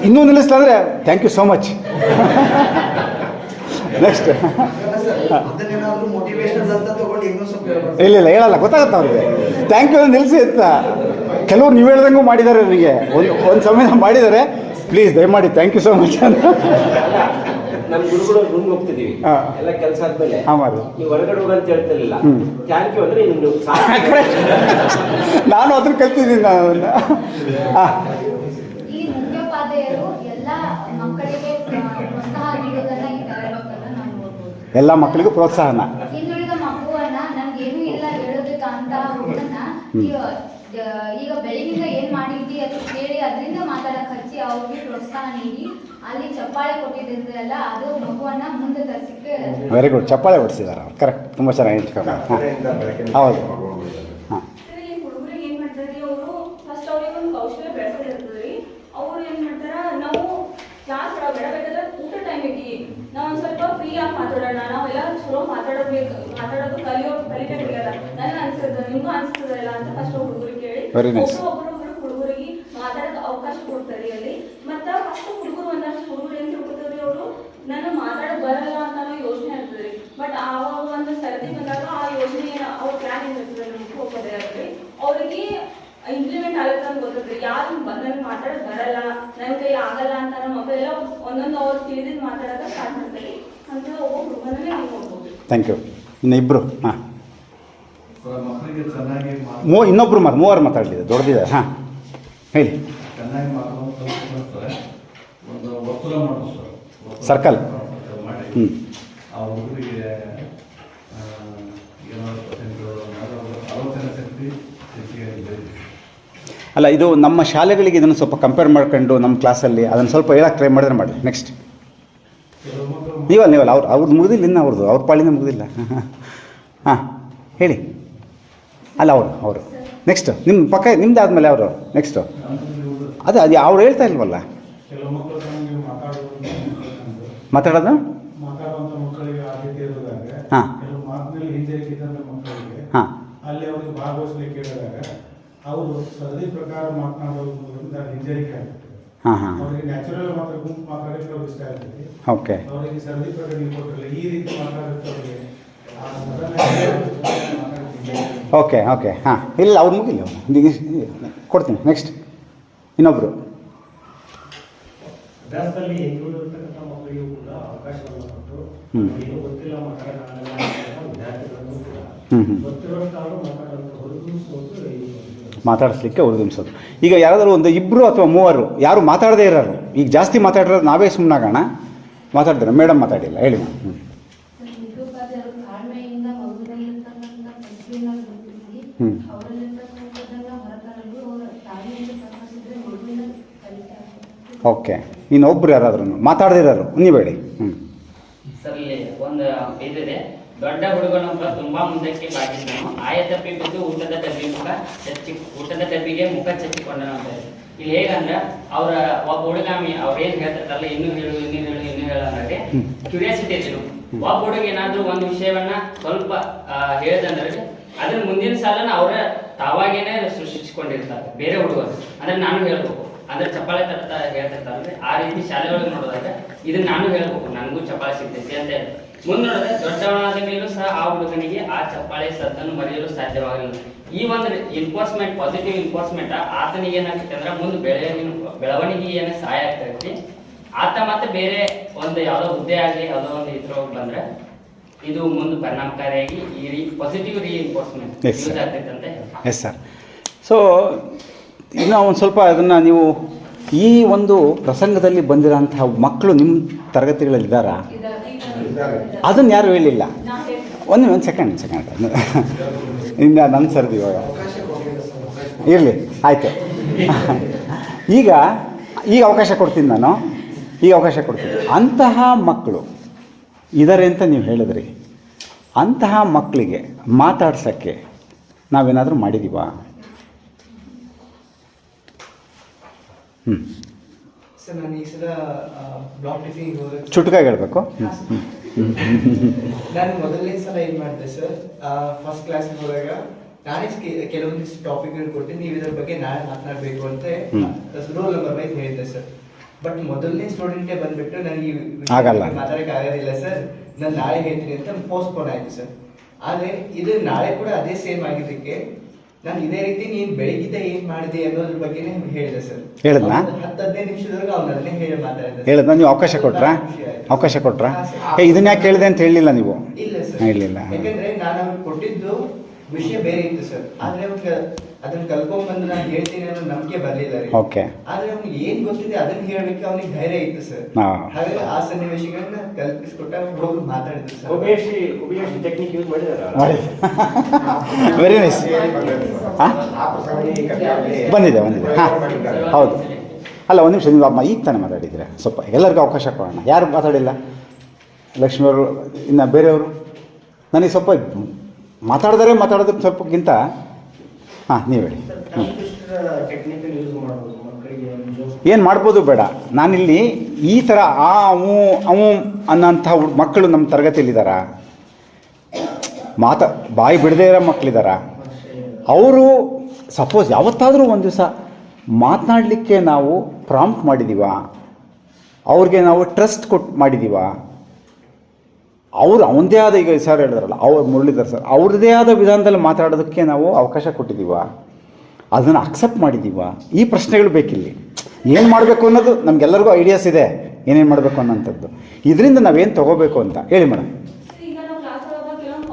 B: ಇನ್ನೂ ನಿಲ್ಲಿಸ್ಲ ಅಂದರೆ thank you so much. Next ಇಲ್ಲ ಹೇಳಲ್ಲ, ಗೊತ್ತಾಗುತ್ತೆ ಅವ್ರಿಗೆ. ಥ್ಯಾಂಕ್ ಯು ನಿಲ್ಲಿಸಿ ಅಂತ. ಕೆಲವ್ರು ನೀವು ಹೇಳ್ದಂಗೂ ಮಾಡಿದ್ದಾರೆ, ನನಗೆ ಒಂದು ಸಮಯ ಮಾಡಿದ್ದಾರೆ. ಪ್ಲೀಸ್ ದಯಮಾಡಿ ಥ್ಯಾಂಕ್ ಯು ಸೋ ಮಚ್ ಅಂತ.
M: ನಮ್ಮ ಗುರುಗಳು ರೂಮ್ ಹೋಗ್ತಿದೀವಿ, ಎಲ್ಲ ಕೆಲಸ ಆದ್ಮೇಲೆ ನೀವು ಹೊರಗಡೆ ಹೋಗಂತ ಹೇಳ್ತಿರ್ಲಿಲ್ಲ. ಥ್ಯಾಂಕ್ ಯು ಅಂದ್ರೆ
B: ನಾನು ಅದನ್ನ ಕಲ್ತಿದ್ದೀನಿ.
G: ಈ ಮುಖ್ಯೋಪಾಧ್ಯಾಯರು ಎಲ್ಲ ಮಕ್ಕಳಿಗೆ ಪ್ರೋತ್ಸಾಹ ನೀಡೋದನ್ನ ಈ ಕಾರ್ಯಕ್ರಮದಲ್ಲಿ ನಾವು ನೋಡ್ಬೋದು.
B: ಎಲ್ಲ ಮಕ್ಕಳಿಗೂ ಪ್ರೋತ್ಸಾಹನ.
G: ಹಿಂದುಳಿದ ಮಗುವನ್ನ ನನ್ಗೇನು ಇಲ್ಲ ಹೇಳೋದಕ್ಕ ಅಂತ ಹುಡುಗನ್ನ ಈಗ ಬೆಳಗಿಂದ ಏನ್ ಮಾಡಿದ್ದಿ ಅದು ಕೇಳಿ ಅದರಿಂದ ಮಾತಾಡಕ್ ಹಚ್ಚಿ ಅವ್ರಿಗೆ ಪ್ರೋತ್ಸಾಹ ನೀಡಿ ಅಲ್ಲಿ ಚಪ್ಪಾಳೆ ಕೊಟ್ಟಿದ್ರಲ್ಲ ಅದು ಮಗುವನ್ನ ಮುಂದೆ ತರಿಸಿಕ್ಕೆ.
B: ವೆರಿ ಗುಡ್, ಚಪ್ಪಾಳೆ ಹೊಡಿಸಿದಾರೆ. ಕರೆಕ್ಟ್, ತುಂಬ ಚೆನ್ನಾಗಿ ಇಟ್ಕೊಂಡು. ಹೌದು. ಹಾಂ,
J: ಹುಡುಗರಿಗೆ ಏನ್ ಮಾಡ್ತಾರೆ, ಅವರು ಫಸ್ಟ್ ಅವ್ರಿಗೆ ಒಂದು ಕೌಶಲ್ಯ ಬೆಳೆಸೋದಿರ್ತದ್ರಿ. ಅವ್ರು ಏನ್ ಮಾಡ್ತಾರ, ನಾವು ಕ್ಲಾಸ್ ಒಳಗಡೆ ಬೇಕಾದ್ರೆ ಊಟ ಟೈಮಿಗೆ ನಾವು ಒಂದ್ ಸ್ವಲ್ಪ ಫ್ರೀ ಆಗಿ ಮಾತಾಡೋಣ, ನಾವೆಲ್ಲ ಚಲೋ ಮಾತಾಡೋದು ಕಲಿಬೇಕಲ್ಲ ನನಗೆ ಅನ್ಸ್ತದ, ನಿಮ್ಗೂ ಅನ್ಸ್ತದಲ್ಲ ಅಂತ ಫಸ್ಟ್ ಹುಡುಗರಿಗೆ ಕೇಳಿ ಒಬ್ಬರು ಹುಡುಗರಿಗೆ ಮಾತಾಡೋಕೆ ಅವಕಾಶ ಕೊಡ್ತಾರೆ ಅಲ್ಲಿ. ಮತ್ತ ಫಸ್ಟ್ ಹುಡುಗರು ಒಂದಷ್ಟು ಹುಡುಗರು ಏನ್ ತಿಳ್ಕೊತಾರೆ, ಅವರು ನಾನು ಮಾತಾಡೋಕೆ ಬರಲ್ಲ ಅಂತ ಯೋಚನೆ ಇರ್ತದೆ. ಬಟ್ ಆವಾಗ ಒಂದು ಸರ್ತಿ ಬಂದಾಗ ಆ ಯೋಜನೆ ಅವ್ರ ಪ್ಲಾನ್ ಏನಿರ್ತದೆ ಹೋಗೋದೇ ಆಗ್ತದೆ, ಅವ್ರಿಗೆ ಇಂಪ್ಲಿಮೆಂಟ್ ಆಗುತ್ತೆ ಅಂತ ಗೊತ್ತದ್ರಿ. ಯಾರು ನನಗೆ ಮಾತಾಡೋಕೆ ಬರಲ್ಲ, ನನ್ನ ಕೈ ಆಗಲ್ಲ ಅಂತ ನಮ್ಮ ಮಕ್ಕಳೆಲ್ಲ ಒಂದೊಂದು ಅವ್ರು ತಿಳಿದಿದ್ದು ಮಾತಾಡೋಕೆ ಸ್ಟಾರ್ಟ್ ಮಾಡ್ತಾರೆ ಅಂತ ಒಬ್ಬ ಹುಡುಗನಲ್ಲೇ ನೀವು ನೋಡ್ಬೋದು.
B: Thank you. ಇನ್ನು ಇಬ್ಬರು. ಹಾಂ,
D: ಮಕ್ಕಳಿಗೆ ಚೆನ್ನಾಗಿ
B: ಇನ್ನೊಬ್ಬರು ಮೂವರು ಮಾತಾಡಲಿದೆ, ದೊಡ್ಡದಿದೆ. ಹಾಂ, ಹೇಳಿ.
D: ಚೆನ್ನಾಗಿ ಮಾತಾಡ್ತಾರೆ. ಒಂದು ವರ್ತುಲ ಮಾಡೋದು ಸರ್,
B: ಸರ್ಕಲ್
D: ಮಾಡಿ ಆ ಹುಡುಗರಿಗೆ ಏನಾದ್ರು ಆಲೋಚನೆ ಶಕ್ತಿ ಹೆಚ್ಚಿಗೆ.
B: ಅಲ್ಲ, ಇದು ನಮ್ಮ ಶಾಲೆಗಳಿಗೆ ಇದನ್ನು ಸ್ವಲ್ಪ ಕಂಪೇರ್ ಮಾಡ್ಕೊಂಡು ನಮ್ಮ ಕ್ಲಾಸಲ್ಲಿ ಅದನ್ನು ಸ್ವಲ್ಪ ಹೇಳಕ್ಕೆ ಟ್ರೈ ಮಾಡಿದ್ರೆ ಮಾಡಿ. ನೆಕ್ಸ್ಟ್ ನೀವಲ್ಲ ಅವ್ರದ್ದು ಮುಗಿದಿಲ್ಲ, ಇನ್ನು ಅವ್ರ ಪಾಳಿನ ಮುಗಿದಿಲ್ಲ. ಹಾಂ, ಹೇಳಿ. ಅಲ್ಲ ಅವರು ನೆಕ್ಸ್ಟ್ ನಿಮ್ಮ ಪಕ್ಕ ನಿಮ್ದು ಆದಮೇಲೆ ಅವರು ನೆಕ್ಸ್ಟು. ಅದು ಅವ್ರು ಹೇಳ್ತಾ ಇಲ್ವಲ್ಲ ಮಾತಾಡೋದು.
D: ಮಾತಾಡುವಂಥ ಮಕ್ಕಳಿಗೆ ಆದ್ಯತೆ ಇರೋದಾಗ
B: ಹಾಂ
D: ಕೆಲವು ಮಾತಿನಲ್ಲಿ ಹಿಂಜರಿಕೆದಂಥ ಮಕ್ಕಳಿಗೆ
B: ಹಾಂ
D: ಅಲ್ಲಿ ಅವರಿಗೆ ಭಾಗವಹಿಸಲಿಕ್ಕೆ ಹೇಳಿದಾಗ ಅವರು ಸರದಿ ಪ್ರಕಾರ ಮಾತನಾಡೋದ್ರಿಂದ ಹಿಂಜರಿಕೆ ಆಗುತ್ತೆ.
B: ಹಾಂ ಹಾಂ
D: ಅವರಿಗೆ ನ್ಯಾಚುರಲ್ ಗುಂಪು ಮಾತಾಡೋಕ್ಕೆ ಅವ್ರಿಗೆ ಇಷ್ಟ ಆಗ್ತದೆ.
B: ಓಕೆ,
D: ಅವರಿಗೆ ಸರದಿ ಪ್ರಕಾರ ನೀವು ಕೊಟ್ಟರಲ್ಲ ಈ ರೀತಿ ಮಾತಾಡುತ್ತೆ ಅವರಿಗೆ
B: ಓಕೆ ಓಕೆ. ಹಾಂ, ಇಲ್ಲ ಅವ್ರು ಮುಗಿಲ್ಲ, ಕೊಡ್ತೀನಿ. ನೆಕ್ಸ್ಟ್ ಇನ್ನೊಬ್ಬರು.
D: ಅಭ್ಯಾಸದಲ್ಲಿ ಹಿಂದುಳಿದಿರ್ತಕ್ಕಂಥ ಮಕ್ಕಳಿಗೂ ಕೂಡ ಅವಕಾಶವನ್ನು ಕೊಟ್ಟು ಏನು ಗೊತ್ತಿಲ್ಲ ಮಾತಾಡೋಣ ವಿದ್ಯಾರ್ಥಿಗಳನ್ನು ಕೂಡ ಗೊತ್ತಿರುವಂಥವರು
B: ಮಾತಾಡಿಸ್ಲಿಕ್ಕೆ ಹುರಿದುಂಬಿಸೋದು. ಈಗ ಯಾರಾದರೂ ಒಂದು ಇಬ್ಬರು ಅಥವಾ ಮೂವರು ಯಾರು ಮಾತಾಡದೇ ಇರೋರು, ಈಗ ಜಾಸ್ತಿ ಮಾತಾಡಿರೋದು ನಾವೇ ಸುಮ್ಮನಾಗೋಣ. ಮಾತಾಡ್ತಾರೆ ಮೇಡಮ್ ಮಾತಾಡಿಲ್ಲ, ಹೇಳಿ ಮ್ಯಾಮ್. ಓಕೆ, ಇನ್ನೊಬ್ರು ಯಾರಾದ್ರೂ ಮಾತಾಡದೇ ಇರೋರು ನೀವು ಹೇಳಿ.
E: ಸರ್, ಇಲ್ಲಿ ಒಂದು ಇದಿದೆ. ದೊಡ್ಡ ಹುಡುಗನೊಬ್ಬ ತುಂಬಾ ಮುಂದಕ್ಕೆ ಬಾಗಿದ್ದನು. ಆಯ ತಪ್ಪಿ ಬಿದ್ದು ಊಟದ ಡಬ್ಬಿಗೆ ಮುಖ ಚಚ್ಚಿಕೊಂಡನು ಅಂತ. ಇಲ್ಲಿ ಹೇಗಂದ್ರೆ ಅವ್ರ ಒಬ್ಬ ಹುಡುಗಾಮಿ ಅವ್ರೇನ್ ಹೇಳ್ತಾರಲ್ಲ, ಇನ್ನೂ ಹೇಳು ಅನ್ನೋದೇ ಕ್ಯೂರಿಯಾಸಿಟಿ ಐತಿ. ಒಬ್ಬ ಹುಡುಗ ಏನಾದ್ರು ಒಂದು ವಿಷಯವನ್ನ ಸ್ವಲ್ಪ ಹೇಳ್ದಂದ್ರೆ ಅದ್ರ ಮುಂದಿನ ಸಾಲನ ಅವ್ರ ತಾವಾಗೇನೆ ಸೃಷ್ಟಿಸಿಕೊಂಡಿರ್ತಾರೆ ಬೇರೆ ಹುಡುಗರು. ಅಂದ್ರೆ ನಾನು ಹೇಳ್ಬೇಕು, ಅಂದ್ರೆ ಚಪ್ಪಾಳೆ ತಟ್ಟ ಹೇಳ್ತಿರ್ತಾರಲ್ರಿ, ಆ ರೀತಿ ಶಾಲೆಗಳಿಗೆ ನೋಡಿದಾಗ ಇದನ್ನ ನಾನು ಹೇಳ್ಬೇಕು, ನನಗೂ ಚಪ್ಪಾಳೆ ಸಿಗ್ತೈತಿ ಅಂತ ಹೇಳಿ ಮುಂದೆ ನೋಡಿದ್ರೆ ದೊಡ್ಡವನಾದ ಮೇಲೂ ಸಹ ಆ ಹುಡುಗನಿಗೆ ಆ ಚಪ್ಪಾಳೆ ಸದ್ದನ್ನು ಮರೆಯಲು ಸಾಧ್ಯವಾಗಲಿಲ್ಲ. ಈ ಒಂದು ಎನ್ಫೋರ್ಸ್ಮೆಂಟ್, ಪಾಸಿಟಿವ್ ಎನ್ಫೋರ್ಸ್ಮೆಂಟ್ ಆತನಿಗೆ ಏನಾಗ್ತೈತೆ ಅಂದ್ರೆ ಮುಂದೆ ಬೆಳವಣಿಗೆ ಏನೇ ಸಹಾಯ ಆಗ್ತೈತಿ. ಆತ ಮತ್ತೆ ಬೇರೆ ಒಂದು ಯಾವುದೋ ಹುದ್ದೆ ಆಗಲಿ ಯಾವುದೋ ಒಂದು ಇದ್ರೊಳಗೆ ಬಂದ್ರೆ ಇದು ಮುಂದೆ ಪರಿಣಾಮಕಾರಿಯಾಗಿ ಈ ಪಾಸಿಟಿವ್ ರೀಎನ್ಫೋರ್ಸ್ಮೆಂಟ್ ಯೂಸ್ ಆಗ್ತೈತೆ ಅಂತ ಹೇಳಿ.
B: Yes sir. ಸೊ ಇನ್ನು ಒಂದು ಸ್ವಲ್ಪ ಅದನ್ನು ನೀವು ಈ ಒಂದು ಪ್ರಸಂಗದಲ್ಲಿ ಬಂದಿರೋಂತಹ ಮಕ್ಕಳು ನಿಮ್ಮ ತರಗತಿಗಳಲ್ಲಿದ್ದಾರಾ? ಅದನ್ನು ಯಾರು ಹೇಳಿಲ್ಲ. ಒಂದು ಸೆಕೆಂಡ್ ಇನ್ನು ನನ್ನ ಸರ್ದು ಇವಾಗ ಇರಲಿ, ಆಯಿತು. ಈಗ ಅವಕಾಶ ಕೊಡ್ತೀನಿ ನಾನು, ಈಗ ಅವಕಾಶ ಕೊಡ್ತೀನಿ. ಅಂತಹ ಮಕ್ಕಳು ಇದ್ದಾರೆ ಅಂತ ನೀವು ಹೇಳಿದ್ರಿ. ಅಂತಹ ಮಕ್ಕಳಿಗೆ ಮಾತಾಡ್ಸೋಕ್ಕೆ ನಾವೇನಾದರೂ ಮಾಡಿದ್ದೀವಾ?
C: ಸರ್, ನಾನು ಈ ಸಲ ಬ್ಲಾಕ್ ಟಿಫಿನ್
B: ಚುಟ್ಕಾಗಿ ಹೇಳ್ಬೇಕು.
C: ನಾನು ಮೊದಲನೇ ಸಲ ಏನು ಮಾಡಿದೆ ಸರ್, ಫಸ್ಟ್ ಕ್ಲಾಸ್ ಹೋದಾಗ ನಾನೇ ಕೆಲವೊಂದಿಷ್ಟು ಟಾಪಿಕ್ಗಳು ಕೊಟ್ಟು ನೀವು ಇದ್ರ ಬಗ್ಗೆ ನಾಳೆ ಮಾತನಾಡಬೇಕು ಅಂತ ರೋಲ್ ನಂಬರ್ ವೈಸ್ ಹೇಳಿದ್ದೆ ಸರ್. ಬಟ್ ಮೊದಲನೇ ಸ್ಟೂಡೆಂಟೇ ಬಂದ್ಬಿಟ್ಟು ನನಗೆ ಮಾತಾಡಕ್ಕೆ ಆಗೋದಿಲ್ಲ ಸರ್, ನಾನು ನಾಳೆ ಹೇಳ್ತೀನಿ ಅಂತ ಪೋಸ್ಟ್ಪೋನ್ ಆಯ್ತು ಸರ್. ಆದ್ರೆ ಇದು ನಾಳೆ ಕೂಡ ಅದೇ ಸೇಮ್ ಆಗಿದ್ದಕ್ಕೆ ನಾನು ಇದೇ ರೀತಿ ನೀನು ಬೆಳಗಿದ್ದ ಏನ್ ಮಾಡಿದೆ ಅನ್ನೋದ್ರ ಬಗ್ಗೆನೇ ಹೇಳಿದೆ ಸರ್. 10-15 ನಿಮಿಷದವರೆಗೂ ಅವನನ್ನೇ ಹೇಳಿ ಮಾತಾಡಿದೆ.
B: ಹೇಳಿದ್ನ ನೀವು ಅವಕಾಶ ಕೊಟ್ರಾ? ಇದನ್ನ ಯಾಕೆ ಹೇಳಿದೆ ಅಂತ ಹೇಳಿಲ್ಲ ನೀವು?
C: ಇಲ್ಲ ಸರ್,
B: ಹೇಳಿಲ್ಲ.
C: ಯಾಕಂದ್ರೆ ನಾನು ಅವ್ರಿಗೆ ಕೊಟ್ಟಿದ್ದು ವಿಷಯ ಬೇರೆ ಇತ್ತು ಸರ್. ಆದ್ರೆ ಅವ್ರಿಗೆ ಅದನ್ನ ಕಲ್ಕೊಂಡ್ಬಂದು ನಾನು ಹೇಳ್ತೀನಿ ಅನ್ನೋ ನಂಬಿಕೆ ಬರ್ಲಿಲ್ಲ ರೀ.
B: ಓಕೆ.
C: ಆದ್ರೆ ಅವ್ನಿಗೆ ಏನ್ ಗೊತ್ತಿದೆ ಅದನ್ನ ಹೇಳ್ಬೇಕು ಅವನಿಗೆ ಧೈರ್ಯ ಇತ್ತು ಸರ್. ಹಾಗಾಗಿ ಆ ಸನ್ನಿವೇಶಗಳನ್ನ ಕಲ್ಪಿಸ್ಕೊಟ್ಟಾಗ ಹೋಗಿ ಮಾತಾಡಿದ್ರು ಸರ್.
M: ಒಬೇಶಿ ಟೆಕ್ನಿಕ್ ಯೂಸ್ ಮಾಡಿದಾರ.
B: Very nice. ಬಂದಿದೆ. ಹಾಂ, ಹೌದು. ಅಲ್ಲ, ಒಂದು ನಿಮಿಷ, ನೀವು ಅಮ್ಮ ಈಗ ತಾನೇ ಮಾತಾಡಿದ್ರೆ ಸ್ವಲ್ಪ ಎಲ್ಲರಿಗೂ ಅವಕಾಶ ಕೊಡೋಣ. ಯಾರು ಮಾತಾಡಿಲ್ಲ? ಲಕ್ಷ್ಮಿಯವರು, ಇನ್ನು ಬೇರೆಯವರು ನನಗೆ ಸ್ವಲ್ಪ ಮಾತಾಡೋದಕ್ಕೆ ಸ್ವಲ್ಪಕ್ಕಿಂತ. ಹಾಂ, ನೀವು ಹೇಳಿ. ಏನು ಮಾಡ್ಬೋದು ಬೇಡ. ನಾನಿಲ್ಲಿ ಈ ಥರ ಅವು ಅನ್ನೋಂಥ ಮಕ್ಕಳು ನಮ್ಮ ತರಗತಿಯಲ್ಲಿದ್ದಾರಾ? ಬಾಯಿ ಬಿಡದೇ ಇರೋ ಮಕ್ಕಳಿದ್ದಾರಾ? ಅವರು ಸಪೋಸ್ ಯಾವತ್ತಾದರೂ ಒಂದು ದಿವಸ ಮಾತನಾಡಲಿಕ್ಕೆ ನಾವು ಪ್ರಾಂಪ್ಟ್ ಮಾಡಿದ್ದೀವಾ? ಅವ್ರಿಗೆ ನಾವು ಟ್ರಸ್ಟ್ ಮಾಡಿದ್ದೀವಾ? ಅವನದೇ ಆದ, ಈಗ ಸರ್ ಹೇಳಿದ್ರಲ್ಲ, ಮುರಳೀಧರ್ ಸರ್ ಅವ್ರದ್ದೇ ಆದ ವಿಧಾನದಲ್ಲಿ ಮಾತಾಡೋದಕ್ಕೆ ನಾವು ಅವಕಾಶ ಕೊಟ್ಟಿದ್ದೀವಾ? ಅದನ್ನು ಅಕ್ಸೆಪ್ಟ್ ಮಾಡಿದ್ದೀವಾ? ಈ ಪ್ರಶ್ನೆಗಳು ಬೇಕಿಲ್ಲಿ. ಏನು ಮಾಡಬೇಕು ಅನ್ನೋದು ನಮಗೆಲ್ಲರಿಗೂ ಐಡಿಯಾಸ್ ಇದೆ, ಏನೇನು ಮಾಡಬೇಕು ಅನ್ನೋಂಥದ್ದು. ಇದರಿಂದ ನಾವೇನು ತೊಗೋಬೇಕು ಅಂತ ಹೇಳಿ ಮೇಡಮ್.
J: ಈಗ ನಾವು ಕ್ಲಾಸ್ ಒಳಗೆ ಕೆಲವೊಂದು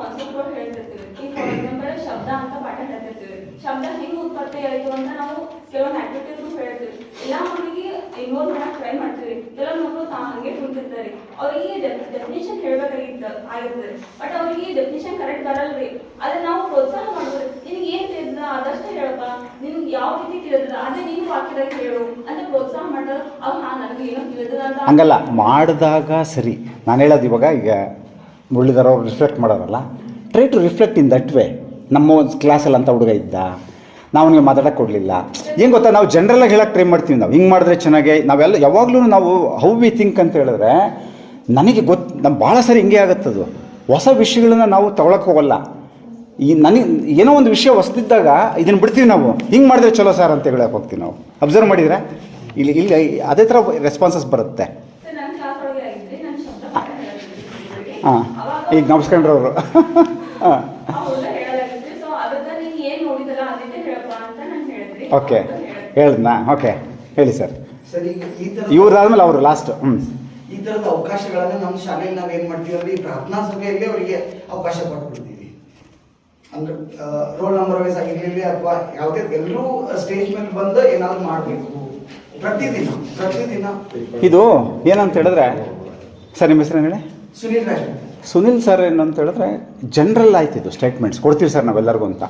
J: ಡೆಫಿನೇಷನ್ ಹೇಳ್ಬೇಕಾಗಿತ್ತು ಆಗಿರ್ತದೆ. ಬಟ್ ಅವ್ರಿಗೆ ಡೆಫಿನೇಷನ್ ಕರೆಕ್ಟ್ ಬರಲ್ರಿ. ಅದನ್ನ ನಾವು ಪ್ರೋತ್ಸಾಹ ಮಾಡ್ಬೋದು. ನಿನ್ಗೆ ಏನ್ ತಿಳಿದ ಅದಷ್ಟೇ ಹೇಳಪ್ಪ, ನಿನ್ಗೆ ಯಾವ ರೀತಿ ತಿಳಿದ ಅದೇ ನೀನು ವಾಕ್ಯದಾಗ ಹೇಳು ಅಂತ ಪ್ರೋತ್ಸಾಹ ಮಾಡಿದ್ರೆ ಅವ್ರು ನನಗೆ ಏನೋ ತಿಳಿದ ಅಂತ
B: ಹಂಗಲ್ಲ ಮಾಡಿದಾಗ ಸರಿ. ನಾನು ಹೇಳೋದು ಇವಾಗ ಈಗ ಉಳಿದವರು ರಿಫ್ಲೆಕ್ಟ್ ಮಾಡೋರಲ್ಲ, try to reflect in that way. ನಮ್ಮ ಒಂದು ಕ್ಲಾಸಲ್ಲಿ ಅಂತ ಹುಡುಗ ಇದ್ದ, ನಾವು ನೀವು ಮಾತಾಡೋಕ್ಕೆ ಕೊಡಲಿಲ್ಲ. ಏನು ಗೊತ್ತಾ, ನಾವು ಜನರಲ್ಲಾಗಿ ಹೇಳೋಕ್ಕೆ ಟ್ರೈ ಮಾಡ್ತೀವಿ. ನಾವು ಹಿಂಗೆ ಮಾಡಿದ್ರೆ ಚೆನ್ನಾಗೆ, ನಾವೆಲ್ಲ ಯಾವಾಗಲೂ ನಾವು ಹೌ ವಿ ಥಿಂಕ್ ಅಂತ ಹೇಳಿದ್ರೆ ನನಗೆ ನಮ್ಮ ಭಾಳ ಸರಿ ಹಿಂಗೆ ಆಗುತ್ತದು. ಹೊಸ ವಿಷಯಗಳನ್ನ ನಾವು ತಗೊಳಕ್ಕೆ ಹೋಗಲ್ಲ. ಈ ನನಗೆ ಏನೋ ಒಂದು ವಿಷಯ ಹೊಸದಿದ್ದಾಗ ಇದನ್ನು ಬಿಡ್ತೀವಿ ನಾವು. ಹಿಂಗೆ ಮಾಡಿದ್ರೆ ಚಲೋ ಸರ್ ಅಂತ ಹೇಳಕ್ಕೆ ಹೋಗ್ತೀವಿ ನಾವು. ಅಬ್ಸರ್ವ್ ಮಾಡಿದರೆ ಇಲ್ಲಿ ಅದೇ ಥರ ರೆಸ್ಪಾನ್ಸಸ್ ಬರುತ್ತೆ. ಹಾಂ, ಈಗ ನಮಸ್ಕೊಂಡ್ರವರು. ಹಾಂ, ಓಕೆ ಹೇಳಿದ್ನಾ? ಓಕೆ ಹೇಳಿ ಸರ್.
L: ಸರ್, ಈಗ
B: ಇವ್ರದಾದ್ಮೇಲೆ ಅವರು ಲಾಸ್ಟ್.
L: ಈ ಥರದ ಅವಕಾಶಗಳನ್ನ ನಮ್ಮ ಶಾಲೆಯಲ್ಲಿ ನಾವು ಏನು ಮಾಡ್ತೀವಿ ಅಂದ್ರೆ ಈ ಪ್ರಾರ್ಥನಾ ಸಭೆಯಲ್ಲಿ ಅವರಿಗೆ ಅವಕಾಶ ಕೊಟ್ಬಿಡ್ತೀವಿ. ಅಂದ್ರೆ ರೋಲ್ ನಂಬರ್ ವೈಸ್ ಆಗಿರಲಿ ಅಥವಾ ಯಾವುದೇ ಎಲ್ಲರೂ ಸ್ಟೇಜ್ ಮೇಲೆ ಬಂದು ಏನಾದ್ರು ಮಾಡಬೇಕು ಪ್ರತಿದಿನ.
B: ಇದು ಏನಂತ ಹೇಳಿದ್ರೆ ಸರ್, ನಿಮ್ಮ ಹೆಸರು ಹೇಳಿ?
L: ಸುನೀಲ್ ರಾಜ್.
B: ಸುನಿಲ್ ಸರ್ ಏನಂತ ಹೇಳಿದ್ರೆ ಜನರಲ್ ಆಯ್ತು ಇದು ಸ್ಟೇಟ್ಮೆಂಟ್ಸ್ ಕೊಡ್ತೀವಿ ಸರ್ ನಾವೆಲ್ಲರಿಗೂ ಅಂತ.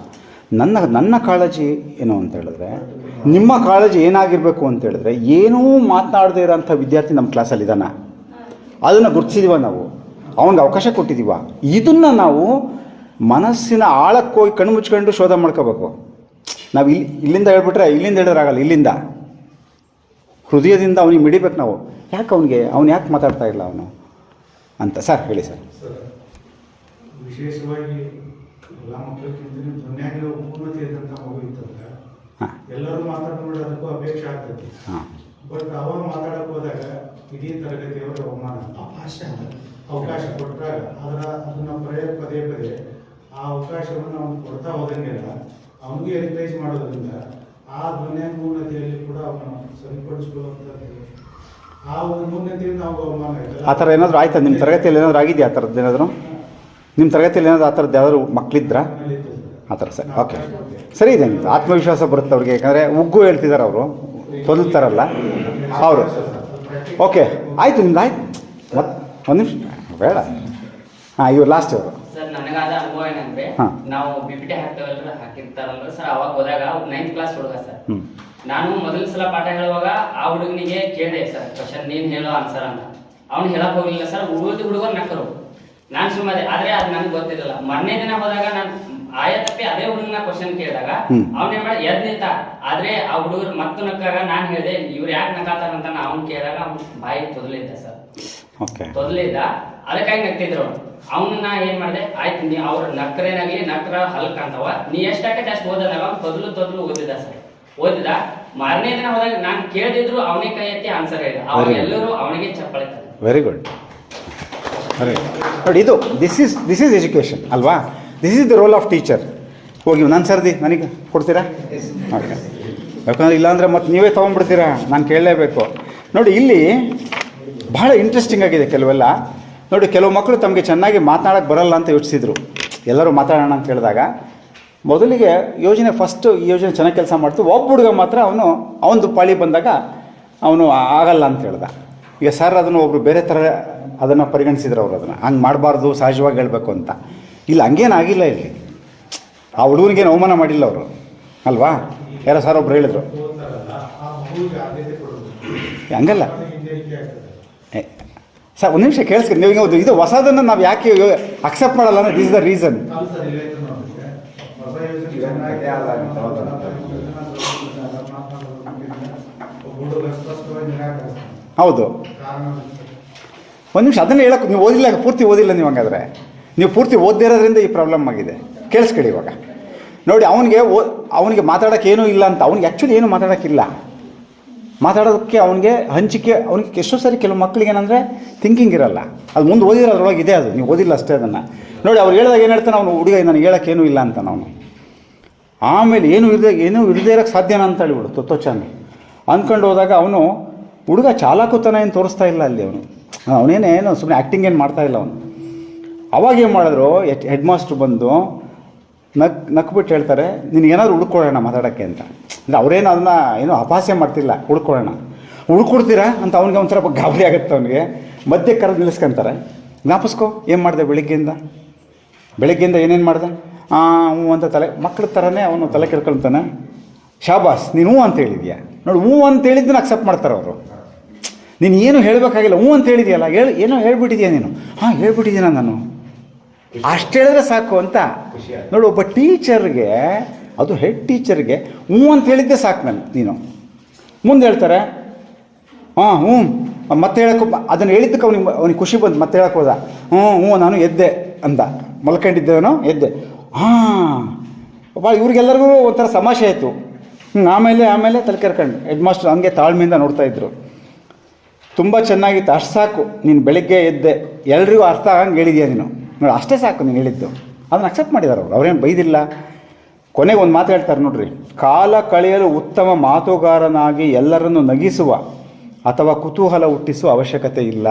B: ನನ್ನ ಕಾಳಜಿ ಏನು ಅಂತ ಹೇಳಿದ್ರೆ, ನಿಮ್ಮ ಕಾಳಜಿ ಏನಾಗಿರಬೇಕು ಅಂತ ಹೇಳಿದ್ರೆ, ಏನೂ ಮಾತನಾಡದೇ ಇರೋಂಥ ವಿದ್ಯಾರ್ಥಿ ನಮ್ಮ ಕ್ಲಾಸಲ್ಲಿ ಇದ್ದಾನೆ, ಅದನ್ನು ಗುರುತಿಸಿದೀವ ನಾವು, ಅವನಿಗೆ ಅವಕಾಶ ಕೊಟ್ಟಿದ್ದೀವ. ಇದನ್ನು ನಾವು ಮನಸ್ಸಿನ ಆಳಕ್ಕೆ ಹೋಗಿ ಕಣ್ಣು ಮುಚ್ಕೊಂಡು ಶೋಧ ಮಾಡ್ಕೋಬೇಕು. ನಾವು ಇಲ್ಲಿಂದ ಹೇಳ್ಬಿಟ್ರೆ ಇಲ್ಲಿಂದ ಹೇಳಿದ್ರಾಗಲ್ಲ, ಇಲ್ಲಿಂದ ಹೃದಯದಿಂದ ಅವನಿಗೆ ಮಿಡಿಬೇಕು ನಾವು. ಯಾಕೆ ಅವ್ನು ಯಾಕೆ ಮಾತಾಡ್ತಾ ಇಲ್ಲ ಅವನು ಅಂತ. ಸರ್ ಹೇಳಿ ಸರ್.
I: ವಿಶೇಷವಾಗಿ ಎಲ್ಲ ಮಕ್ಕಳಿಗಿಂತ ಧ್ವನಿಯಾಗಿ ಪೂರ್ಣತೆ ಇದ್ದಂಥ ಮಗು ಇತ್ತಂದ್ರೆ ಎಲ್ಲರೂ ಮಾತಾಡ್ಕೊಂಡು ಅದಕ್ಕೂ ಅಪೇಕ್ಷೆ ಆಗ್ತೈತಿ. ಬಟ್ ಅವಾಗ ಮಾತಾಡಕ್ಕೆ ಹೋದಾಗ ಇಡೀ ತರಗತಿಯವರು ಅವಮಾನ ಅವಕಾಶ ಕೊಟ್ಟಾಗ ಅದನ್ನ ಪದೇ ಪದೇ ಆ ಅವಕಾಶವನ್ನು ಅವನು ಕೊಡ್ತಾ ಹೋದಂಗೆಲ್ಲ ಅವನಿಗೆ ಎನ್ಕರೇಜ್ ಮಾಡೋದ್ರಿಂದ ಆ ಧ್ವನಿಯ ಪೂರ್ಣತೆಯಲ್ಲಿ ಕೂಡ ಅವನು ಸರಿಪಡಿಸ್ಕೊಳ್ಳುವಂಥದ್ದು. ಆ ಒಂದು ನ್ಯೂನತೆಯಿಂದ ನಾವು ಅವಮಾನ
B: ಆ ಥರ ಏನಾದರೂ ಆಯ್ತಾ ನಿಮ್ಮ ತರಗತಿಯಲ್ಲಿ? ಏನಾದರೂ ಆಗಿದೆಯಾ ಆ ಥರದ್ದು ಏನಾದರೂ? ನಿಮ್ಮ ತರಗತಿಯಲ್ಲಿ ಏನಾದರೂ ಆ ಥರದ್ದು ಯಾವ್ದಾದ್ರು ಮಕ್ಕಳಿದ್ರಾ ಆ ಥರ? ಸರ್, ಓಕೆ, ಸರಿ ಇದೆ. ಆತ್ಮವಿಶ್ವಾಸ ಬರುತ್ತೆ ಅವ್ರಿಗೆ. ಯಾಕಂದರೆ ಉಗ್ಗು ಹೇಳ್ತಿದ್ದಾರೆ ಅವರು, ತೊದಲ್ತಾರಲ್ಲ ಅವರು. ಓಕೆ, ಆಯಿತು, ನಿಮ್ದು ಆಯ್ತು. ಒಂದು ನಿಮಿಷ ಬೇಡ. ಹಾಂ, ಇವ್ರು ಲಾಸ್ಟ್ ಅವರು.
E: ಸರ್, ನನಗಾದ ಅನುಭವ ಏನಂದ್ರೆ, ನಾವು ಬಿಪಿಟಿ ಹಾಕಿರ್ತಾರಲ್ರಿ ಸರ್, ಅವಾಗ ಹೋದಾಗ 9th ಕ್ಲಾಸ್ ಹುಡುಗ ಸರ್. ನಾನು ಮೊದಲ ಸಲ ಪಾಠ ಹೇಳುವಾಗ ಆ ಹುಡುಗನಿಗೆ ಕೇಳಿದೆ ಸರ್ ಕ್ವಶನ್, ನೀನ್ ಹೇಳೋ ಆನ್ಸರ್ ಅಂತ. ಅವ್ನು ಹೇಳಕ್ ಹೋಗ್ಲಿಲ್ಲ ಸರ್. ಹುಡುಗರು ನಕ್ಕರು, ನಾನ್ ಸುಮ್ಮನೆ. ಆದ್ರೆ ಅದು ನನಗೆ ಗೊತ್ತಿರಲಿಲ್ಲ. ಮೊನ್ನೆ ದಿನ ಹೋದಾಗ ನಾನು ತಪ್ಪಿ ಅದೇ ಹುಡುಗನ ಕ್ವಶನ್ ಕೇಳಿದಾಗ ಅವ್ನೇನ್ ಮಾಡಿ ಎದ್ ನಿಂತ. ಆದ್ರೆ ಆ ಹುಡುಗರು ಮತ್ತು ನಕ್ಕಾಗ ನಾನ್ ಹೇಳಿದೆ ಇವ್ರು ಯಾಕೆ ನಕ್ಕಾತಾರಂತ ಅವ್ನು ಕೇಳಿದಾಗ ಅವ್ನು ಬಾಯಿ ತೊದಲಿದ್ದ ಸರ್. ತೊದಲಿದ್ದ, ಅದಕ್ಕಾಗಿ ನಗ್ತಿದ್ರು. ಅವನನ್ನ ಏನ್ ಮಾಡಿದೆ, ಆಯ್ತು ನೀ ಅವ್ರ ನಕ್ರೇನಾಗ್ಲಿ ನಕ್ರ ಹಲ್ಕ್ ಅಂತವ, ನೀ ಎಷ್ಟಾಕೈತೆ ಅಷ್ಟು ಓದದಾಗ ಅವ್ನು ತೊದಲು ಓದಿದ ಸರ್. ಓದಿದ ಮಾರನೇ ದಿನ ಹೋದಾಗ ನಾನು ಕೇಳಿದ್ರು ಅವನೇ ಕೈ ಎತ್ತಿ ಆನ್ಸರ್ ಹೇಳಿದ. ಅವಾಗ ಎಲ್ಲರೂ ಅವನಿಗೆ ಚಪ್ಪಳೆ.
B: Very good. ನೋಡಿ, ದಿಸ್ ಈಸ್ ಎಜುಕೇಷನ್ ಅಲ್ವಾ? This is the role of teacher. ಹೋಗಿ ನನ್ನ ಸರ್ದಿ ನನಗೆ ಕೊಡ್ತೀರಾ? ಓಕೆ, ಯಾಕಂದರೆ ಇಲ್ಲಾಂದರೆ ಮತ್ತೆ ನೀವೇ ತೊಗೊಂಡ್ಬಿಡ್ತೀರಾ, ನಾನು ಕೇಳಲೇಬೇಕು. ನೋಡಿ, ಇಲ್ಲಿ ಬಹಳ ಇಂಟ್ರೆಸ್ಟಿಂಗ್ ಆಗಿದೆ ಕೆಲವೆಲ್ಲ. ನೋಡಿ, ಕೆಲವು ಮಕ್ಕಳು ತಮಗೆ ಚೆನ್ನಾಗಿ ಮಾತನಾಡೋಕ್ಕೆ ಬರಲ್ಲ ಅಂತ ಯೋಚಿಸಿದ್ರು. ಎಲ್ಲರೂ ಮಾತಾಡೋಣ ಅಂತ ಹೇಳಿದಾಗ ಮೊದಲಿಗೆ ಯೋಜನೆ ಫಸ್ಟು ಈ ಯೋಜನೆ ಚೆನ್ನಾಗಿ ಕೆಲಸ ಮಾಡ್ತು. ಒಬ್ಬ ಹುಡುಗ ಮಾತ್ರ ಅವನದು ಪಾಳಿ ಬಂದಾಗ ಅವನು ಆಗಲ್ಲ ಅಂತ ಹೇಳ್ದ. ಈಗ ಸರ್ ಅದನ್ನು ಒಬ್ಬರು ಬೇರೆ ಥರ ಅದನ್ನು ಪರಿಗಣಿಸಿದ್ರು. ಅವರು ಅದನ್ನು ಹಂಗೆ ಮಾಡಬಾರ್ದು, ಸಹಜವಾಗಿ ಹೇಳಬೇಕು ಅಂತ. ಇಲ್ಲ, ಹಂಗೇನಾಗಿಲ್ಲ. ಇಲ್ಲಿ ಆ ಹುಡುಗನಿಗೇನು ಅವಮಾನ ಮಾಡಿಲ್ಲ ಅವರು, ಅಲ್ವಾ? ಯಾರೋ ಸರ್ ಒಬ್ರು ಹೇಳಿದ್ರು. ಹಂಗಲ್ಲ ಸರ್, ಒಂದು ನಿಮಿಷ ಕೇಳಿಸ್ಕೊಂಡು ನೀವು ಇದು ಹೊಸದನ್ನು ನಾವು ಯಾಕೆ ಅಕ್ಸೆಪ್ಟ್ ಮಾಡಲ್ಲ ಅಂದರೆ ದಿಸ್ ಇಸ್ ದ ರೀಸನ್. ಹೌದು, ಒಂದು ನಿಮಿಷ ಅದನ್ನೇ ಹೇಳಕ್ಕೆ ನೀವು ಓದಿಲ್ಲ, ಪೂರ್ತಿ ಓದಿಲ್ಲ ನೀವು. ಹಂಗಾದ್ರೆ ನೀವು ಪೂರ್ತಿ ಓದದೇ ಇರೋದ್ರಿಂದ ಈ ಪ್ರಾಬ್ಲಮ್ ಆಗಿದೆ. ಕೇಳಿಸ್ಕೊಳ್ಳಿ ಇವಾಗ. ನೋಡಿ, ಅವನಿಗೆ ಮಾತಾಡೋಕ್ಕೆ ಏನೂ ಇಲ್ಲ ಅಂತ. ಅವ್ನಿಗೆ ಆ್ಯಕ್ಚುಲಿ ಏನೂ ಮಾತಾಡೋಕ್ಕಿಲ್ಲ. ಮಾತಾಡೋದಕ್ಕೆ ಅವನಿಗೆ ಎಷ್ಟೋ ಸರಿ ಕೆಲವು ಮಕ್ಕಳಿಗೆ ಏನಂದರೆ ಥಿಂಕಿಂಗ್ ಇರಲ್ಲ. ಅದು ಮುಂದೆ ಓದಿರೋದ್ರೊಳಗೆ ಇದೆ, ಅದು ನೀವು ಓದಿಲ್ಲ ಅಷ್ಟೇ ಅದನ್ನು. ನೋಡಿ, ಅವ್ರು ಹೇಳಿದಾಗ ಏನು ಹೇಳ್ತಾನೆ ಅವನು, ಹುಡುಗ ನನಗೆ ಹೇಳೋಕ್ಕೇನೂ ಇಲ್ಲ ಅಂತ ಅವನು. ಆಮೇಲೆ ಏನೂ ಇರದೇ ಇರೋಕ್ಕೆ ಸಾಧ್ಯನಾ ಅಂತ ಹೇಳಿಬಿಡು ತೊಚ್ಚನ್ನು ಅಂದ್ಕೊಂಡು ಹೋದಾಗ ಅವನು ಹುಡುಗ ಚಾಲಾಕುತನ ಏನು ತೋರಿಸ್ತಾ ಇಲ್ಲ ಅಲ್ಲಿ. ಅವನೇನು ಸುಮ್ಮನೆ ಆ್ಯಕ್ಟಿಂಗ್ ಏನು ಮಾಡ್ತಾ ಇಲ್ಲ ಅವನು. ಅವಾಗ ಏನು ಮಾಡಿದ್ರು, ಹೆಡ್ ಮಾಸ್ಟ್ರು ಬಂದು ನಕ್ಬಿಟ್ಟು ಹೇಳ್ತಾರೆ, ನಿನಗೇನಾದ್ರು ಹುಡ್ಕೊಡೋಣ ಮಾತಾಡೋಕ್ಕೆ ಅಂತ. ಅಂದರೆ ಅವರೇನು ಅದನ್ನು ಏನೋ ಅಪಹಾಸ್ಯ ಮಾಡ್ತಿಲ್ಲ, ಹುಡ್ಕೊಡೋಣ. ಹುಡ್ಕೊಡ್ತೀರಾ ಅಂತ ಅವ್ನಿಗೆ ಒಂಥರ ಗಾಬರಿ ಆಗುತ್ತೆ. ಅವನಿಗೆ ಮಧ್ಯೆ ಕರೆದು ನಿಲ್ಲಿಸ್ಕೊಂತಾರೆ. ಜ್ಞಾಪಿಸ್ಕೊ, ಏನು ಮಾಡಿದೆ ಬೆಳಗ್ಗೆಯಿಂದ ಏನೇನು ಮಾಡಿದೆ? ಹ್ಞೂ ಅಂತ ಮಕ್ಕಳ ಥರನೇ ಅವನು ತಲೆ ಕೆರ್ಕೊಳ್ತಾನೆ. ಶಾಬಾಸ್, ನೀನು ಹ್ಞೂ ಅಂತ ಹೇಳಿದ್ಯಾ ನೋಡು, ಹ್ಞೂ ಅಂತ ಹೇಳಿದ್ದನ್ನು ಅಕ್ಸೆಪ್ಟ್ ಮಾಡ್ತಾರೆ ಅವರು. ನೀನು ಏನು ಹೇಳಬೇಕಾಗಿಲ್ಲ, ಹ್ಞೂ ಅಂತ ಹೇಳಿದ್ಯಲ್ಲ, ಏನೋ ಹೇಳ್ಬಿಟ್ಟಿದ್ಯಾ ನೀನು. ಹಾಂ, ಹೇಳ್ಬಿಟ್ಟಿದ್ದೀನ ನಾನು, ಅಷ್ಟು ಹೇಳಿದ್ರೆ ಸಾಕು ಅಂತ. ನೋಡು, ಒಬ್ಬ ಟೀಚರ್ಗೆ, ಅದು ಹೆಡ್ ಟೀಚರ್ಗೆ ಹ್ಞೂ ಅಂತ ಹೇಳಿದ್ದೆ ಸಾಕು ನೀನು. ಮುಂದೆ ಹೇಳ್ತಾರೆ ಹ್ಞೂ ಮತ್ತೆ ಹೇಳಕ್ಕೆ, ಅದನ್ನು ಹೇಳಿದ್ದಕ್ಕೆ ಅವನಿಗೆ ಖುಷಿ ಬಂತು, ಮತ್ತೆ ಹೇಳಕ್ಕೆ ಹೋದ. ಹ್ಞೂ ನಾನು ಎದ್ದೆ ಅಂದ, ಮಲ್ಕೊಂಡಿದ್ದೇವನೋ ಎದ್ದೆ. ಇವ್ರಿಗೆಲ್ಲರಿಗೂ ಒಂಥರ ಸಮಾಷೆ ಆಯಿತು. ಆಮೇಲೆ ತಲೆ ಕೆರ್ಕೊಂಡು ಹೆಡ್ ಮಾಸ್ಟರ್ ಹಂಗೆ ತಾಳ್ಮೆಯಿಂದ ನೋಡ್ತಾಯಿದ್ರು. ತುಂಬ ಚೆನ್ನಾಗಿತ್ತು, ಅಷ್ಟು ಸಾಕು, ನೀನು ಬೆಳಗ್ಗೆ ಎದ್ದೆ, ಎಲ್ರಿಗೂ ಅರ್ಥ ಆಗಂಗೆ ಹೇಳಿದ್ಯಾ ನೀನು, ನೋಡಿ ಅಷ್ಟೇ ಸಾಕು ನೀನು ಹೇಳಿದ್ದು. ಅದನ್ನು ಅಕ್ಸೆಪ್ಟ್ ಮಾಡಿದ್ದಾರೆ ಅವ್ರೇನು ಬೈದಿಲ್ಲ. ಕೊನೆಗೆ ಒಂದು ಮಾತು ಹೇಳ್ತಾರೆ ನೋಡ್ರಿ, ಕಾಲ ಕಳೆಯಲು ಉತ್ತಮ ಮಾತುಗಾರನಾಗಿ ಎಲ್ಲರನ್ನು ನಗಿಸುವ ಅಥವಾ ಕುತೂಹಲ ಹುಟ್ಟಿಸುವ ಅವಶ್ಯಕತೆ ಇಲ್ಲ.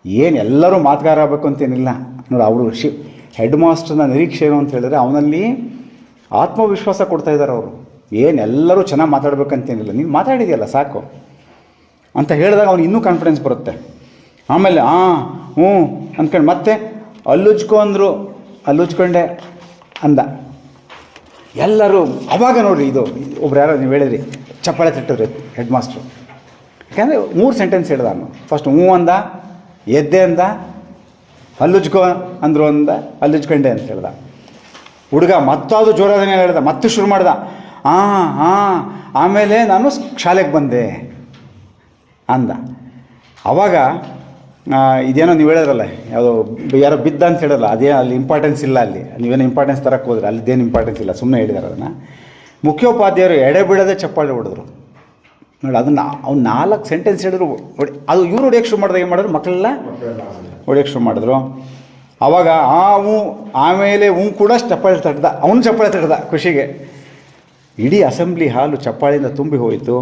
B: ಏನು ಎಲ್ಲರೂ ಮಾತುಗಾರ ಆಗಬೇಕು ಅಂತೇನಿಲ್ಲ ನೋಡಿ. ಅವರು ಹೆಡ್ ಮಾಸ್ಟರ್ನ ನಿರೀಕ್ಷೆ ಏನು ಅಂತ ಹೇಳಿದ್ರೆ ಅವನಲ್ಲಿ ಆತ್ಮವಿಶ್ವಾಸ ಕೊಡ್ತಾಯಿದ್ದಾರೆ ಅವರು. ಎಲ್ಲರೂ ಚೆನ್ನಾಗಿ ಮಾತಾಡ್ಬೇಕಂತೇನಿಲ್ಲ, ನೀನು ಮಾತಾಡಿದೆಯಲ್ಲ ಸಾಕು ಅಂತ ಹೇಳಿದಾಗ ಅವ್ನು ಇನ್ನೂ ಕಾನ್ಫಿಡೆನ್ಸ್ ಬರುತ್ತೆ. ಆಮೇಲೆ ಹ್ಞೂ ಅಂದ್ಕೊಂಡು ಮತ್ತೆ ಅಲ್ಲುಜ್ಕೊಂಡೆ ಅಂದ. ಎಲ್ಲರೂ ಅವಾಗ ನೋಡಿರಿ, ಇದು ಒಬ್ರು ಯಾರೋ ನೀವು ಹೇಳಿದ್ರಿ ಚಪ್ಪಾಳೆ ತಟ್ಟಿದ್ರಿ ಹೆಡ್ ಮಾಸ್ಟ್ರು. ಯಾಕೆಂದರೆ 3 ಸೆಂಟೆನ್ಸ್ ಹೇಳ್ದ ಅವನು. ಫಸ್ಟ್ ಹ್ಞೂ ಅಂದ, ಎದ್ದೆ ಅಂದ, ಅಲ್ಲುಜ್ಕೊ ಅಂದರು ಅಂದ, ಅಲ್ಲುಜ್ಕೊಂಡೆ ಅಂತ ಹೇಳ್ದ. ಹುಡುಗ ಮತ್ತದು ಜೋರಾದನೇ ಹೇಳ್ದ, ಮತ್ತೆ ಶುರು ಮಾಡ್ದ. ಆಮೇಲೆ ನಾನು ಶಾಲೆಗೆ ಬಂದೆ ಅಂದ. ಆವಾಗ ಇದೇನೋ ನೀವು ಹೇಳಿದ್ರಲ್ಲ, ಯಾರೋ ಬಿದ್ದ ಅಂತ ಹೇಳಲ್ಲ, ಅದೇ ಅಲ್ಲಿ ಇಂಪಾರ್ಟೆನ್ಸ್ ಇಲ್ಲ. ಅಲ್ಲಿ ನೀವೇನೋ ಇಂಪಾರ್ಟೆನ್ಸ್ ತರಕ್ಕೆ ಹೋದ್ರೆ ಅಲ್ಲಿದ್ದೇನು ಇಂಪಾರ್ಟೆನ್ಸ್ ಇಲ್ಲ, ಸುಮ್ಮನೆ ಹೇಳಿದಾರೆ ಅದನ್ನು. ಮುಖ್ಯೋಪಾಧ್ಯಾಯರು ಎಡೆ ಬಿಡದೆ ಚಪ್ಪಾಳೆ ಹೊಡೆದ್ರು ನೋಡಿ. ಅದನ್ನು ಅವ್ನು 4 ಸೆಂಟೆನ್ಸ್ ಹೇಳಿದ್ರು. ಅದು ಇವ್ರು ಹೊಡೆಯೋಕ್ಕೆ ಶುರು ಮಾಡಿದಾಗ ಏನು ಮಾಡಿದ್ರು, ಮಕ್ಕಳೆಲ್ಲ ಹೊಡೆಯೋಕ್ಕೆ ಶುರು ಮಾಡಿದ್ರು. ಆವಾಗ ಹ್ಞೂ ಆಮೇಲೆ ಕೂಡ ಚಪ್ಪಾಳೆ ತಟ್ಟದ, ಅವನು ಚಪ್ಪಾಳೆ ತಟ್ಟದ ಖುಷಿಗೆ. ಇಡೀ ಅಸೆಂಬ್ಲಿ ಹಾಲು ಚಪ್ಪಾಳೆಯಿಂದ ತುಂಬಿ ಹೋಯಿತು.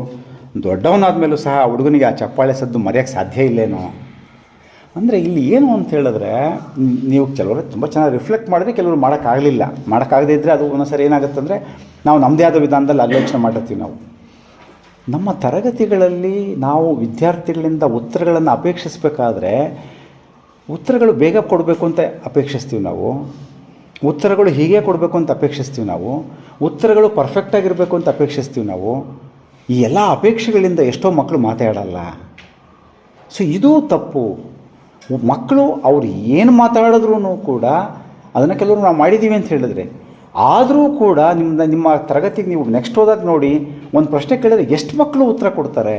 B: ದೊಡ್ಡವನಾದ ಮೇಲೂ ಸಹ ಆ ಹುಡುಗನಿಗೆ ಆ ಚಪ್ಪಾಳೆ ಸದ್ದು ಮರೆಯೋಕ್ಕೆ ಸಾಧ್ಯ ಇಲ್ಲೇನೋ. ಅಂದರೆ ಇಲ್ಲಿ ಏನು ಅಂತ ಹೇಳಿದ್ರೆ, ನೀವು ಕೆಲವರು ತುಂಬ ಚೆನ್ನಾಗಿ ರಿಫ್ಲೆಕ್ಟ್ ಮಾಡಿದ್ರೆ ಕೆಲವರು ಮಾಡೋಕ್ಕಾಗದೇ ಇದ್ದರೆ ಅದು ಒಂದೊಂದ್ಸರಿ ಏನಾಗುತ್ತೆ ಅಂದರೆ ನಾವು ನಮ್ಮದೇ ಆದ ವಿಧಾನದಲ್ಲಿ ಆಲೋಚನೆ ಮಾಡಿರ್ತೀವಿ. ನಾವು ನಮ್ಮ ತರಗತಿಗಳಲ್ಲಿ ನಾವು ವಿದ್ಯಾರ್ಥಿಗಳಿಂದ ಉತ್ತರಗಳನ್ನು ಅಪೇಕ್ಷಿಸಬೇಕಾದ್ರೆ ಉತ್ತರಗಳು ಬೇಗ ಕೊಡಬೇಕು ಅಂತ ಅಪೇಕ್ಷಿಸ್ತೀವಿ ನಾವು. ಉತ್ತರಗಳು ಹೀಗೆ ಕೊಡಬೇಕು ಅಂತ ಅಪೇಕ್ಷಿಸ್ತೀವಿ ನಾವು. ಉತ್ತರಗಳು ಪರ್ಫೆಕ್ಟಾಗಿರಬೇಕು ಅಂತ ಅಪೇಕ್ಷಿಸ್ತೀವಿ ನಾವು. ಈ ಎಲ್ಲ ಅಪೇಕ್ಷೆಗಳಿಂದ ಎಷ್ಟೋ ಮಕ್ಕಳು ಮಾತಾಡಲ್ಲ. ಸೊ ಇದು ತಪ್ಪು. ಮಕ್ಕಳು ಅವ್ರು ಏನು ಮಾತಾಡಿದ್ರೂ ಕೂಡ ಅದನ್ನು ಕೆಲವರು ನಾವು ಮಾಡಿದ್ದೀವಿ ಅಂತ ಹೇಳಿದ್ರೆ, ಆದರೂ ಕೂಡ ನಿಮ್ಮ ತರಗತಿಗೆ ನೀವು ನೆಕ್ಸ್ಟ್ ಹೋದಾಗ ನೋಡಿ, ಒಂದು ಪ್ರಶ್ನೆ ಕೇಳಿದ್ರೆ ಎಷ್ಟು ಮಕ್ಕಳು ಉತ್ತರ ಕೊಡ್ತಾರೆ,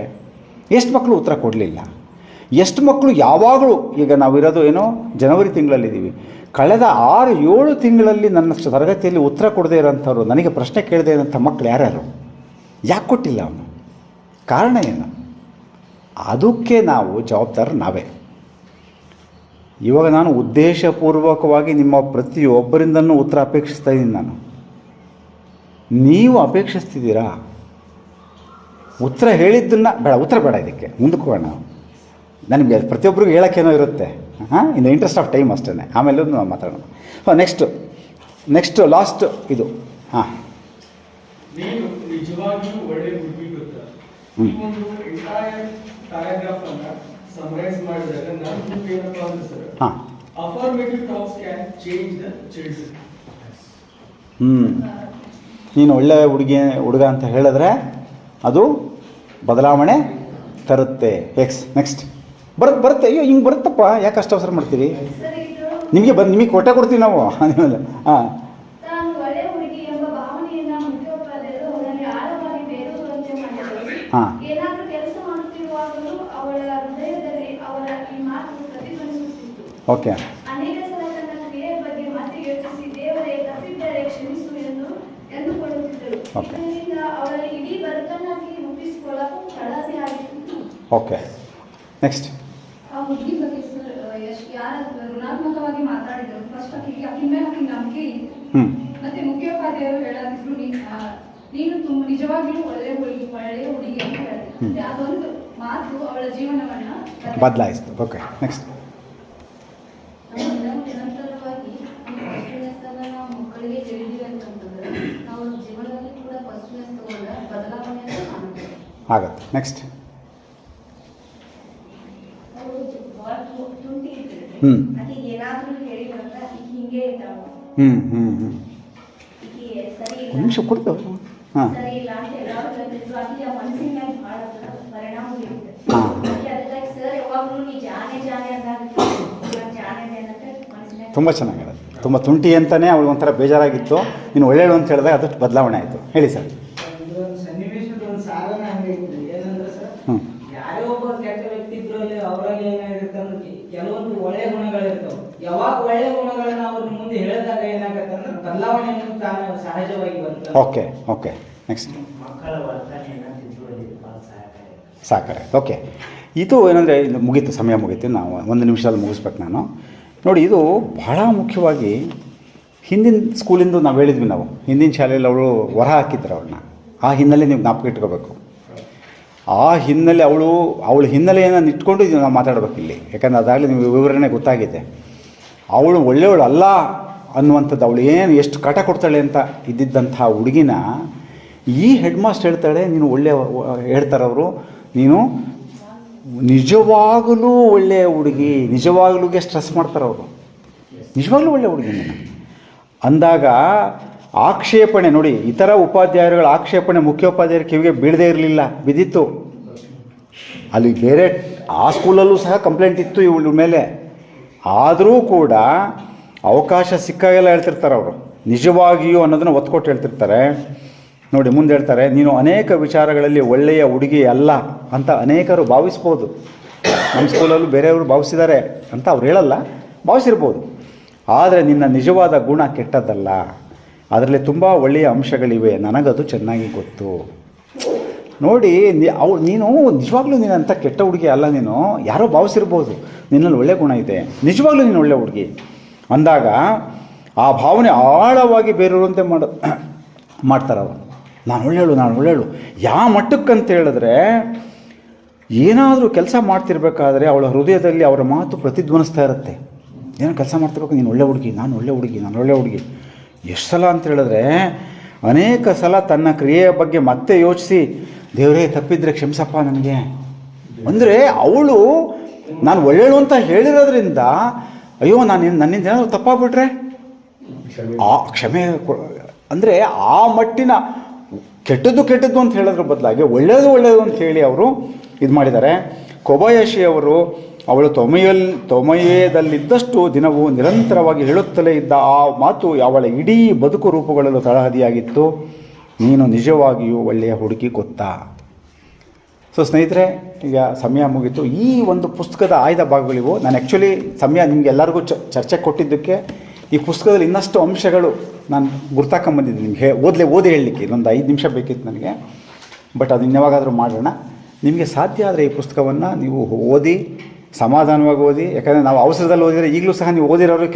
B: ಎಷ್ಟು ಮಕ್ಕಳು ಉತ್ತರ ಕೊಡಲಿಲ್ಲ, ಎಷ್ಟು ಮಕ್ಕಳು ಯಾವಾಗಲೂ. ಈಗ ನಾವಿರೋದು ಏನೋ ಜನವರಿ ತಿಂಗಳಲ್ಲಿದ್ದೀವಿ, ಕಳೆದ 6-7 ತಿಂಗಳಲ್ಲಿ ನನ್ನ ತರಗತಿಯಲ್ಲಿ ಉತ್ತರ ಕೊಡದೇ ಇರೋಂಥವ್ರು, ನನಗೆ ಪ್ರಶ್ನೆ ಕೇಳದೇ ಇರೋಂಥ ಮಕ್ಕಳು ಯಾರ್ಯಾರು? ಯಾಕೆ ಕೊಟ್ಟಿಲ್ಲ ಅವನು? ಕಾರಣ ಏನು? ಅದಕ್ಕೆ ನಾವು ಜವಾಬ್ದಾರ ನಾವೇ. ಇವಾಗ ನಾನು ಉದ್ದೇಶಪೂರ್ವಕವಾಗಿ ನಿಮ್ಮ ಪ್ರತಿಯೊಬ್ಬರಿಂದನೂ ಉತ್ತರ ಅಪೇಕ್ಷಿಸ್ತಾ ಇದ್ದೀನಿ. ನಾನು ನೀವು ಅಪೇಕ್ಷಿಸ್ತಿದ್ದೀರಾ? ಉತ್ತರ ಹೇಳಿದ್ದನ್ನು ಬೇಡ, ಉತ್ತರ ಬೇಡ, ಇದಕ್ಕೆ ಮುಂದಕ್ಕೆ ಹೋಗೋಣ. ನನಗೆ ಪ್ರತಿಯೊಬ್ಬರಿಗೂ ಹೇಳೋಕ್ಕೇನೋ ಇರುತ್ತೆ, in the interest of time ಅಷ್ಟೇ. ಆಮೇಲೆ ನಾವು ಮಾತಾಡೋಣ. ನೆಕ್ಸ್ಟ್ ಲಾಸ್ಟ್ ಇದು.
D: ನೀನು ನಿಜವಾಗಿಯೂ ಒಳ್ಳೆ ಹುಡುಗಿ ಗೊತ್ತಾ? ಈ ಒಂದು ಎಂಟೈರ್ ಪ್ಯಾರಾಗ್ರಾಫ್ ಅನ್ನ ಸಮರೈಸ್ ಮಾಡಿದಾಗ ನಾನು ಏನಪ್ಪ ಅಂದ್ರೆ sir, affirmative talks can change the children.
B: ನೀನು ಒಳ್ಳೆ ಹುಡುಗ ಅಂತ ಹೇಳಿದ್ರೆ ಅದು ಬದಲಾವಣೆ ತರುತ್ತೆ. ನೆಕ್ಸ್ಟ್ ಬರುತ್ತೆ. ಅಯ್ಯೋ ಹಿಂಗೆ ಬರುತ್ತಪ್ಪ, ಯಾಕೆ ಅಷ್ಟು ಅವಸರ ಮಾಡ್ತೀವಿ? ನಿಮಗೆ ಕೊಡ್ತೀವಿ ನಾವು.
G: ಏನಾದರೂ ಕೆಲಸ ಮಾಡುತ್ತಿರುವಾಗಲೂ ಅವಳ ಹೃದಯದಲ್ಲಿ ಅವಳ ಈ ಮಾತು ಪ್ರತಿಧ್ವನಿಸುತ್ತಿತ್ತು.
B: ಓಕೆ.
G: ಅನೇಕ ಸಲ ತನ್ನ ಕ್ರಿಯೆಯ ಬಗ್ಗೆ ಮತ್ತೆ ಯೋಚಿಸಿ ದೇವರೇ ತಪ್ಪಿದ್ದರೆ ಕ್ಷಮಿಸು ಎಂದುಕೊಳ್ಳುತ್ತಿದ್ದರು. ಇದರಿಂದ ಅವಳಲ್ಲಿ ಇಡೀ ಬದುಕನ್ನಾಗಿ ರೂಪಿಸಿಕೊಳ್ಳಲು ಪ್ರಳಾಸಿ ಆಗಿತ್ತು.
B: Okay, next.
O: ಆ ಹುಡುಗಿ ಬಗ್ಗೆ ಯಾರ ಋಣಾತ್ಮಕವಾಗಿ ಮಾತಾಡಿದರು. ಫಸ್ಟ್ ಆಕೆಗೆ ಮೇಲೆ ನಂಬಿಕೆ ಇತ್ತು. ಮತ್ತೆ ಮುಖ್ಯೋಪಾಧ್ಯಾಯರು ಹೇಳಾದಿದ್ರು, ನೀನು ನಿಜವಾಗಿಯೂ ಒಳ್ಳೆಯ ಹುಡುಗಿ ಅಂತ ಹೇಳಿದೆ. ಅದೊಂದು ಮಾತು ಅವಳ ಜೀವನವನ್ನ
B: ಬದಲಾಯಿಸ್ತು. Okay, next.
O: ನಿರಂತರವಾಗಿ ನಾವು ಮಕ್ಕಳಿಗೆ ತಿಳಿದಿವಿ ಅಂತಂದ್ರೆ ನಾವು ಜೀವನದಲ್ಲಿ ಕೂಡ ಪರ್ಸನಲ್ ತಗೊಂಡ್ರೆ ಬದಲಾವಣೆ
B: ಆಗುತ್ತೆ. ನೆಕ್ಸ್ಟ್.
O: ಅವರು ಭಾಳ ತುಂಟಿ ಇರ್ತಿರ್ತಾರೆ. ಆಕೆಗೆ ಏನಾದ್ರೂ ಹೇಳಿದ್ರಂದ್ರ ಈಗ ಹಿಂಗೆ ಇದ್ದಾವ ಈಕೆ ಸರಿ ಇಲ್ಲ
B: ನಿಮಿಷ ಕೊಡ್ತೇವೆ ಹಾಂ
O: ಸರಿ ಇಲ್ಲ ಅಂತ ಎಲ್ಲರೂ ಹೇಳ್ತಿದ್ರು. ಆಕೆಗೆ ಆ ಮನಸ್ಸಿನ ಮ್ಯಾಲೆ ಭಾಳ ಪರಿಣಾಮ ಬೀರುತ್ತೆ. ಅದಕ್ಕಾಗಿ ಸರ್ ಯಾವಾಗ್ಲೂ ನೀ ಜಾನೆ ಅಂದಾಗ ಜಾನೆ ಅನ್ನಕ್ಕೆ ಮನಸ್ಸಿನ
B: ತುಂಬ ಚೆನ್ನಾಗಿದೆ, ತುಂಬ ತುಂಟಿ ಅಂತಲೇ ಅವಳು ಒಂಥರ ಬೇಜಾರಾಗಿತ್ತು. ನೀನು ಒಳ್ಳೆಯಳು ಅಂತ ಹೇಳಿದಾಗ ಅದಷ್ಟು ಬದಲಾವಣೆ ಆಯಿತು. ಹೇಳಿ ಸರ್.
Q: ಒಂದು ಸನ್ನಿವೇಶದ ಒಂದು ಸಾಧನ ಹಂಗೈತಿ. ಏನಂದ್ರೆ ಸರ್, ಯಾರೇ ಒಬ್ಬ ಕೆಟ್ಟ ವ್ಯಕ್ತಿ ಇದ್ರು ಅಲ್ಲಿ ಅವರಲ್ಲಿ ಏನಾಗಿರುತ್ತೆ ಅಂದ್ರೆ ಕೆಲವೊಂದು ಒಳ್ಳೆ ಗುಣಗಳಿರ್ತಾವೆ. ಯಾವಾಗ ಒಳ್ಳೆ ಗುಣಗಳನ್ನ ಅವ್ರ ಮುಂದೆ ಹೇಳಿದಾಗ ಏನಾಗತ್ತೆ ಅಂದ್ರೆ ಬದಲಾವಣೆ ಅನ್ನೋದು ತಾನು ಸಹಜವಾಗಿ ಬರ್ತದೆ.
B: ಓಕೆ ಓಕೆ ನೆಕ್ಸ್ಟ್
C: ಮಕ್ಕಳ ವರ್ತನೆಯನ್ನು ತಿದ್ದುವಲ್ಲಿ ಭಾಳ
B: ಸಹಕಾರ. ಓಕೆ, ಇದು ಏನಂದರೆ ಇದು ಮುಗೀತು, ಸಮಯ ಮುಗೀತು, ನಾವು 1 ನಿಮಿಷದಲ್ಲಿ ಮುಗಿಸ್ಬೇಕು ನಾನು. ನೋಡಿ, ಇದು ಬಹಳ ಮುಖ್ಯವಾಗಿ ಹಿಂದಿನ ಸ್ಕೂಲಿಂದ ನಾವು ಹೇಳಿದ್ವಿ. ನಾವು ಹಿಂದಿನ ಶಾಲೆಯಲ್ಲಿ ಅವಳು ಹೊರ ಹಾಕಿದ್ರು ಅವಳನ್ನ. ಆ ಹಿನ್ನೆಲೆ ನೀವು ಜ್ಞಾಪಕ ಇಟ್ಕೋಬೇಕು. ಆ ಹಿನ್ನೆಲೆ ಅವಳು ಹಿನ್ನೆಲೆಯನ್ನು ಇಟ್ಕೊಂಡು ಇದು ನಾವು ಮಾತಾಡಬೇಕು ಇಲ್ಲಿ. ಯಾಕಂದರೆ ಅದಾಗಲಿ ನಿಮಗೆ ವಿವರಣೆ ಗೊತ್ತಾಗಿದೆ. ಅವಳು ಒಳ್ಳೆಯವಳು ಅಲ್ಲ ಅನ್ನುವಂಥದ್ದು, ಅವಳು ಏನು ಎಷ್ಟು ಕಾಟ ಕೊಡ್ತಾಳೆ ಅಂತ ಇದ್ದಿದ್ದಂಥ ಹುಡುಗಿನ ಈ ಹೆಡ್ ಮಾಸ್ಟರ್ ಹೇಳ್ತಾಳೆ, ನೀನು ಹೇಳ್ತಾರವರು, ನೀನು ನಿಜವಾಗಲೂ ಒಳ್ಳೆಯ ಹುಡುಗಿ, ನಿಜವಾಗ್ಲೂಗೆ ಸ್ಟ್ರೆಸ್ ಮಾಡ್ತಾರೆ ಅವರು, ನಿಜವಾಗ್ಲೂ ಒಳ್ಳೆಯ ಹುಡುಗಿ ನೀನು ಅಂದಾಗ ಆಕ್ಷೇಪಣೆ ನೋಡಿ, ಇತರ ಉಪಾಧ್ಯಾಯರುಗಳ ಆಕ್ಷೇಪಣೆ ಮುಖ್ಯೋಪಾಧ್ಯಾಯರ ಕಿವಿಗೆ ಬೀಳದೇ ಇರಲಿಲ್ಲ, ಬಿದ್ದಿತ್ತು. ಅಲ್ಲಿ ಬೇರೆ ಆ ಸ್ಕೂಲಲ್ಲೂ ಸಹ ಕಂಪ್ಲೇಂಟ್ ಇತ್ತು ಇವಳ ಮೇಲೆ. ಆದರೂ ಕೂಡ ಅವಕಾಶ ಸಿಕ್ಕಾಗೆಲ್ಲ ಹೇಳ್ತಿರ್ತಾರೆ ಅವರು, ನಿಜವಾಗಿಯೂ ಅನ್ನೋದನ್ನು ಒತ್ಕೊಟ್ಟು ಹೇಳ್ತಿರ್ತಾರೆ. ನೋಡಿ ಮುಂದೆ ಹೇಳ್ತಾರೆ, ನೀನು ಅನೇಕ ವಿಚಾರಗಳಲ್ಲಿ ಒಳ್ಳೆಯ ಹುಡುಗಿ ಅಲ್ಲ ಅಂತ ಅನೇಕರು ಭಾವಿಸ್ಬೋದು. ನಮ್ಮ ಸ್ಕೂಲಲ್ಲೂ ಬೇರೆಯವರು ಭಾವಿಸಿದ್ದಾರೆ ಅಂತ ಅವ್ರು ಹೇಳಲ್ಲ, ಭಾವಿಸಿರ್ಬೋದು. ಆದರೆ ನಿನ್ನ ನಿಜವಾದ ಗುಣ ಕೆಟ್ಟದ್ದಲ್ಲ, ಅದರಲ್ಲಿ ತುಂಬ ಒಳ್ಳೆಯ ಅಂಶಗಳಿವೆ, ನನಗದು ಚೆನ್ನಾಗಿ ಗೊತ್ತು. ನೋಡಿ, ನೀನು ನಿಜವಾಗ್ಲೂ ನೀನಂಥ ಕೆಟ್ಟ ಹುಡುಗಿ ಅಲ್ಲ, ನೀನು ಯಾರೋ ಭಾವಿಸಿರ್ಬೋದು, ನಿನ್ನಲ್ಲಿ ಒಳ್ಳೆಯ ಗುಣ ಇದೆ, ನಿಜವಾಗ್ಲೂ ನೀನು ಒಳ್ಳೆಯ ಹುಡುಗಿ ಅಂದಾಗ ಆ ಭಾವನೆ ಆಳವಾಗಿ ಬೇರೆಯವರಂತೆ ಮಾಡ್ತಾರೆ ಅವರು. ನಾನು ಒಳ್ಳೆಯಳು ಯಾವ ಮಟ್ಟಕ್ಕಂತ ಹೇಳಿದ್ರೆ, ಏನಾದರೂ ಕೆಲಸ ಮಾಡ್ತಿರ್ಬೇಕಾದ್ರೆ ಅವಳ ಹೃದಯದಲ್ಲಿ ಅವರ ಮಾತು ಪ್ರತಿಧ್ವನಿಸ್ತಾ ಇರುತ್ತೆ. ಏನೋ ಕೆಲಸ ಮಾಡ್ತಿರ್ಬೇಕು, ನೀನು ಒಳ್ಳೆ ಹುಡುಗಿ, ನಾನು ಒಳ್ಳೆ ಹುಡುಗಿ. ಎಷ್ಟು ಸಲ ಅಂತ ಹೇಳಿದ್ರೆ, ಅನೇಕ ಸಲ ತನ್ನ ಕ್ರಿಯೆಯ ಬಗ್ಗೆ ಮತ್ತೆ ಯೋಚಿಸಿ, ದೇವರೇ ತಪ್ಪಿದ್ರೆ ಕ್ಷಮಿಸಪ್ಪ ನನಗೆ ಅಂದರೆ, ಅವಳು ನಾನು ಒಳ್ಳೆಯಳು ಅಂತ ಹೇಳಿರೋದ್ರಿಂದ, ಅಯ್ಯೋ ನನ್ನಿಂದ ಏನಾದರೂ ತಪ್ಪಾಗ್ಬಿಟ್ರೆ ಆ ಕ್ಷಮೆ ಅಂದರೆ ಆ ಮಟ್ಟಿನ ಕೆಟ್ಟದ್ದು ಅಂತ ಹೇಳೋದ್ರ ಬದಲಾಗಿ ಒಳ್ಳೆಯದು ಅಂತ ಹೇಳಿ ಅವರು ಇದು ಮಾಡಿದ್ದಾರೆ. ಕೊಬಯಾಶಿ ಅವರು ಅವಳು ತೊಮೆಯದಲ್ಲಿದ್ದಷ್ಟು ದಿನವೂ ನಿರಂತರವಾಗಿ ಹೇಳುತ್ತಲೇ ಇದ್ದ ಆ ಮಾತು ಅವಳ ಇಡೀ ಬದುಕು ರೂಪುಗಳಲ್ಲೂ ತಳಹದಿಯಾಗಿತ್ತು, ನೀನು ನಿಜವಾಗಿಯೂ ಒಳ್ಳೆಯ ಹುಡುಗಿ ಗೊತ್ತಾ. ಸೊ ಸ್ನೇಹಿತರೆ, ಈಗ ಸಮಯ ಮುಗೀತು. ಈ ಒಂದು ಪುಸ್ತಕದ ಆಯ್ದ ಭಾಗಗಳಿವು. ನಾನು ಆ್ಯಕ್ಚುಲಿ ಸಮಯ ನಿಮಗೆಲ್ಲರಿಗೂ ಚರ್ಚೆ ಕೊಟ್ಟಿದ್ದಕ್ಕೆ ಈ ಪುಸ್ತಕದಲ್ಲಿ ಇನ್ನಷ್ಟು ಅಂಶಗಳು ನಾನು ಗುರ್ತಾಕೊಂಬಂದಿದ್ದೀನಿ ನಿಮಗೆ ಓದಿ ಹೇಳಲಿಕ್ಕೆ. ಇನ್ನೊಂದು 5 ನಿಮಿಷ ಬೇಕಿತ್ತು ನನಗೆ, ಬಟ್ ಅದು ಇನ್ಯಾವಾಗಾದರೂ ಮಾಡೋಣ. ನಿಮಗೆ ಸಾಧ್ಯ ಆದರೆ ಈ ಪುಸ್ತಕವನ್ನು ನೀವು ಓದಿ, ಸಮಾಧಾನವಾಗಿ ಓದಿ. ಯಾಕಂದರೆ ನಾವು ಅವಸರದಲ್ಲಿ ಓದಿದರೆ, ಈಗಲೂ ಸಹ ನೀವು ಓದಿರೋರು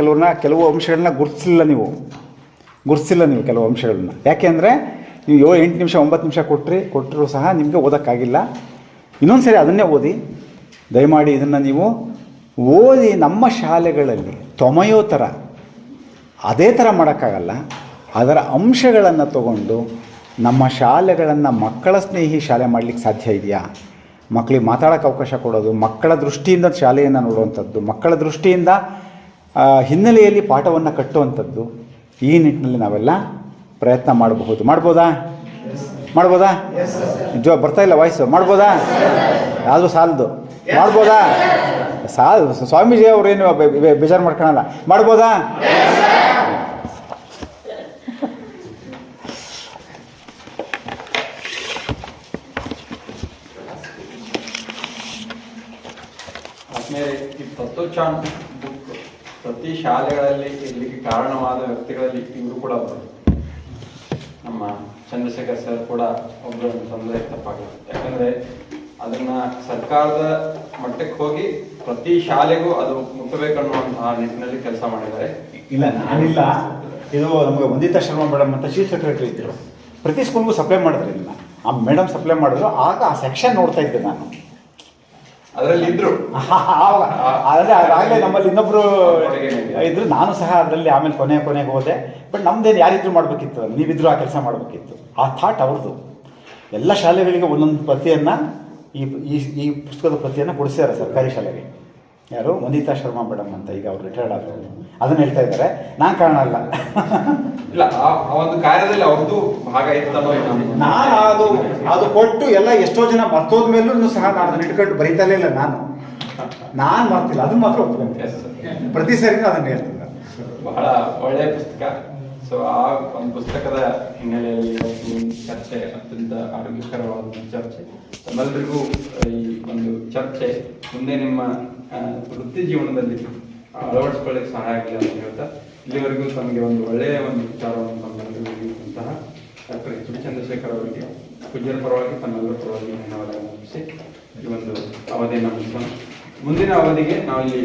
B: ಕೆಲವು ಅಂಶಗಳನ್ನ ಗುರುತಿಸಿಲ್ಲ ನೀವು ಕೆಲವು ಅಂಶಗಳನ್ನ. ಯಾಕೆ ಅಂದರೆ ನೀವು 8 ನಿಮಿಷ 9 ನಿಮಿಷ ಕೊಟ್ಟರೂ ಸಹ ನಿಮಗೆ ಓದೋಕ್ಕಾಗಿಲ್ಲ. ಇನ್ನೊಂದು ಸರಿ ಅದನ್ನೇ ಓದಿ, ದಯಮಾಡಿ ಇದನ್ನು ನೀವು ಓದಿ. ನಮ್ಮ ಶಾಲೆಗಳಲ್ಲಿ ತೊಮೆಯೋ ಥರ ಅದೇ ಥರ ಮಾಡೋಕ್ಕಾಗಲ್ಲ. ಅದರ ಅಂಶಗಳನ್ನು ತಗೊಂಡು ನಮ್ಮ ಶಾಲೆಗಳನ್ನು ಮಕ್ಕಳ ಸ್ನೇಹಿ ಶಾಲೆ ಮಾಡಲಿಕ್ಕೆ ಸಾಧ್ಯ ಇದೆಯಾ? ಮಕ್ಕಳಿಗೆ ಮಾತಾಡೋಕ್ಕೆ ಅವಕಾಶ ಕೊಡೋದು, ಮಕ್ಕಳ ದೃಷ್ಟಿಯಿಂದ ಶಾಲೆಯನ್ನು ನೋಡುವಂಥದ್ದು, ಮಕ್ಕಳ ದೃಷ್ಟಿಯಿಂದ ಹಿನ್ನೆಲೆಯಲ್ಲಿ ಪಾಠವನ್ನು ಕಟ್ಟುವಂಥದ್ದು, ಈ ನಿಟ್ಟಿನಲ್ಲಿ ನಾವೆಲ್ಲ ಪ್ರಯತ್ನ ಮಾಡ್ಬೋದಾ? ಬರ್ತಾ ಇಲ್ಲ ವಾಯ್ಸು. ಮಾಡ್ಬೋದಾ? ಯಾವುದು ಸಾಲದು. ಮಾಡ್ಬೋದಾ? ಸ್ವಾಮೀಜಿ ಅವರೇನು ಬೇಜಾರು ಮಾಡ್ಕೊಳಲ್ಲ. ಮಾಡ್ಬೋದಾ?
A: ಆದ್ಮೇಲೆ ಈ ತತ್ವಚಾನ್ ಬುಕ್ ಪ್ರತಿ ಶಾಲೆಗಳಲ್ಲಿ ಇರಲಿಕ್ಕೆ ಕಾರಣವಾದ ವ್ಯಕ್ತಿಗಳಲ್ಲಿ ಇವರು ಕೂಡ ಒಬ್ಬರು. ನಮ್ಮ ಚಂದ್ರಶೇಖರ್ ಸರ್ ಕೂಡ ಒಬ್ಬರು ಅಂತಂದರೆ ತಪ್ಪಾಗಲ್ಲ. ಯಾಕಂದರೆ ಅದನ್ನ ಸರ್ಕಾರದ ಮಟ್ಟಕ್ಕೆ ಹೋಗಿ ಪ್ರತಿ ಶಾಲೆಗೂ ಅದು ಮುಟ್ಟಬೇಕನ್ನುವಂತಹ ನಿಟ್ಟಿನಲ್ಲಿ ಕೆಲಸ ಮಾಡಿದ್ದಾರೆ.
B: ಇಲ್ಲ, ನಾನಿಲ್ಲ, ಇದು ನಮಗೆ ವಂದಿತಾ ಶರ್ಮಾ ಮೇಡಮ್ ಅಂತ ಚೀಫ್ ಸೆಕ್ರೆಟರಿ ಇದ್ದರು. ಪ್ರತಿ ಸ್ಕೂಲ್ಗೂ ಸಪ್ಲೈ ಮಾಡಿದ್ರು ಇದನ್ನ. ಆ ಮೇಡಮ್ ಸಪ್ಲೈ ಮಾಡಿದ್ರು. ಆಗ ಆ ಸೆಕ್ಷನ್ ನೋಡ್ತಾ ಇದ್ದೆ ನಾನು.
A: ಅದರಲ್ಲಿ ಇದ್ರು
B: ಆಗಲೇ ನಮ್ಮಲ್ಲಿ ಇನ್ನೊಬ್ರು ಇದ್ರು, ನಾನು ಸಹ ಅದರಲ್ಲಿ. ಆಮೇಲೆ ಕೊನೆಗೆ ಹೋದೆ. ಬಟ್ ನಮ್ದೇನು ಯಾರಿದ್ರು ಮಾಡಬೇಕಿತ್ತು, ನೀವಿದ್ರು ಆ ಕೆಲಸ ಮಾಡಬೇಕಿತ್ತು. ಆ ಥಾಟ್ ಅವ್ರದ್ದು. ಎಲ್ಲ ಶಾಲೆಗಳಿಗೆ ಒಂದೊಂದು ಪ್ರತಿಯನ್ನು ಈ ಪುಸ್ತಕದ ಪ್ರತಿಯನ್ನು ಕೊಡಿಸಿದ್ದಾರೆ ಸರ್ಕಾರಿ ಶಾಲೆಗೆ. ಯಾರು ವಂದಿತಾ ಶರ್ಮಾ ಮೇಡಮ್ ಅಂತ, ಈಗ ಅವ್ರು ರಿಟೈರ್ಡ್ ಆದರು, ಅದನ್ನು ಹೇಳ್ತಾ ಇದ್ದಾರೆ. ನಾನು ಕಾರಣ ಅಲ್ಲ.
A: ಇಲ್ಲ, ಆ ಒಂದು ಕಾರ್ಯದಲ್ಲಿ ಅವ್ರದ್ದು ಭಾಗ ಇತ್ತಲ್ಲೋ
B: ನಾನು ಅದು ಕೊಟ್ಟು ಎಲ್ಲ ಎಷ್ಟೋ ಜನ ಮರ್ತೋದ ಮೇಲೂ ಸಹ ನಾನು ಅದನ್ನ ಇಟ್ಕೊಂಡು ಬರೀತಲೇ ಇಲ್ಲ. ನಾನು ಮರ್ತಿಲ್ಲ, ಅದನ್ನ ಮಾತ್ರ ಒಪ್ಕೊಂಡೆ. ಪ್ರತಿ ಸರಿನೂ ಅದನ್ನು ಹೇಳ್ತಿಲ್ಲ.
A: ಬಹಳ ಒಳ್ಳೆಯ ಪುಸ್ತಕ. ಸೊ ಆ ಒಂದು ಪುಸ್ತಕದ ಹಿನ್ನೆಲೆಯಲ್ಲಿ ಚರ್ಚೆ ಅತ್ಯಂತ ಆರೋಗ್ಯಕರವಾದ ಚರ್ಚೆ. ತಮ್ಮೆಲ್ಲರಿಗೂ ಈ ಒಂದು ಚರ್ಚೆ ಮುಂದೆ ನಿಮ್ಮ ವೃತ್ತಿ ಜೀವನದಲ್ಲಿ ಅಳವಡಿಸ್ಕೊಳ್ಳಿಕ್ಕೆ ಸಹಾಯ ಆಗಲಿ ಅಂತ ಹೇಳ್ತಾ, ಇಲ್ಲಿವರೆಗೂ ತಮಗೆ ಒಂದು ಒಳ್ಳೆಯ ಒಂದು ವಿಚಾರವನ್ನು ತಮ್ಮೆಲ್ಲರಿಗೂ ನೀಡಿದಂತಹ ಡಾಕ್ಟರ್ ಎಚ್ ಬಿ ಚಂದ್ರಶೇಖರ್ ಅವರಿಗೆ ಪೂಜ್ಯರ ಪರವಾಗಿ ತಮ್ಮೆಲ್ಲರ ಪರವಾಗಿ ಧನ್ಯವಾದ ಅರ್ಪಿಸಿ ಈ ಒಂದು ಅವಧಿಯನ್ನು ಮುಗಿಸೋಣ. ಮುಂದಿನ ಅವಧಿಗೆ ನಾವಿಲ್ಲಿ